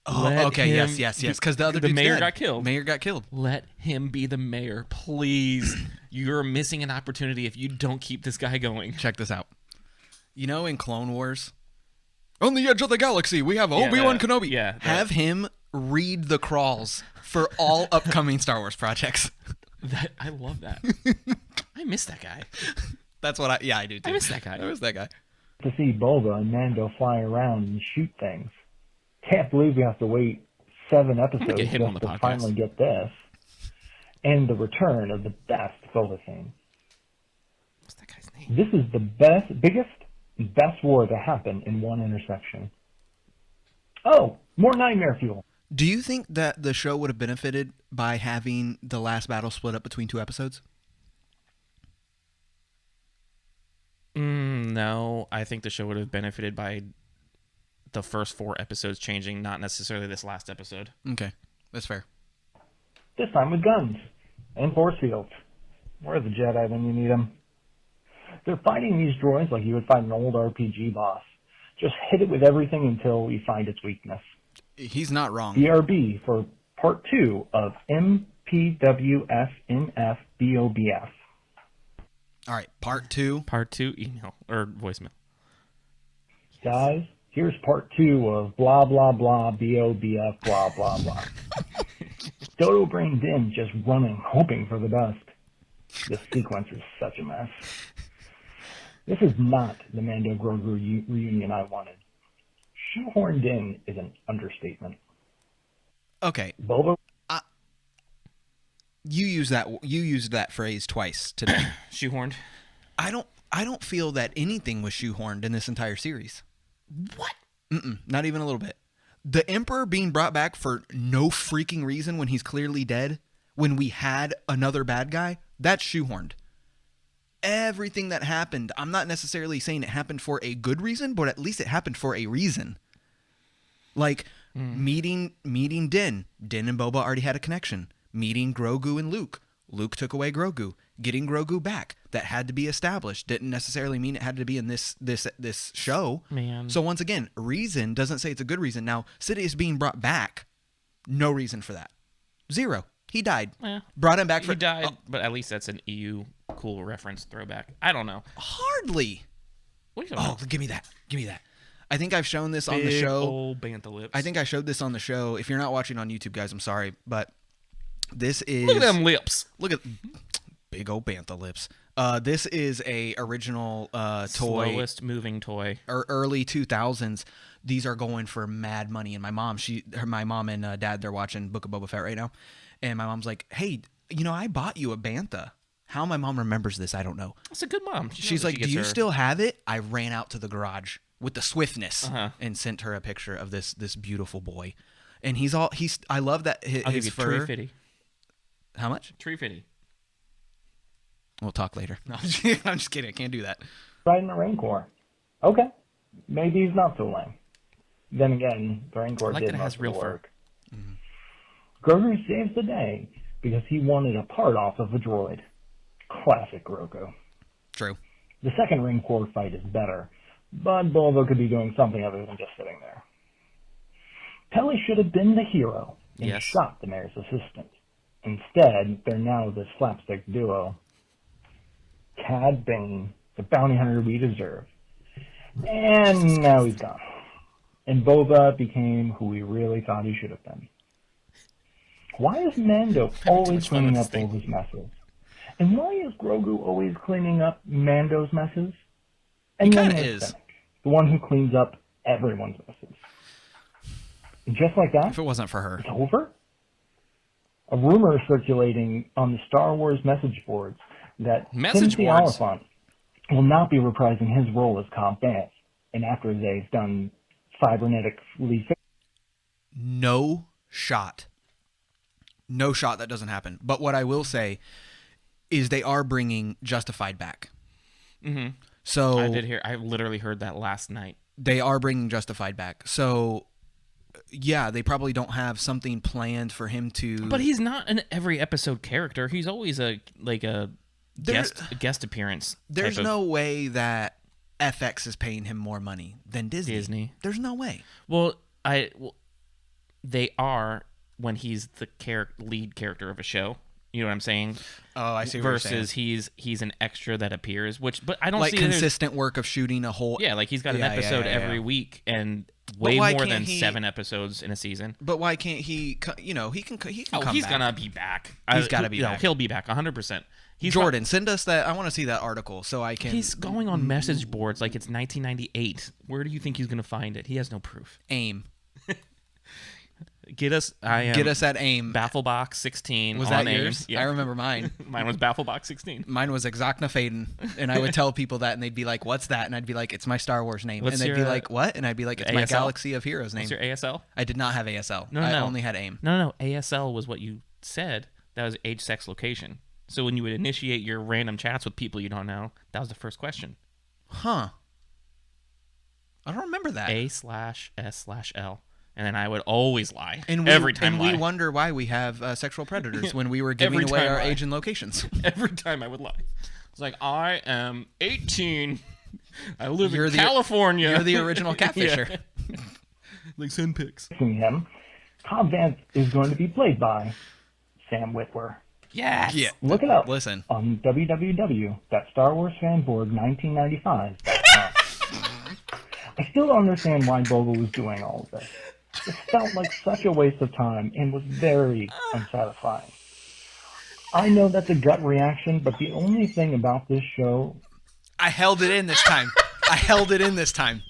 C: Oh, okay, yes, because the
B: mayor got killed.
C: Mayor got killed.
B: Let him be the mayor, please. You're missing an opportunity if you don't keep this guy going.
C: Check this out. You know, in Clone Wars, on the edge of the galaxy, we have Obi-Wan Kenobi.
B: Yeah,
C: have him read the crawls for all upcoming Star Wars projects.
B: I love that. I miss that guy.
C: That's what I do too.
B: I miss that guy.
C: I miss that guy.
H: To see Boba and Mando fly around and shoot things. Can't believe we have to wait 7 episodes
B: get him on
H: just
B: the
H: to
B: podcast.
H: finally get this. And the return of the best Boba scene.
B: What's that guy's name?
H: This is the best war to happen in one intersection. Oh, more nightmare fuel.
C: Do you think that the show would have benefited by having the last battle split up between 2 episodes?
B: No, I think the show would have benefited by the first 4 episodes changing, not necessarily this last episode.
C: Okay, that's fair.
H: This time with guns and force fields. Where's the Jedi when you need them? They're fighting these droids like you would fight an old RPG boss. Just hit it with everything until you find its weakness.
C: He's not wrong.
H: BRB for part 2 of MPWSNFBOBF.
C: All right, part 2.
B: Part 2, email or voicemail.
H: Guys, here's part 2 of blah blah blah BOBF blah blah blah. Dodo Brain Din just running, hoping for the best. This sequence is such a mess. This is not the Mando Grogu reunion I wanted. Shoehorned in is an understatement.
C: Okay,
H: Boba
C: you used that phrase twice today.
B: Shoehorned.
C: I don't feel that anything was shoehorned in this entire series.
B: What?
C: Not even a little bit. The Emperor being brought back for no freaking reason when he's clearly dead, when we had another bad guy, that's shoehorned. Everything that happened, I'm not necessarily saying it happened for a good reason, but at least it happened for a reason. Like meeting Din. Din and Boba already had a connection. Meeting Grogu and Luke. Luke took away Grogu. Getting Grogu back. That had to be established. Didn't necessarily mean it had to be in this show.
B: Man.
C: So once again, reason doesn't say it's a good reason. Now, Sidious being brought back, no reason for that. 0. He died. Brought him back for...
B: He died, but at least that's an EU cool reference throwback. I don't know.
C: Hardly.
B: What are you talking
C: give me that. Give me that. I think I've shown this on the
B: Big
C: show.
B: Old bantha lips.
C: I think I showed this on the show. If you're not watching on YouTube, guys, I'm sorry, but this is...
B: Look at them lips.
C: Look at big old bantha lips. This is a original toy.
B: Slowest moving toy.
C: Or early 2000s. These are going for mad money. And my mom and dad, they're watching Book of Boba Fett right now. And my mom's like, hey, I bought you a bantha. How my mom remembers this, I don't know.
B: That's a good mom.
C: She's like, do you still have it? I ran out to the garage with the swiftness and sent her a picture of this beautiful boy. And I love that
B: I'll
C: his
B: give you
C: fur.
B: $350.
C: How much?
B: $350.
C: We'll talk later. No, I'm just kidding. I can't do that.
H: right in the Rancor. Okay, maybe he's not so lame. Then again, the Rancor
B: like
H: did
B: that it
H: most
B: has
H: of
B: real
H: the
B: fur.
H: work. Grogu saves the day because he wanted a part off of a droid. Classic Grogu.
C: True.
H: The second Rancor fight is better, but Boba could be doing something other than just sitting there. Peli should have been the hero and shot the mayor's assistant. Instead, they're now this slapstick duo. Cad Bane, the bounty hunter we deserve. And now he's gone. And Boba became who we really thought he should have been. Why is Mando always cleaning up Boba's messes? And why is Grogu always cleaning up Mando's messes? And then there's Fennec, the one who cleans up everyone's messes. And just like that,
C: if it wasn't for her,
H: it's over? A rumor is circulating on the Star Wars message boards that Timothy Oliphant will not be reprising his role as Cad Bane, and after they've done cybernetically...
C: No shot that doesn't happen. But what I will say is they are bringing Justified back.
B: Mm-hmm.
C: So
B: I literally heard that last night.
C: They are bringing Justified back. So yeah, they probably don't have something planned for him to.
B: But he's not an every episode character. He's always a guest appearance.
C: There's no way that FX is paying him more money than Disney. There's no way.
B: Well, they are when he's the lead character of a show. You know what I'm saying?
C: Oh, I see what
B: Versus
C: you're saying.
B: he's an extra that appears, but I don't
C: like
B: see
C: consistent work of shooting a whole.
B: Yeah, like he's got an episode every week, and way
C: why
B: more
C: can't
B: than
C: he-
B: 7 episodes in a season.
C: But why can't he? You know, he can
B: Oh,
C: come
B: he's
C: back.
B: gonna be back.
C: He's gotta be back.
B: He'll be back 100%.
C: Jordan, send us that. I want to see that article so I can.
B: He's going on message boards like it's 1998. Where do you think he's gonna find it? He has no proof.
C: AIM.
B: Get us.
C: Get us at AIM.
B: Bafflebox 16.
C: Was
B: on
C: that
B: AIM.
C: yours?
B: Yeah.
C: I remember mine.
B: Mine was Bafflebox 16.
C: Mine was Exocnafaden, and I would tell people that, and they'd be like, "What's that?" And I'd be like, "It's my Star Wars name."
B: What's
C: and they'd
B: your,
C: be like, "What?" And I'd be like, "It's my
B: ASL?
C: Galaxy of Heroes name."
B: What's your ASL?
C: I did not have ASL.
B: No,
C: I
B: no.
C: only had AIM.
B: No. ASL was what you said. That was age, sex, location. So when you would initiate your random chats with people you don't know, that was the first question.
C: Huh. I don't remember that.
B: A/S/L. And then I would always lie.
C: Every
B: time
C: and
B: lie.
C: we wonder why we have sexual predators when we were giving away our age and locations.
B: Every time I would lie. It's like, I am 18. I live in
C: the-
B: California.
C: You're the original catfisher.
B: Yeah. Like send pics.
H: Him, Cobb Vanth is going to be played by Sam Witwer.
B: Yes.
C: Yeah.
H: Look it up.
C: Listen.
H: On www.StarWarsFanboard1995.com. I still don't understand why Boba was doing all of this. It felt like such a waste of time and was very unsatisfying. I know that's a gut reaction, but the only thing about this show...
C: I held it in this time.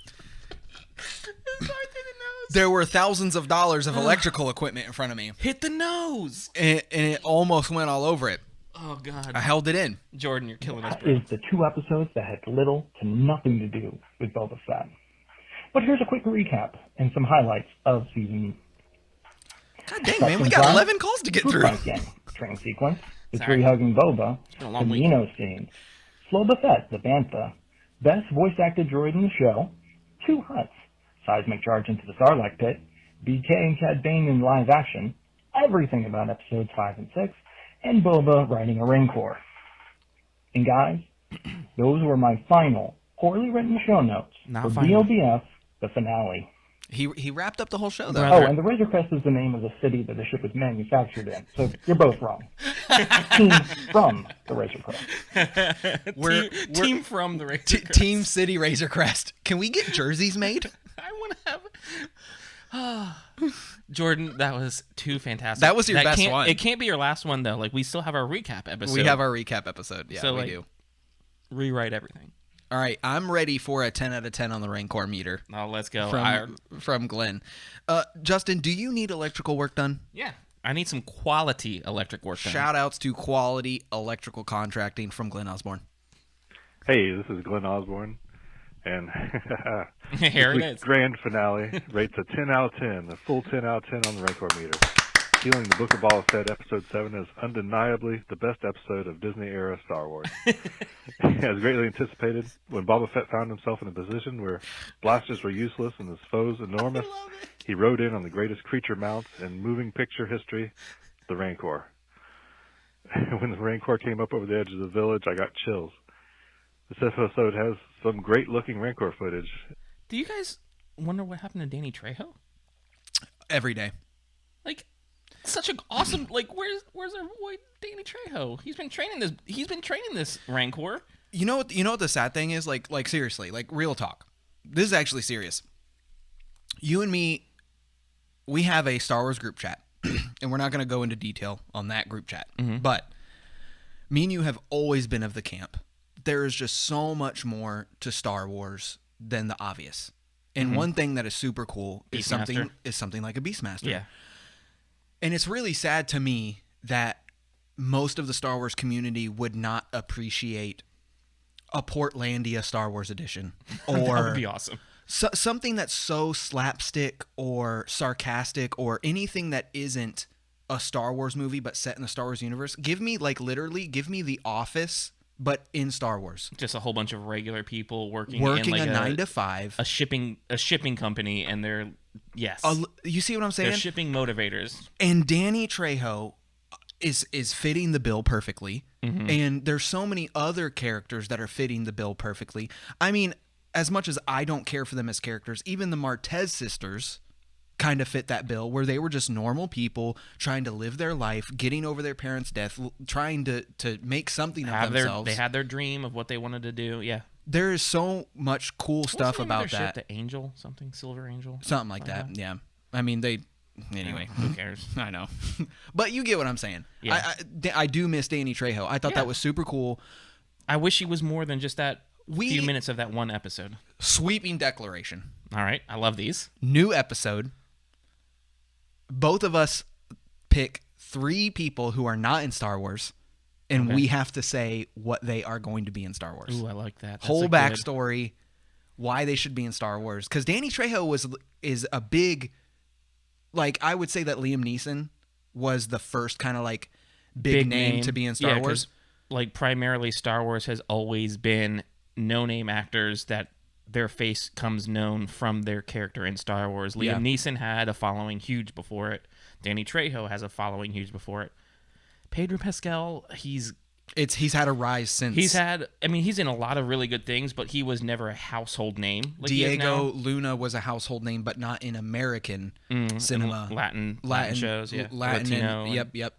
C: There were thousands of dollars of electrical equipment in front of me.
B: Hit the nose.
C: And it almost went all over it.
B: Oh, God.
C: I held it in.
B: Jordan, you're killing us,
H: That
B: bro.
H: is the 2 episodes that had little to nothing to do with Boba Fett. But here's a quick recap and some highlights of season.
C: God dang, man, we got 11 calls to get through.
H: Gang, train sequence, the
B: Sorry.
H: tree-hugging Boba,
B: been a
H: the
B: long week.
H: Nino scene, Sloba Fett, the Bantha, best voice-acted droid in the show, 2 Hutts, seismic charge into the Sarlacc pit, BK and Cad Bane in live action, everything about episodes 5 and 6, and Boba riding a Rancor. And guys, those were my final, poorly written show notes
B: Not
H: for
B: final.
H: BLBF, the finale.
C: He wrapped up the whole show, though.
B: Brother.
H: Oh, and the Razor Crest is the name of the city that the ship was manufactured in, so you're both wrong. Team from the Razor Crest.
B: Team from the Razor Crest.
C: Team City Razor Crest. Can we get jerseys made?
B: I want to have... Jordan, that was too fantastic.
C: That was your best
B: can't-
C: one.
B: It can't be your last one, though. Like, we still have our recap episode.
C: We have our recap episode. Yeah,
B: So,
C: we
B: like,
C: do.
B: Rewrite everything.
C: All right, I'm ready for a 10 out of 10 on the Rancor meter
B: Oh, let's go.
C: from Glenn. Justin, do you need electrical work done?
B: Yeah. I need some quality electric work done.
C: Shout outs to quality electrical contracting from Glenn Osborne.
I: Hey, this is Glenn Osborne, and
B: Here it
I: this week's
B: is.
I: grand finale rates a 10 out of 10, a full 10 out of 10 on the Rancor meter. Feeling the Book of Boba Fett Episode 7 is undeniably the best episode of Disney-era Star Wars. As greatly anticipated, when Boba Fett found himself in a position where blasters were useless and his foes enormous, he rode in on the greatest creature mounts in moving picture history, the Rancor. When the Rancor came up over the edge of the village, I got chills. This episode has some great-looking Rancor footage.
B: Do you guys wonder what happened to Danny Trejo?
C: Every day.
B: Like, such an awesome... Like, where's our boy Danny Trejo? He's been training this Rancor.
C: You know what the sad thing is? Like seriously, like real talk. This is actually serious. You and me, we have a Star Wars group chat, and we're not going to go into detail on that group chat. But me and you have always been of the camp. There is just so much more to Star Wars than the obvious. And one thing that is super cool is something like a Beastmaster.
B: Yeah.
C: And it's really sad to me that most of the Star Wars community would not appreciate a Portlandia Star Wars edition, or
B: That would be awesome.
C: something that's so slapstick or sarcastic, or anything that isn't a Star Wars movie but set in the Star Wars universe. Give me The Office, but in Star Wars.
B: Just a whole bunch of regular people working
C: Working
B: in like
C: a 9 to 5.
B: a shipping company, and they're
C: You see what I'm saying?
B: they're shipping motivators.
C: And Danny Trejo is fitting the bill perfectly.
B: Mm-hmm.
C: And there's so many other characters that are fitting the bill perfectly. I mean, as much as I don't care for them as characters, even the Martez sisters kind of fit that bill, where they were just normal people trying to live their life, getting over their parents' death, trying to make something of themselves.
B: They had their dream of what they wanted to do. Yeah.
C: there is so much cool stuff
B: What's the name of
C: about
B: their
C: that.
B: ship? The Angel, something Silver Angel,
C: Something like that. Yeah. I mean, anyway.
B: Who cares?
C: I know, but you get what I'm saying.
B: Yeah.
C: I do miss Danny Trejo. I thought that was super cool.
B: I wish he was more than just that few minutes of that one episode.
C: Sweeping declaration.
B: All right, I love these.
C: New episode. Both of us pick 3 people who are not in Star Wars, and we have to say what they are going to be in Star Wars.
B: Ooh, I like that. That's
C: Whole
B: a good-
C: backstory, why they should be in Star Wars. Because Danny Trejo is a big, like, I would say that Liam Neeson was the first kind of like big name to be in Star Wars.
B: Like primarily Star Wars has always been no-name actors that their face comes known from their character in Star Wars. Liam Neeson had a following huge before it. Danny Trejo has a following huge before it. Pedro Pascal, he's
C: had a rise since.
B: He's in a lot of really good things, but he was never a household name. Like
C: Diego Luna was a household name, but not in American cinema.
B: Latin shows, yeah.
C: Latino. Yep.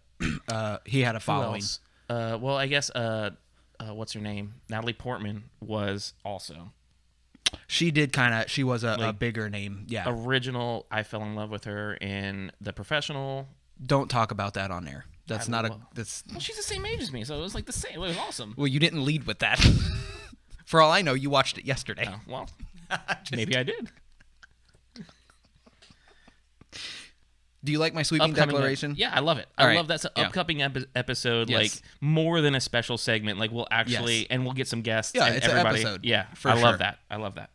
C: He had a following.
B: Well, I guess what's her name? Natalie Portman was also.
C: She was a bigger name. Yeah.
B: Original, I fell in love with her in The Professional.
C: Don't talk about that on air. That's
B: Well, she's the same age as me, so it was like the same. It was awesome.
C: Well, you didn't lead with that. For all I know, you watched it yesterday.
B: Oh, well, maybe I did.
C: Do you like my sweeping declaration?
B: Yeah, I love it.
C: All
B: I
C: right.
B: love that's an upcoming episode,
C: Yes.
B: like more than a special segment. Like we'll actually, and we'll get some guests.
C: Yeah,
B: and
C: it's
B: everybody.
C: an episode.
B: Yeah,
C: for
B: I
C: sure.
B: love that. I love that.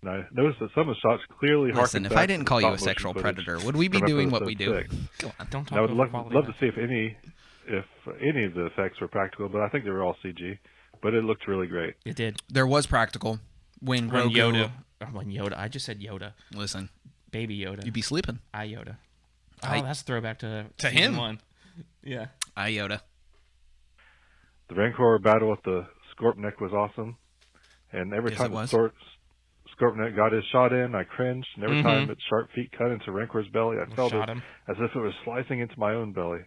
I: And I noticed that some of the shots clearly
C: Listen,
I: harken
C: if
I: back
C: I didn't
I: to
C: call you a
I: stop-motion
C: sexual
I: footage
C: predator, would we be
I: from
C: doing what
I: episode
C: we do?
I: 6.
B: Go on, don't talk.
I: And I would
B: over
I: love
B: quality
I: to see if any of the effects were practical, but I think they were all CG. But it looked really great.
B: It did.
C: There was practical when Grogu.
B: When Yoda. I just said Yoda.
C: Listen,
B: Baby Yoda.
C: you'd be sleeping.
B: I Yoda. Oh, that's a throwback to season
C: him.
B: 1. Yeah.
C: I Yoda.
I: The Rancor battle with the Scorpionek was awesome, and every time the Scorpionek got his shot in, I cringed, and every time its sharp feet cut into Rancor's belly, I felt it as if it was slicing into my own belly.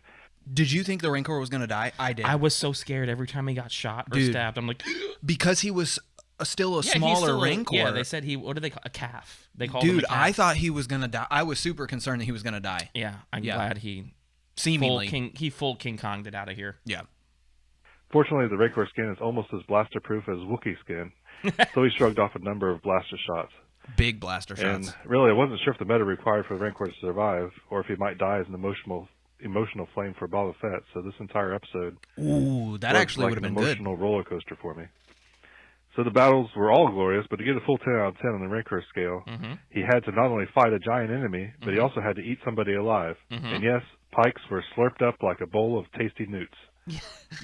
C: Did you think the Rancor was going to die? I did.
B: I was so scared every time he got shot or stabbed. I'm like,
C: because he was still a smaller Rancor.
B: Yeah, they said what do they call a calf? They called
C: him
B: a calf.
C: I thought he was going to die. I was super concerned that he was going to die.
B: Yeah, I'm glad he
C: seemingly
B: full King Kong'd it out of here.
C: Yeah.
I: Fortunately, the Rancor skin is almost as blaster-proof as Wookiee skin, so he shrugged off a number of blaster shots.
C: Big blaster shots.
I: And really, I wasn't sure if the meta required for the Rancor to survive, or if he might die as an emotional flame for Boba Fett. So this entire episode,
C: that actually would have been good.
I: Emotional roller coaster for me. So the battles were all glorious, but to get a full 10 out of 10 on the Rancor scale, he had to not only fight a giant enemy, but he also had to eat somebody alive. And yes, pikes were slurped up like a bowl of tasty newts.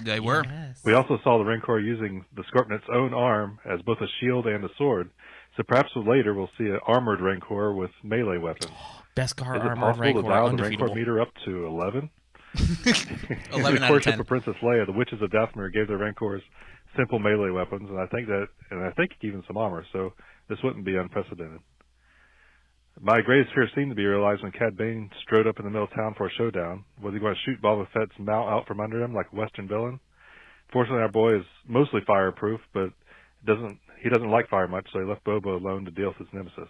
C: They were.
B: Yes.
I: We also saw the Rancor using the Scorpionet's own arm as both a shield and a sword. So perhaps later we'll see an armored Rancor with melee weapons.
B: Beskar
I: Is it
B: armored
I: possible
B: Rancor,
I: to dial the
B: undefeatable.
I: Rancor meter up to 11?
C: 11 out of 10.
I: For Princess Leia, the Witches of Dathomir gave their Rancors simple melee weapons, and I think even some armor. So this wouldn't be unprecedented. My greatest fear seemed to be realized when Cad Bane strode up in the middle of town for a showdown. Was he going to shoot Boba Fett's mount out from under him like a Western villain? Fortunately, our boy is mostly fireproof, but he doesn't like fire much, so he left Boba alone to deal with his nemesis.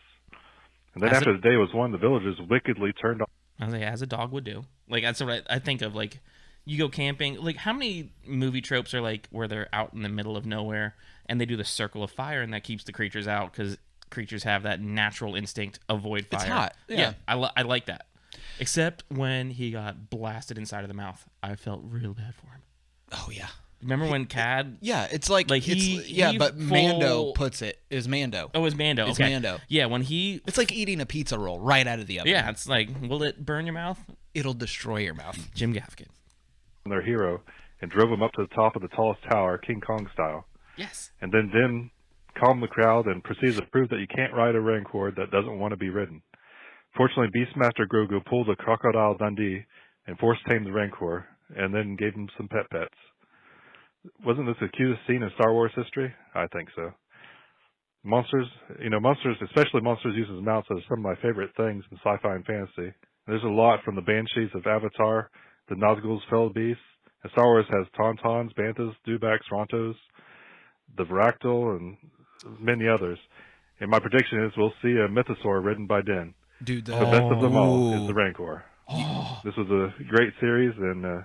I: And then after the day was won, the villagers wickedly turned on.
B: As a dog would do. Like that's what I think of. Like you go camping. Like how many movie tropes are like where they're out in the middle of nowhere and they do the circle of fire and that keeps the creatures out because creatures have that natural instinct avoid fire.
C: It's hot. Yeah,
B: I like that. Except when he got blasted inside of the mouth, I felt real bad for him.
C: Oh yeah.
B: Remember when Cad?
C: Yeah, it's like but Mando puts it. Is Mando?
B: Oh, it's Mando.
C: It's
B: okay.
C: Mando.
B: Yeah, when he.
C: It's like eating a pizza roll right out of the oven.
B: Yeah, it's like, will it burn your mouth?
C: It'll destroy your mouth.
B: Jim Gaffigan.
I: Their hero and drove him up to the top of the tallest tower, King Kong style.
B: Yes.
I: And then Dim calmed the crowd and proceeds to prove that you can't ride a Rancor that doesn't want to be ridden. Fortunately, Beastmaster Grogu pulled a Crocodile Dundee and force-tamed the Rancor, and then gave him some pets. Wasn't this the cutest scene in Star Wars history? I think so. Monsters, especially monsters used as mounts, are some of my favorite things in sci-fi and fantasy. There's a lot from the Banshees of Avatar, the Nazgul's Fell Beasts, and Star Wars has Tauntauns, Banthas, Dewbacks, Rontos, the Varactyl, and many others. And my prediction is we'll see a mythosaur ridden by Din.
C: Dude,
I: The best of them all is
C: Ooh.
I: the Rancor.
B: Oh,
I: This was a great series, and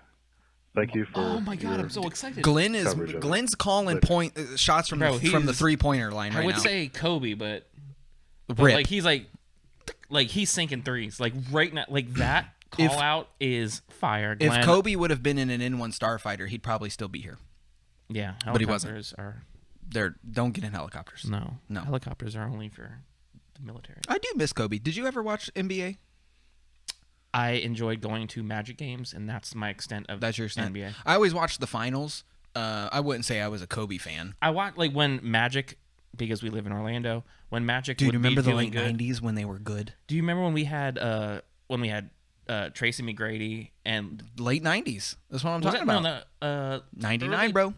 I: thank you for.
B: oh my god,
I: your
B: I'm so excited.
I: coverage of it.
C: Glenn's calling
I: Later.
C: shots from
B: Bro,
C: the 3-pointer line right now.
B: I would say Kobe, but
C: Rip.
B: like he's like he's sinking threes. Like right now, like that call out is fire. Glenn.
C: If Kobe would have been in an N1 starfighter, he'd probably still be here.
B: Yeah,
C: But he wasn't.
B: helicopters are
C: Don't get in helicopters.
B: no.
C: No.
B: Helicopters are only for the military.
C: I do miss Kobe. Did you ever watch NBA?
B: I enjoyed going to Magic games, and that's my extent of
C: That's your extent.
B: NBA.
C: I always watched the finals. I wouldn't say I was a Kobe fan.
B: I watched like when Magic, because we live in Orlando. When Magic,
C: Dude,
B: would
C: remember
B: be
C: the
B: doing
C: late
B: good.
C: 90s when they were good?
B: Do you remember when we had Tracy McGrady and
C: Late 90s. That's what I'm
B: was
C: talking
B: that,
C: about.
B: No,
C: 99,
B: early-
C: bro.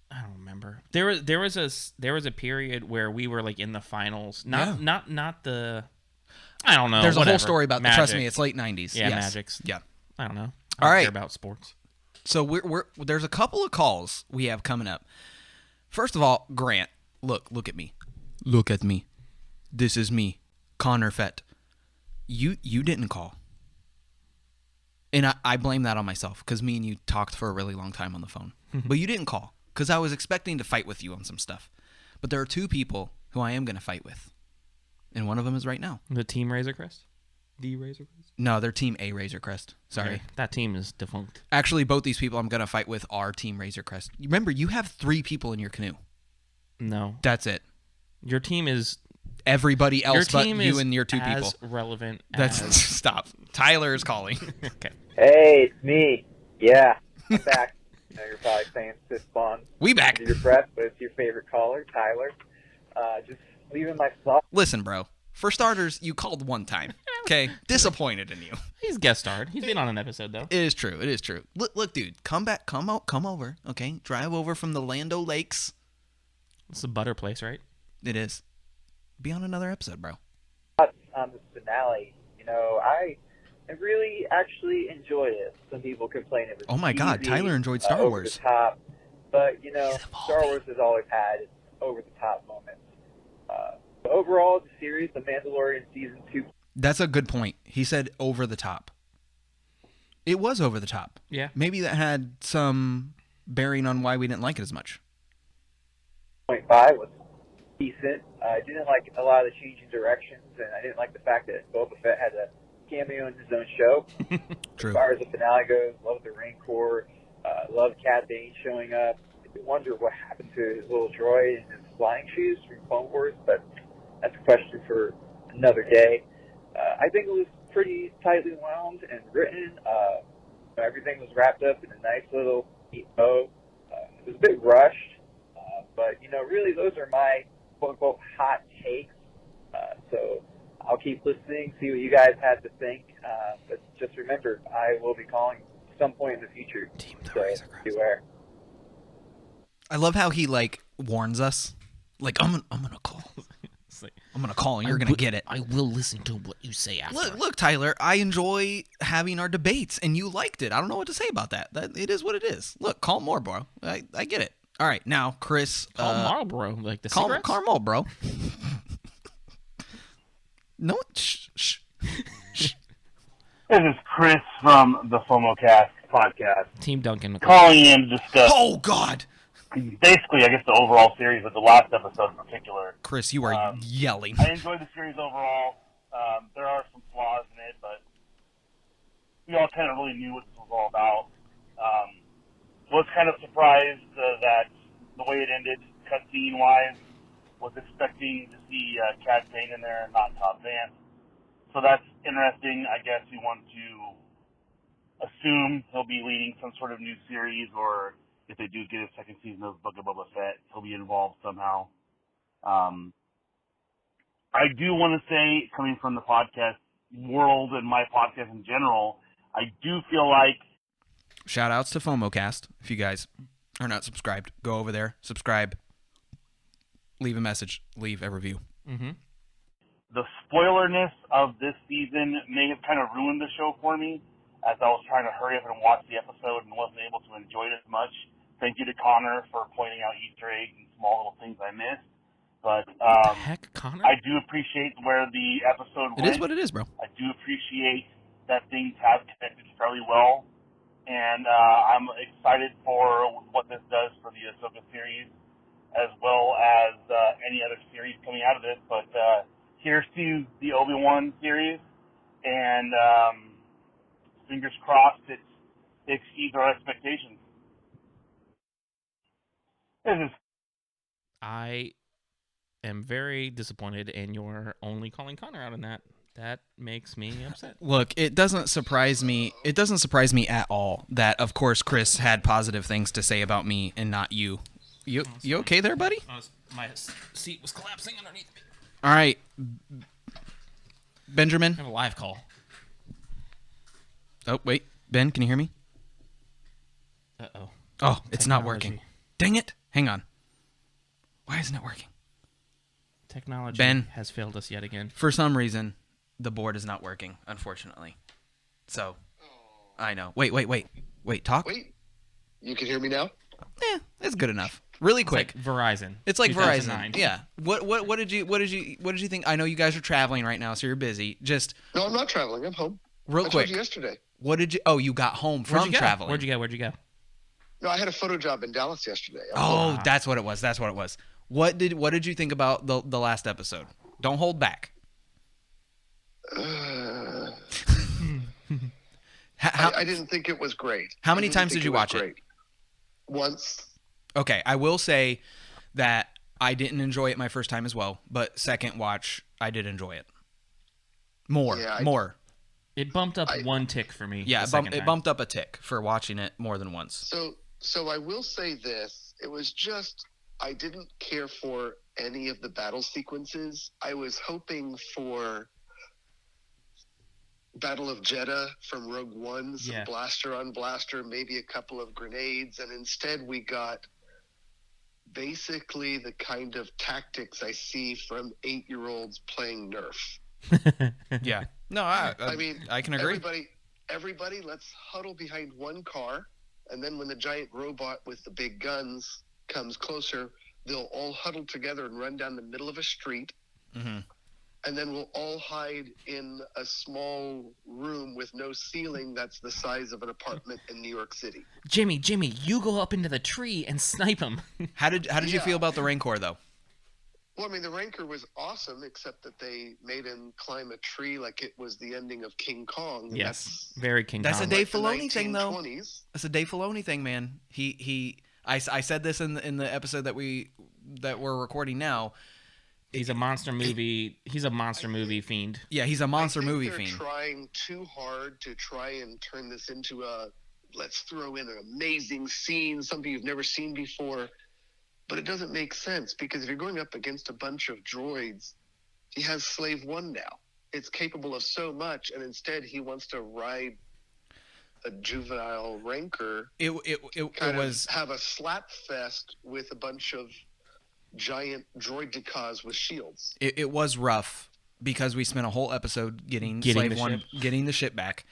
B: I don't remember. There was a period where we were like in the finals. Not the. I don't know.
C: There's a whole
B: whatever.
C: story about.
B: Magic.
C: Trust me, it's late 90s.
B: Yeah,
C: yes.
B: Magic's.
C: Yeah.
B: I don't know. I
C: All
B: don't
C: right.
B: care about sports.
C: So there's a couple of calls we have coming up. First of all, Grant, look at me. Look at me. This is me, Connor Fett. You didn't call. And I blame that on myself because me and you talked for a really long time on the phone. But you didn't call because I was expecting to fight with you on some stuff. But there are two people who I am going to fight with. And one of them is right now.
B: The Team Razor Crest. The Razor Crest.
C: No, they're Team A Razor Crest. Sorry.
B: Okay, that team is defunct.
C: Actually, both these people I'm going to fight with are Team Razor Crest. Remember, you have 3 people in your canoe.
B: No,
C: That's it.
B: your team is.
C: Everybody
B: Your
C: else but
B: team
C: you
B: is
C: and your 2
B: as
C: people.
B: relevant.
C: That's
B: as...
C: stop. Tyler is calling.
B: Okay.
A: Hey, it's me. Yeah, I'm back. I know you're probably saying sis Bond.
C: We back.
A: Your breath, but it's your favorite caller, Tyler. Just leaving my thoughts.
C: Listen, bro. For starters, you called one time. Okay, disappointed in you.
B: He's guest starred. He's been on an episode though.
C: It is true. It is true. Look, dude. Come back. Come over. Okay, drive over from the Lando Lakes.
B: It's a butter place, right?
C: It is. Be on another episode, bro.
A: On the finale, I really actually enjoyed it. Some people complain it was
C: Oh my God,
A: cheesy,
C: Tyler enjoyed Star
A: over
C: Wars.
A: the top, but Star Wars has always had its over the top moments. But overall, the series, The Mandalorian season 2.
C: That's a good point. He said over the top. It was over the top.
B: Yeah.
C: Maybe that had some bearing on why we didn't like it as much.
A: 0.5 was decent. I didn't like a lot of the changing directions, and I didn't like the fact that Boba Fett had a cameo in his own show.
C: True.
A: As far as the finale goes, love the Rancor, love Cad Bane showing up. I wonder what happened to his little droid and his flying shoes from Clone Wars, but that's a question for another day. I think it was pretty tightly wound and written. Everything was wrapped up in a nice little neat bow. It was a bit rushed, but really those are my quote-unquote hot takes. So I'll keep listening, see what you guys have to think. But just remember, I will be calling at some point in the future. So beware.
C: I love how he warns us. I'm gonna call. I'm gonna call and you're gonna get it.
B: I will listen to what you say after.
C: Look, Tyler. I enjoy having our debates, and you liked it. I don't know what to say about that. It is what it is. Look, call more, bro. I get it. All right, now Chris.
B: Call Marlboro, like the
C: Call
B: cigarettes?
C: Carmel, bro. No, shh.
J: This is Chris from the FOMOcast podcast,
B: Team Duncan.
J: calling in to discuss
C: Oh God,
J: basically, I guess, the overall series, but the last episode in particular.
C: Chris, you are yelling.
J: I enjoyed the series overall. There are some flaws in it, but we all kind of really knew what this was all about. Was kind of surprised that the way it ended, cutscene-wise, was expecting to see Cad Bane in there and not Todd Vance. So that's interesting. I guess we want to assume he'll be leading some sort of new series, or if they do get a second season of Book of Boba Fett, he'll be involved somehow. I do want to say, coming from the podcast world and my podcast in general, I do feel like
C: Shout outs to FOMOcast. If you guys are not subscribed, go over there, subscribe, leave a message, leave a review.
B: Mm-hmm.
J: the spoilerness of this season may have kind of ruined the show for me, as I was trying to hurry up and watch the episode and wasn't able to enjoy it as much. Thank you to Connor for pointing out Easter eggs and small little things I missed. But
B: Heck, Konnor?
J: I do appreciate where the episode went.
C: It is what it is, bro.
J: I do appreciate that things have connected fairly well. And I'm excited for what this does for the Ahsoka series, as well as any other series coming out of this. But here's to the Obi-Wan series, and fingers crossed it exceeds our expectations.
B: I am very disappointed, and you're only calling Konnor out on that. That makes me upset.
C: Look, it doesn't surprise me. It doesn't surprise me at all that, of course, Chris had positive things to say about me and not you. You okay there, buddy?
B: My seat was collapsing underneath me.
C: All right, Benjamin.
B: I have a live call.
C: Oh, wait. Ben, can you hear me?
B: Uh-oh.
C: Oh, it's not working. Dang it. Hang on. Why isn't it working?
B: Technology
C: Ben
B: has failed us yet again.
C: For some reason, the board is not working, unfortunately. So, I know. Wait. Talk?
K: Wait. You can hear me now?
C: It's good enough. Really quick.
B: It's like Verizon.
C: It's like
B: 2009.
C: Verizon. Yeah. What did you think? I know you guys are traveling right now, so you're busy. Just
K: No, I'm not traveling. I'm home.
C: real
K: I
C: quick.
K: told you yesterday.
C: What did you? Oh, you got home from traveling.
B: Where'd you go?
K: No, I had a photo job in Dallas yesterday.
C: Oh, that's what it was. What did you think about the last episode? Don't hold back.
K: I didn't think it was great.
C: How many times did you watch it?
K: Once.
C: Okay, I will say that I didn't enjoy it my first time as well, but second watch, I did enjoy it. More.
B: It bumped up one tick for me.
C: Yeah, it bumped up a tick for watching it more than once.
K: So I will say this. It was just, I didn't care for any of the battle sequences. I was hoping for Battle of Jeddah from Rogue One, some blaster on blaster, maybe a couple of grenades, and instead we got basically the kind of tactics I see from 8-year-olds playing Nerf.
C: Yeah. No, I mean, I can agree.
K: Everybody, let's huddle behind one car, and then when the giant robot with the big guns comes closer, they'll all huddle together and run down the middle of a street.
C: Mm-hmm.
K: And then we'll all hide in a small room with no ceiling that's the size of an apartment in New York City.
B: Jimmy, you go up into the tree and snipe him.
C: How did you feel about the Rancor, though?
K: Well, I mean, the Rancor was awesome, except that they made him climb a tree like it was the ending of King Kong.
B: Yes, very King Kong.
C: That's a Dave Filoni thing, though. That's a Dave Filoni thing, man. I said this in the episode that we're recording now.
B: He's a monster movie. He's a monster movie fiend.
C: Yeah, he's a monster movie fiend.
K: They're trying too hard to try and turn this into a let's throw in an amazing scene, something you've never seen before. But it doesn't make sense because if you're going up against a bunch of droids, he has Slave One now. It's capable of so much, and instead he wants to ride a juvenile Rancor.
C: It was
K: have a slap fest with a bunch of giant droidicas with shields.
C: It was rough because we spent a whole episode getting Slave One, getting the ship back,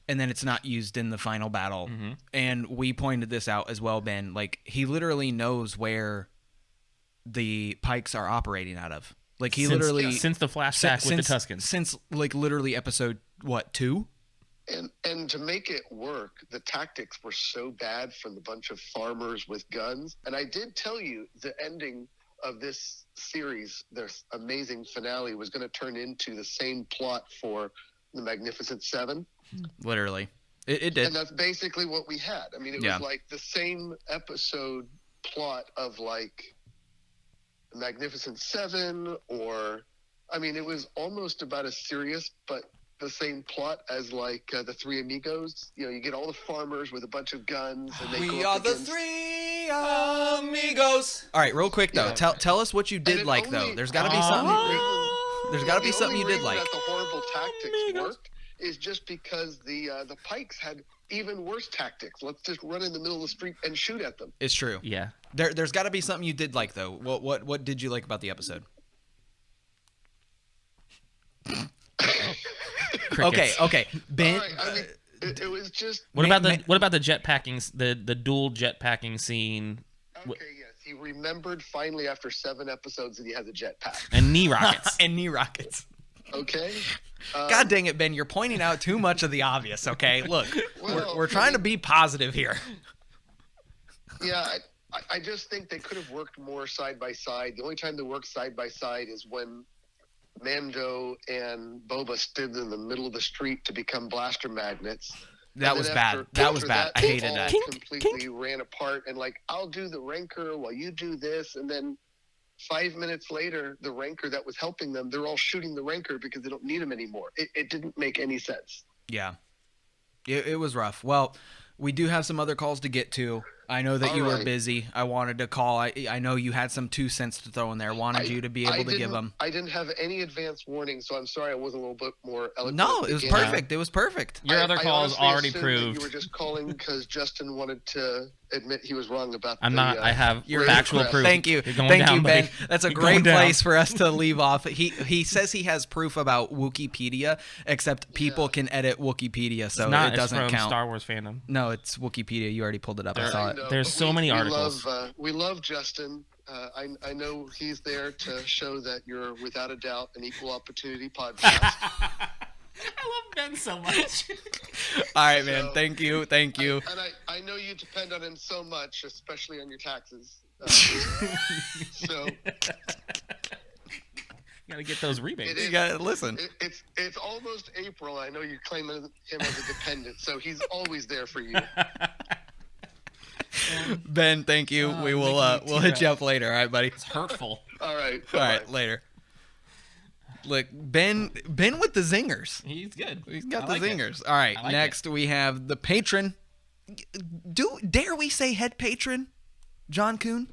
C: and then it's not used in the final battle.
B: Mm-hmm.
C: And we pointed this out as well, Ben. Like, he literally knows where the Pikes are operating out of. Like, he
B: since the flashback with the Tuskens.
C: Since like literally episode 2?
K: And to make it work, the tactics were so bad from the bunch of farmers with guns. And I did tell you the ending of this series, their amazing finale, was going to turn into the same plot for the Magnificent Seven.
C: Literally. It did.
K: And that's basically what we had. I mean, it was like the same episode plot of like the Magnificent Seven, or, I mean, it was almost about as serious, but the same plot as like the Three Amigos. You know, you get all the farmers with a bunch of guns, and they
C: we are the Three Amigos. All right, real quick though, tell us what you did like though. There's got to be something. There's got to be something you did like.
K: That the horrible tactics worked is just because the Pikes had even worse tactics. Let's just run in the middle of the street and shoot at them.
C: It's true.
B: Yeah.
C: There's got to be something you did like though. What did you like about the episode? Okay. Ben,
K: right, I mean, it was just.
B: What about the jetpacking? The dual jetpacking scene?
K: Okay, yes, He remembered finally after 7 episodes that he has a jetpack.
B: And knee rockets.
C: And knee rockets.
K: Okay.
C: God dang it, Ben! You're pointing out too much of the obvious. Okay, look,
K: Well,
C: we're trying to be positive here.
K: Yeah, I just think they could have worked more side by side. The only time they work side by side is when Mando and Boba stood in the middle of the street to become blaster magnets.
C: That was bad. That was bad. I hated that.
K: Completely ran apart and like, I'll do the Rancor while you do this, and then 5 minutes later, the Rancor that was helping them, they're all shooting the Rancor because they don't need him anymore. It didn't make any sense.
C: Yeah, it was rough. Well, we do have some other calls to get to. I know that you were busy. I wanted to call. I know you had some 2 cents to throw in there. Wanted you to be able to give them.
K: I didn't have any advance warning, so I'm sorry I wasn't a little bit more eloquent.
C: No, it was perfect. It was perfect.
B: Your other calls already proved.
K: You were just calling because Justin wanted to admit he was wrong about.
B: I'm not. I have factual proof.
C: Thank you. Thank you, Ben. That's a great place for us to leave off. He says he has proof about Wikipedia, except people can edit Wikipedia, so it doesn't
B: it's from
C: count.
B: Star Wars fandom.
C: No, it's Wikipedia. You already pulled it up. I saw it.
B: There's so many articles.
K: We love Justin. I know he's there to show that you're without a doubt an equal opportunity podcast.
B: I love Ben so much.
C: All right, man. Thank you.
K: I know you depend on him so much, especially on your taxes. So
B: you gotta get those rebates.
C: You gotta listen.
K: It's almost April. I know you're claiming him as a dependent, so he's always there for you.
C: Ben, thank you. We will we'll hit you up later. All right, buddy.
B: It's hurtful.
K: All right.
C: All right, later. Look, Ben with the zingers.
B: He's good.
C: He's got the zingers. All right, next we have the patron. Dare we say head patron? John Kuhn?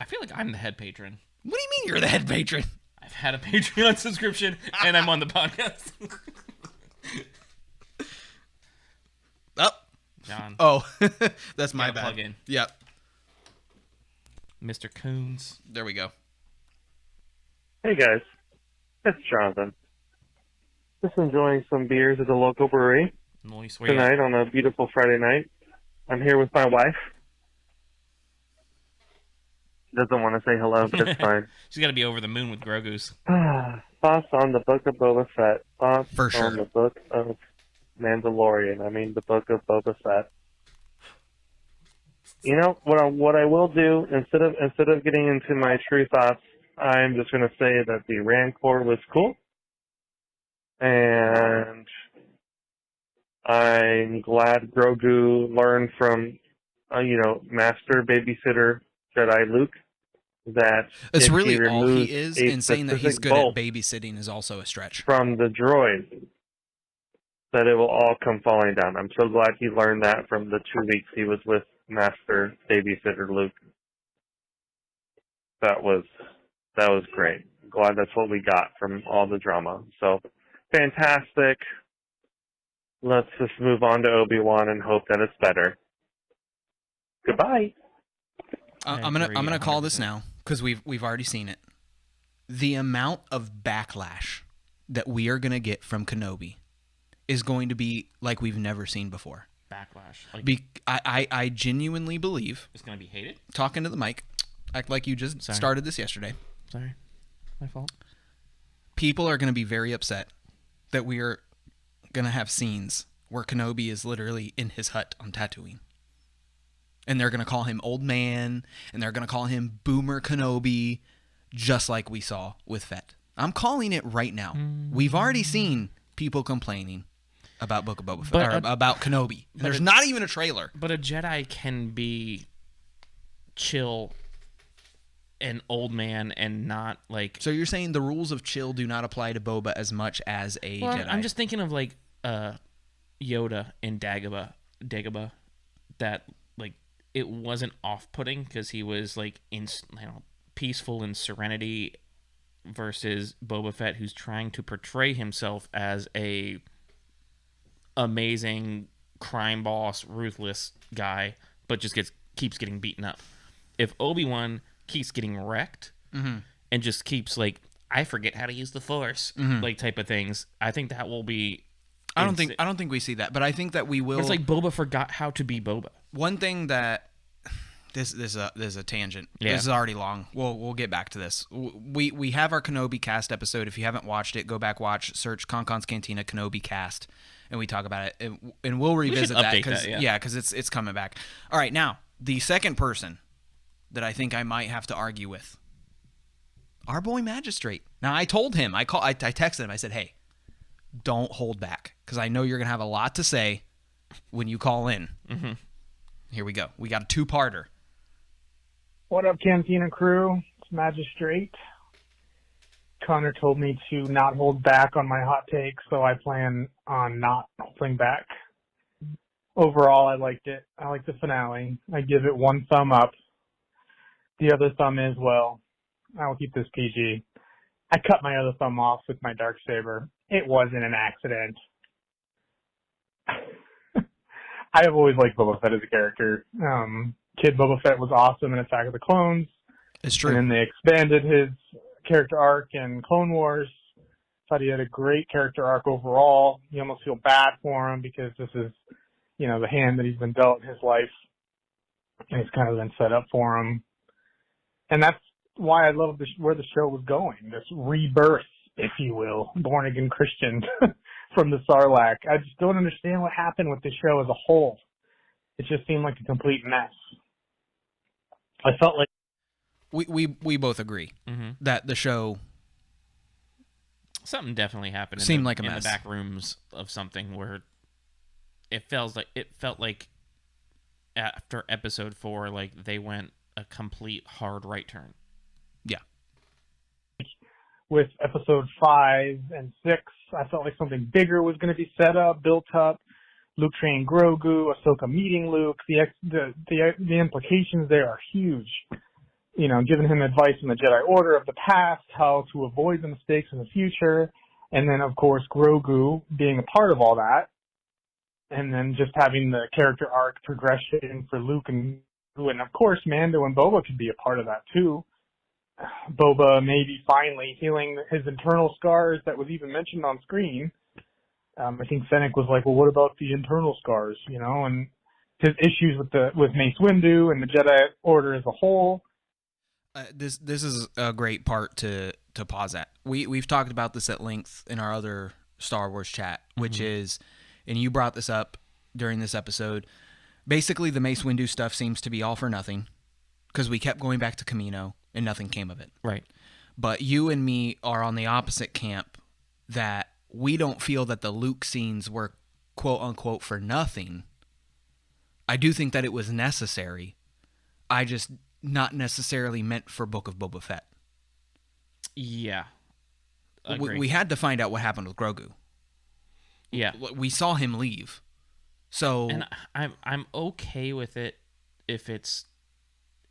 B: I feel like I'm the head patron.
C: What do you mean you're the head patron?
B: I've had a Patreon subscription and I'm on the podcast. John.
C: Oh, that's my bad.
B: Plug in.
C: Yep.
B: Mr. Coons.
C: There we go.
L: Hey guys, it's Jonathan. Just enjoying some beers at the local brewery tonight on a beautiful Friday night. I'm here with my wife. Doesn't want to say hello, but it's fine.
B: She's got to be over the moon with Grogu's.
L: Thoughts on the Book of Boba Fett. Thoughts
C: For sure.
L: on the Book of Mandalorian. I mean, the Book of Boba Fett. You know what I will do instead of getting into my true thoughts, I'm just going to say that the Rancor was cool, and I'm glad Grogu learned from master babysitter Jedi Luke that
C: it's really all he is, and saying that he's good at babysitting is also a stretch.
L: From the droid, that it will all come falling down. I'm so glad he learned that from the 2 weeks he was with Master Babysitter Luke. That was great. I'm glad that's what we got from all the drama. So, fantastic. Let's just move on to Obi-Wan and hope that it's better. Goodbye.
C: I'm gonna call this now because we've already seen it. The amount of backlash that we are gonna get from Kenobi is going to be like we've never seen before.
B: Backlash.
C: I genuinely believe
B: it's gonna be hated.
C: Talking to the mic, act like you just started this yesterday.
B: Sorry, my fault.
C: People are gonna be very upset that we are gonna have scenes where Kenobi is literally in his hut on Tatooine. And they're going to call him Old Man, and they're going to call him Boomer Kenobi, just like we saw with Fett. I'm calling it right now. We've already seen people complaining about Book of Boba Fett, or about Kenobi. There's not even a trailer.
B: But a Jedi can be chill and old man and not like...
C: So you're saying the rules of chill do not apply to Boba as much as a Jedi?
B: I'm just thinking of like Yoda and Dagobah, that like it wasn't off-putting because he was like in peaceful and serenity, versus Boba Fett, who's trying to portray himself as a amazing crime boss, ruthless guy, but just keeps getting beaten up. If Obi-Wan keeps getting wrecked and just keeps like, I forget how to use the Force, like type of things, I think that will be.
C: I don't think we see that, but I think that we will.
B: It's like Boba forgot how to be Boba.
C: One thing that This is a tangent.
B: Yeah.
C: This is already long. We'll get back to this. We have our Kenobi cast episode. If you haven't watched it, go back, watch, search Cantina Kenobi cast, and we talk about it. And we'll revisit that because it's coming back. All right, now the second person that I think I might have to argue with, our boy Magistrate. Now I told him, I texted him. I said, hey, don't hold back because I know you're gonna have a lot to say when you call in.
B: Mm-hmm.
C: Here we go. We got a two-parter.
M: What up, Cantina crew? It's Magistrate. Konnor told me to not hold back on my hot takes, so I plan on not holding back. Overall, I liked it. I liked the finale. I give it 1 thumb up. The other thumb is, well, I will keep this PG. I cut my other thumb off with my Darksaber. It wasn't an accident. I have always liked Boba Fett as a character. Kid Boba Fett was awesome in Attack of the Clones.
C: It's true.
M: And then they expanded his character arc in Clone Wars. Thought he had a great character arc overall. You almost feel bad for him because this is, the hand that he's been dealt in his life. And it's kind of been set up for him. And that's why I love where the show was going. This rebirth, if you will, born-again Christian from the Sarlacc. I just don't understand what happened with the show as a whole. It just seemed like a complete mess. I felt like
C: we both agree that the show
B: something definitely happened.
C: Seemed
B: in
C: like a mess
B: in the back rooms of something where it felt like after episode 4, like they went a complete hard right turn.
C: Yeah.
M: With episode 5 and 6, I felt like something bigger was going to be set up, built up. Luke training Grogu, Ahsoka meeting Luke. The implications there are huge. Giving him advice in the Jedi Order of the past, how to avoid the mistakes in the future, and then of course Grogu being a part of all that, and then just having the character arc progression for Luke and of course Mando and Boba could be a part of that too. Boba maybe finally healing his internal scars that was even mentioned on screen. I think Fennec was like, well, what about the internal scars, and his issues with Mace Windu and the Jedi Order as a whole.
C: This is a great part to pause at. We've talked about this at length in our other Star Wars chat, which is, and you brought this up during this episode, basically the Mace Windu stuff seems to be all for nothing because we kept going back to Kamino and nothing came of it.
B: Right.
C: But you and me are on the opposite camp that we don't feel that the Luke scenes were quote unquote for nothing. I do think that it was necessary. I just not necessarily meant for Book of Boba Fett.
B: Yeah.
C: We had to find out what happened with Grogu.
B: Yeah.
C: We saw him leave. So
B: and I'm okay with it if it's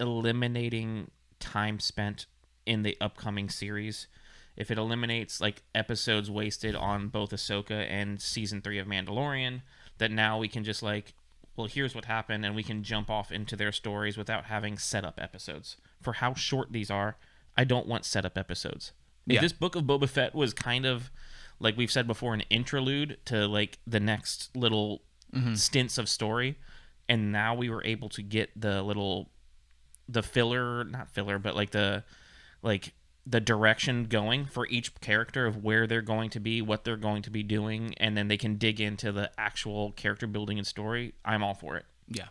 B: eliminating time spent in the upcoming series. If it eliminates like episodes wasted on both Ahsoka and season 3 of Mandalorian, that now we can just like, well, here's what happened, and we can jump off into their stories without having setup episodes. For how short these are, I don't want setup episodes. If this Book of Boba Fett was kind of, like we've said before, an interlude to like the next little stints of story, and now we were able to get the filler, not filler, but like the direction going for each character of where they're going to be, what they're going to be doing, and then they can dig into the actual character building and story. I'm all for it.
C: Yeah.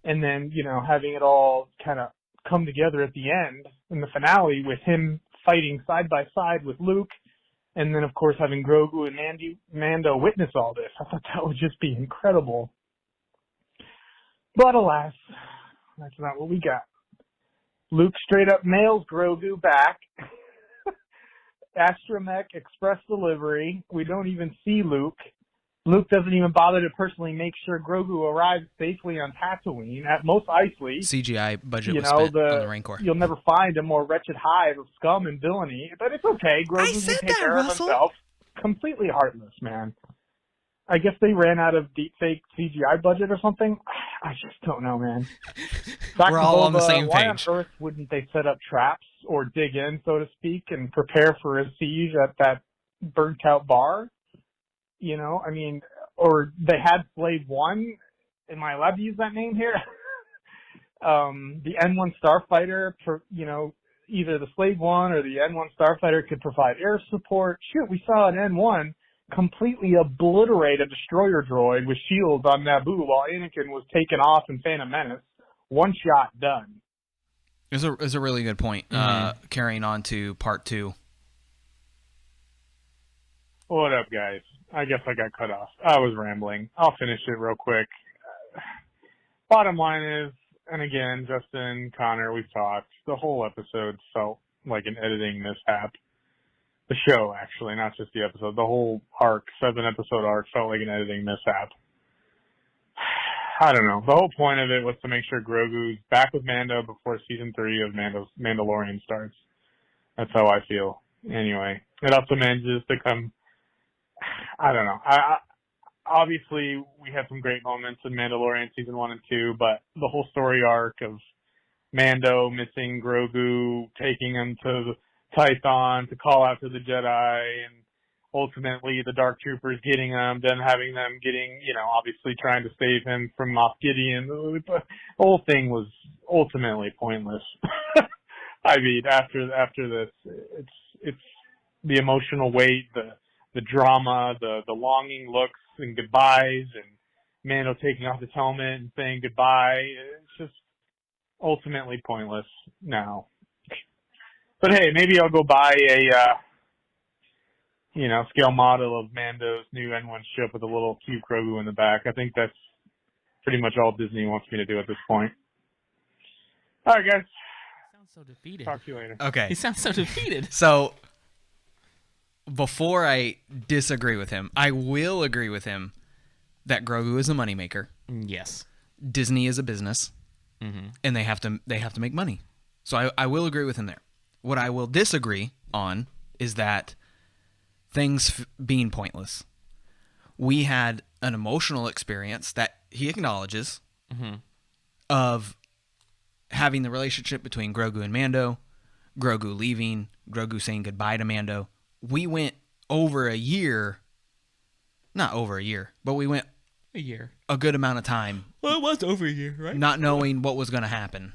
M: And then, having it all kind of come together at the end in the finale with him fighting side by side with Luke, and then, of course, having Grogu and Mando witness all this. I thought that would just be incredible. But alas, that's not what we got. Luke straight up mails Grogu back. Astromech Express Delivery. We don't even see Luke. Luke doesn't even bother to personally make sure Grogu arrives safely on Tatooine at Mos Eisley.
C: CGI budget was spent on the Rancor.
M: You'll never find a more wretched hive of scum and villainy, but it's okay. Grogu will take care of himself. Completely heartless, man. I guess they ran out of deepfake CGI budget or something. I just don't know, man.
C: We're all on the same page.
M: Why on earth wouldn't they set up traps or dig in, so to speak, and prepare for a siege at that burnt-out bar? Or they had Slave 1. Am I allowed to use that name here? the N1 starfighter, either the Slave 1 or the N1 starfighter could provide air support. Shoot, we saw an N1 completely obliterate a destroyer droid with shields on Naboo while Anakin was taken off in Phantom Menace. One shot, done.
C: It's a really good point. Carrying on to part 2.
M: What up, guys? I guess I got cut off. I was rambling. I'll finish it real quick. Bottom line is, and again, Justin, Konnor, we've talked, the whole episode felt like an editing mishap. The show, actually, not just the episode. The whole arc, 7-episode arc, felt like an editing mishap. I don't know. The whole point of it was to make sure Grogu's back with Mando before season 3 of Mandalorian starts. That's how I feel. Anyway, it also manages to come... I don't know. Obviously, we had some great moments in Mandalorian season 1 and 2, but the whole story arc of Mando missing Grogu, taking him to the Tython to call out to the Jedi, and ultimately the Dark Troopers getting him, then having them getting, obviously trying to save him from Moff Gideon. The whole thing was ultimately pointless. I mean, after this, it's the emotional weight, the drama, the longing looks and goodbyes, and Mando taking off his helmet and saying goodbye. It's just ultimately pointless now. But hey, maybe I'll go buy a, scale model of Mando's new N1 ship with a little cute Grogu in the back. I think that's pretty much all Disney wants me to do at this point. All right, guys.
B: Sounds so defeated.
M: Talk to you later.
C: Okay.
B: He sounds so defeated.
C: So, before I disagree with him, I will agree with him that Grogu is a moneymaker.
B: Yes.
C: Disney is a business, and they have to make money. So I will agree with him there. What I will disagree on is that things being pointless. We had an emotional experience that he acknowledges of having the relationship between Grogu and Mando, Grogu leaving, Grogu saying goodbye to Mando. We went over a year, not over a year, but we went a good amount of time.
B: Well, it was over a year, right?
C: Not knowing what was going to happen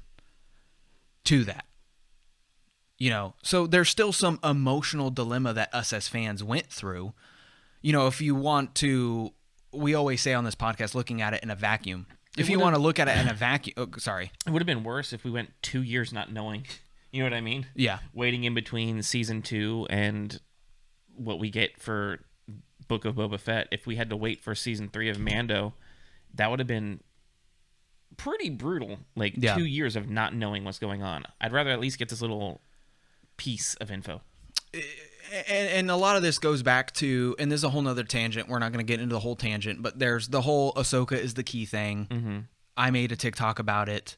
C: to that. So there's still some emotional dilemma that us as fans went through. If you want to, we always say on this podcast, looking at it in a vacuum. If you want to look at it in a vacuum, it
B: would have been worse if we went 2 years not knowing. You know what I mean?
C: Yeah.
B: Waiting in between season 2 and what we get for Book of Boba Fett. If we had to wait for season 3 of Mando, that would have been pretty brutal. 2 years of not knowing what's going on. I'd rather at least get this little piece of info.
C: And a lot of this goes back to, and this is a whole nother tangent. We're not going to get into the whole tangent, but there's the whole Ahsoka is the key thing. I made a TikTok about it,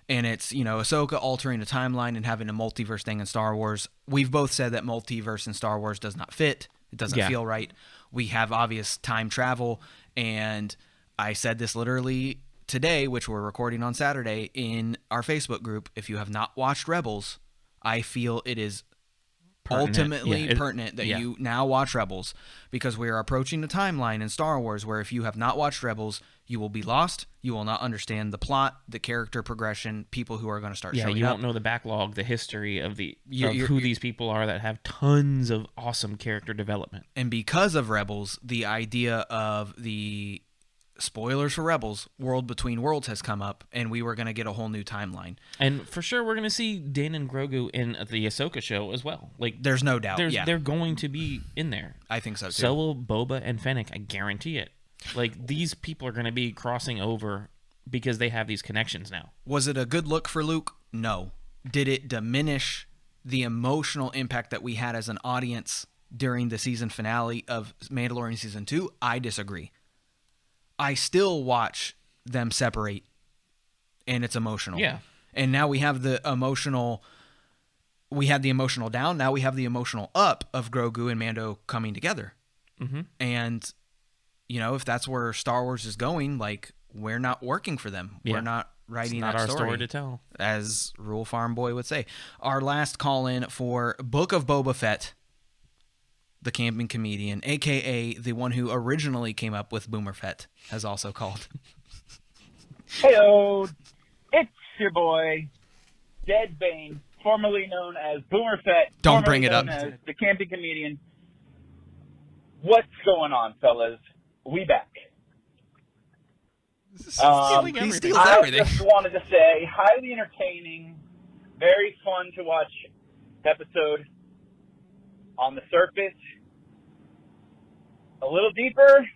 C: and it's, Ahsoka altering the timeline and having a multiverse thing in Star Wars. We've both said that multiverse in Star Wars does not fit. It doesn't feel right. We have obvious time travel, and I said this literally today, which we're recording on Saturday, in our Facebook group. If you have not watched Rebels, I feel it is ultimately pertinent that you now watch Rebels, because we are approaching the timeline in Star Wars where if you have not watched Rebels, you will be lost. You will not understand the plot, the character progression, people who are going to start showing up.
B: You won't know the backlog, the history of who these people are that have tons of awesome character development.
C: And because of Rebels, the idea of the spoilers for Rebels, World Between Worlds has come up, and we were going to get a whole new timeline.
B: And for sure, we're going to see Din and Grogu in the Ahsoka show as well.
C: There's no doubt.
B: They're going to be in there.
C: I think so too.
B: So will Boba and Fennec. I guarantee it. These people are going to be crossing over because they have these connections now.
C: Was it a good look for Luke? No. Did it diminish the emotional impact that we had as an audience during the season finale of Mandalorian Season 2? I disagree. I still watch them separate, and it's emotional.
B: Yeah.
C: And now we have the emotional... We had the emotional down. Now we have the emotional up of Grogu and Mando coming together. And, if that's where Star Wars is going, we're not working for them.
B: Yeah.
C: We're not writing
B: it's not
C: that
B: our story to tell.
C: As Rule Farm Boy would say. Our last call-in for Book of Boba Fett, the camping comedian, a.k.a. the one who originally came up with Boomer Fett, has also called.
N: Heyo, it's your boy, Cad Bane, formerly known as Boomer Fett.
C: Don't bring it
N: known
C: up.
N: As the camping comedian. What's going on, fellas? We back.
C: He steals everything.
N: I just wanted to say, highly entertaining, very fun to watch episode. On the surface, a little deeper.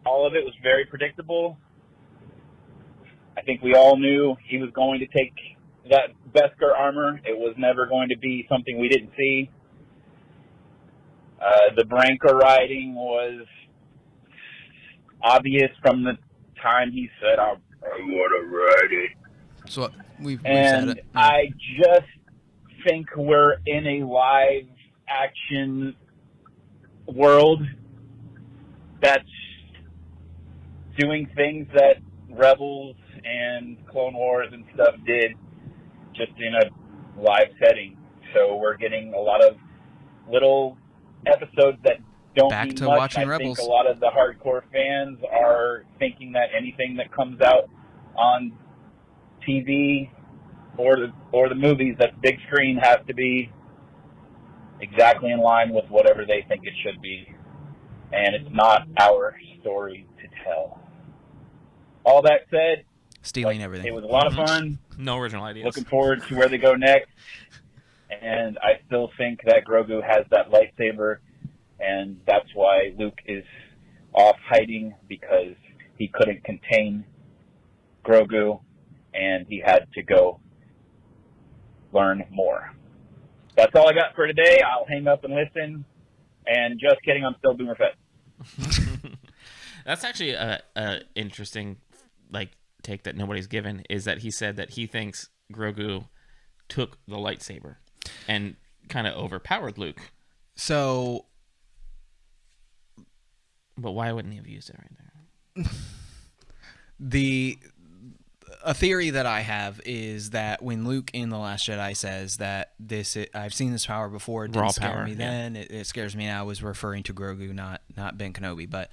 N: All of it was very predictable. I think we all knew he was going to take that Beskar armor. It was never going to be something we didn't see. The Branka riding was obvious from the time he said, I want to ride it.
C: So we've
N: and
C: said it.
N: I just think we're in a live action world that's doing things that Rebels and Clone Wars and stuff did, just in a live setting. So we're getting a lot of little episodes that don't
C: Back
N: mean
C: to
N: much.
C: watching
N: I
C: Rebels.
N: think a lot of the hardcore fans are thinking that anything that comes out on TV or the movies that's big screen has to be exactly in line with whatever they think it should be. And it's not our story to tell. All that said,
C: Stealing everything.
N: it was a lot of fun.
B: No original ideas.
N: Looking forward to where they go next. And I still think that Grogu has that lightsaber, and that's why Luke is off hiding, because he couldn't contain Grogu, and he had to go learn more. That's all I got for today. I'll hang up and listen. And just kidding, I'm still Boomer Fett.
B: That's actually a interesting take that nobody's given, is that he said that he thinks Grogu took the lightsaber and kind of overpowered Luke.
C: So,
B: but why wouldn't he have used it right there?
C: A theory that I have is that when Luke in The Last Jedi says that I've seen this power before, it didn't
B: Raw
C: scare
B: power,
C: me
B: yeah.
C: then, it scares me now, was referring to Grogu, not Ben Kenobi. But,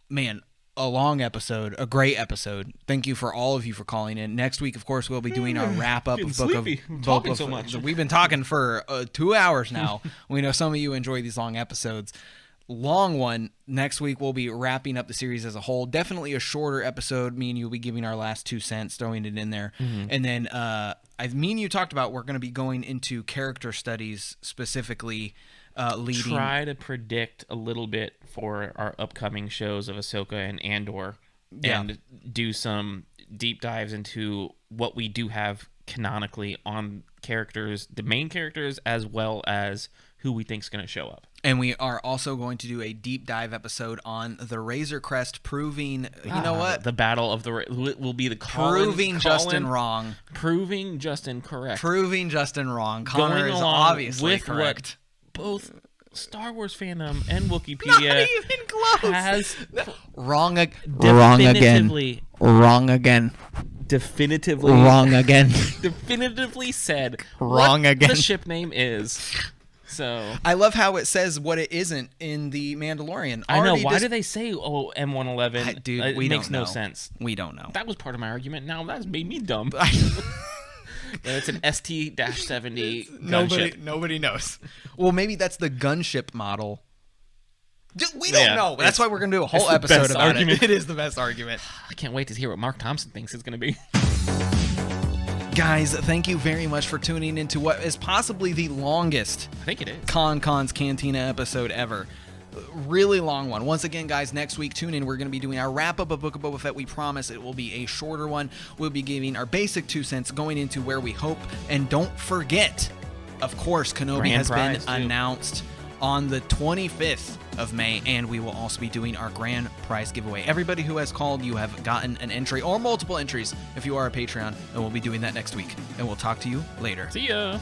C: man, a long episode, a great episode. Thank you for all of you for calling in. Next week, of course, we'll be doing our wrap-up of Book of
B: Talking
C: Boba
B: so
C: Fett.
B: much.
C: We've been talking for 2 hours now. We know some of you enjoy these long episodes. Long one. Next week we'll be wrapping up the series as a whole. Definitely a shorter episode. Me and you will be giving our last 2 cents, throwing it in there.
B: Mhm.
C: And then me and you talked about we're going to be going into character studies, specifically leading.
B: Try to predict a little bit for our upcoming shows of Ahsoka and Andor,
C: Yeah.
B: and do some deep dives into what we do have canonically on characters, the main characters, as well as who we think is going to show up.
C: And we are also going to do a deep dive episode on the Razor Crest, proving, you know what?
B: The battle of the will be the
C: Proving Justin wrong.
B: Proving Justin correct.
C: Proving Justin wrong. Connor
B: Going
C: is
B: along
C: obviously
B: with
C: correct.
B: what both Star Wars fandom and Wikipedia
C: Not even close.
B: has
C: Wrong again.
B: definitively
C: Wrong again.
B: Definitively
C: Wrong again.
B: definitively said
C: Wrong
B: what
C: again.
B: the ship name is. So
C: I love how it says what it isn't in the Mandalorian.
B: I know.
C: Already
B: Why
C: dis-
B: do they say M111?
C: Dude,
B: It
C: we
B: makes
C: don't
B: no
C: know.
B: sense.
C: We don't know.
B: That was part of my argument. Now that's made me dumb. It's an ST-70 gunship.
C: Nobody knows. Well, maybe that's the gunship model. We don't know. That's why we're going to do a whole
B: it's the
C: episode
B: best
C: about
B: argument.
C: it. It is the best argument.
B: I can't wait to hear what Mark Thompson thinks it's going to be.
C: Guys, thank you very much for tuning into what is possibly the longest
B: I think it is.
C: Con's Cantina episode ever. Really long one. Once again, guys, next week, tune in. We're going to be doing our wrap-up of Book of Boba Fett. We promise it will be a shorter one. We'll be giving our basic 2 cents, going into where we hope. And don't forget, of course, Kenobi
B: Grand
C: has been
B: prize, too.
C: announced on the 25th of May, and we will also be doing our grand prize giveaway. Everybody who has called, you have gotten an entry or multiple entries if you are a Patreon, and we'll be doing that next week. And we'll talk to you later.
B: See ya.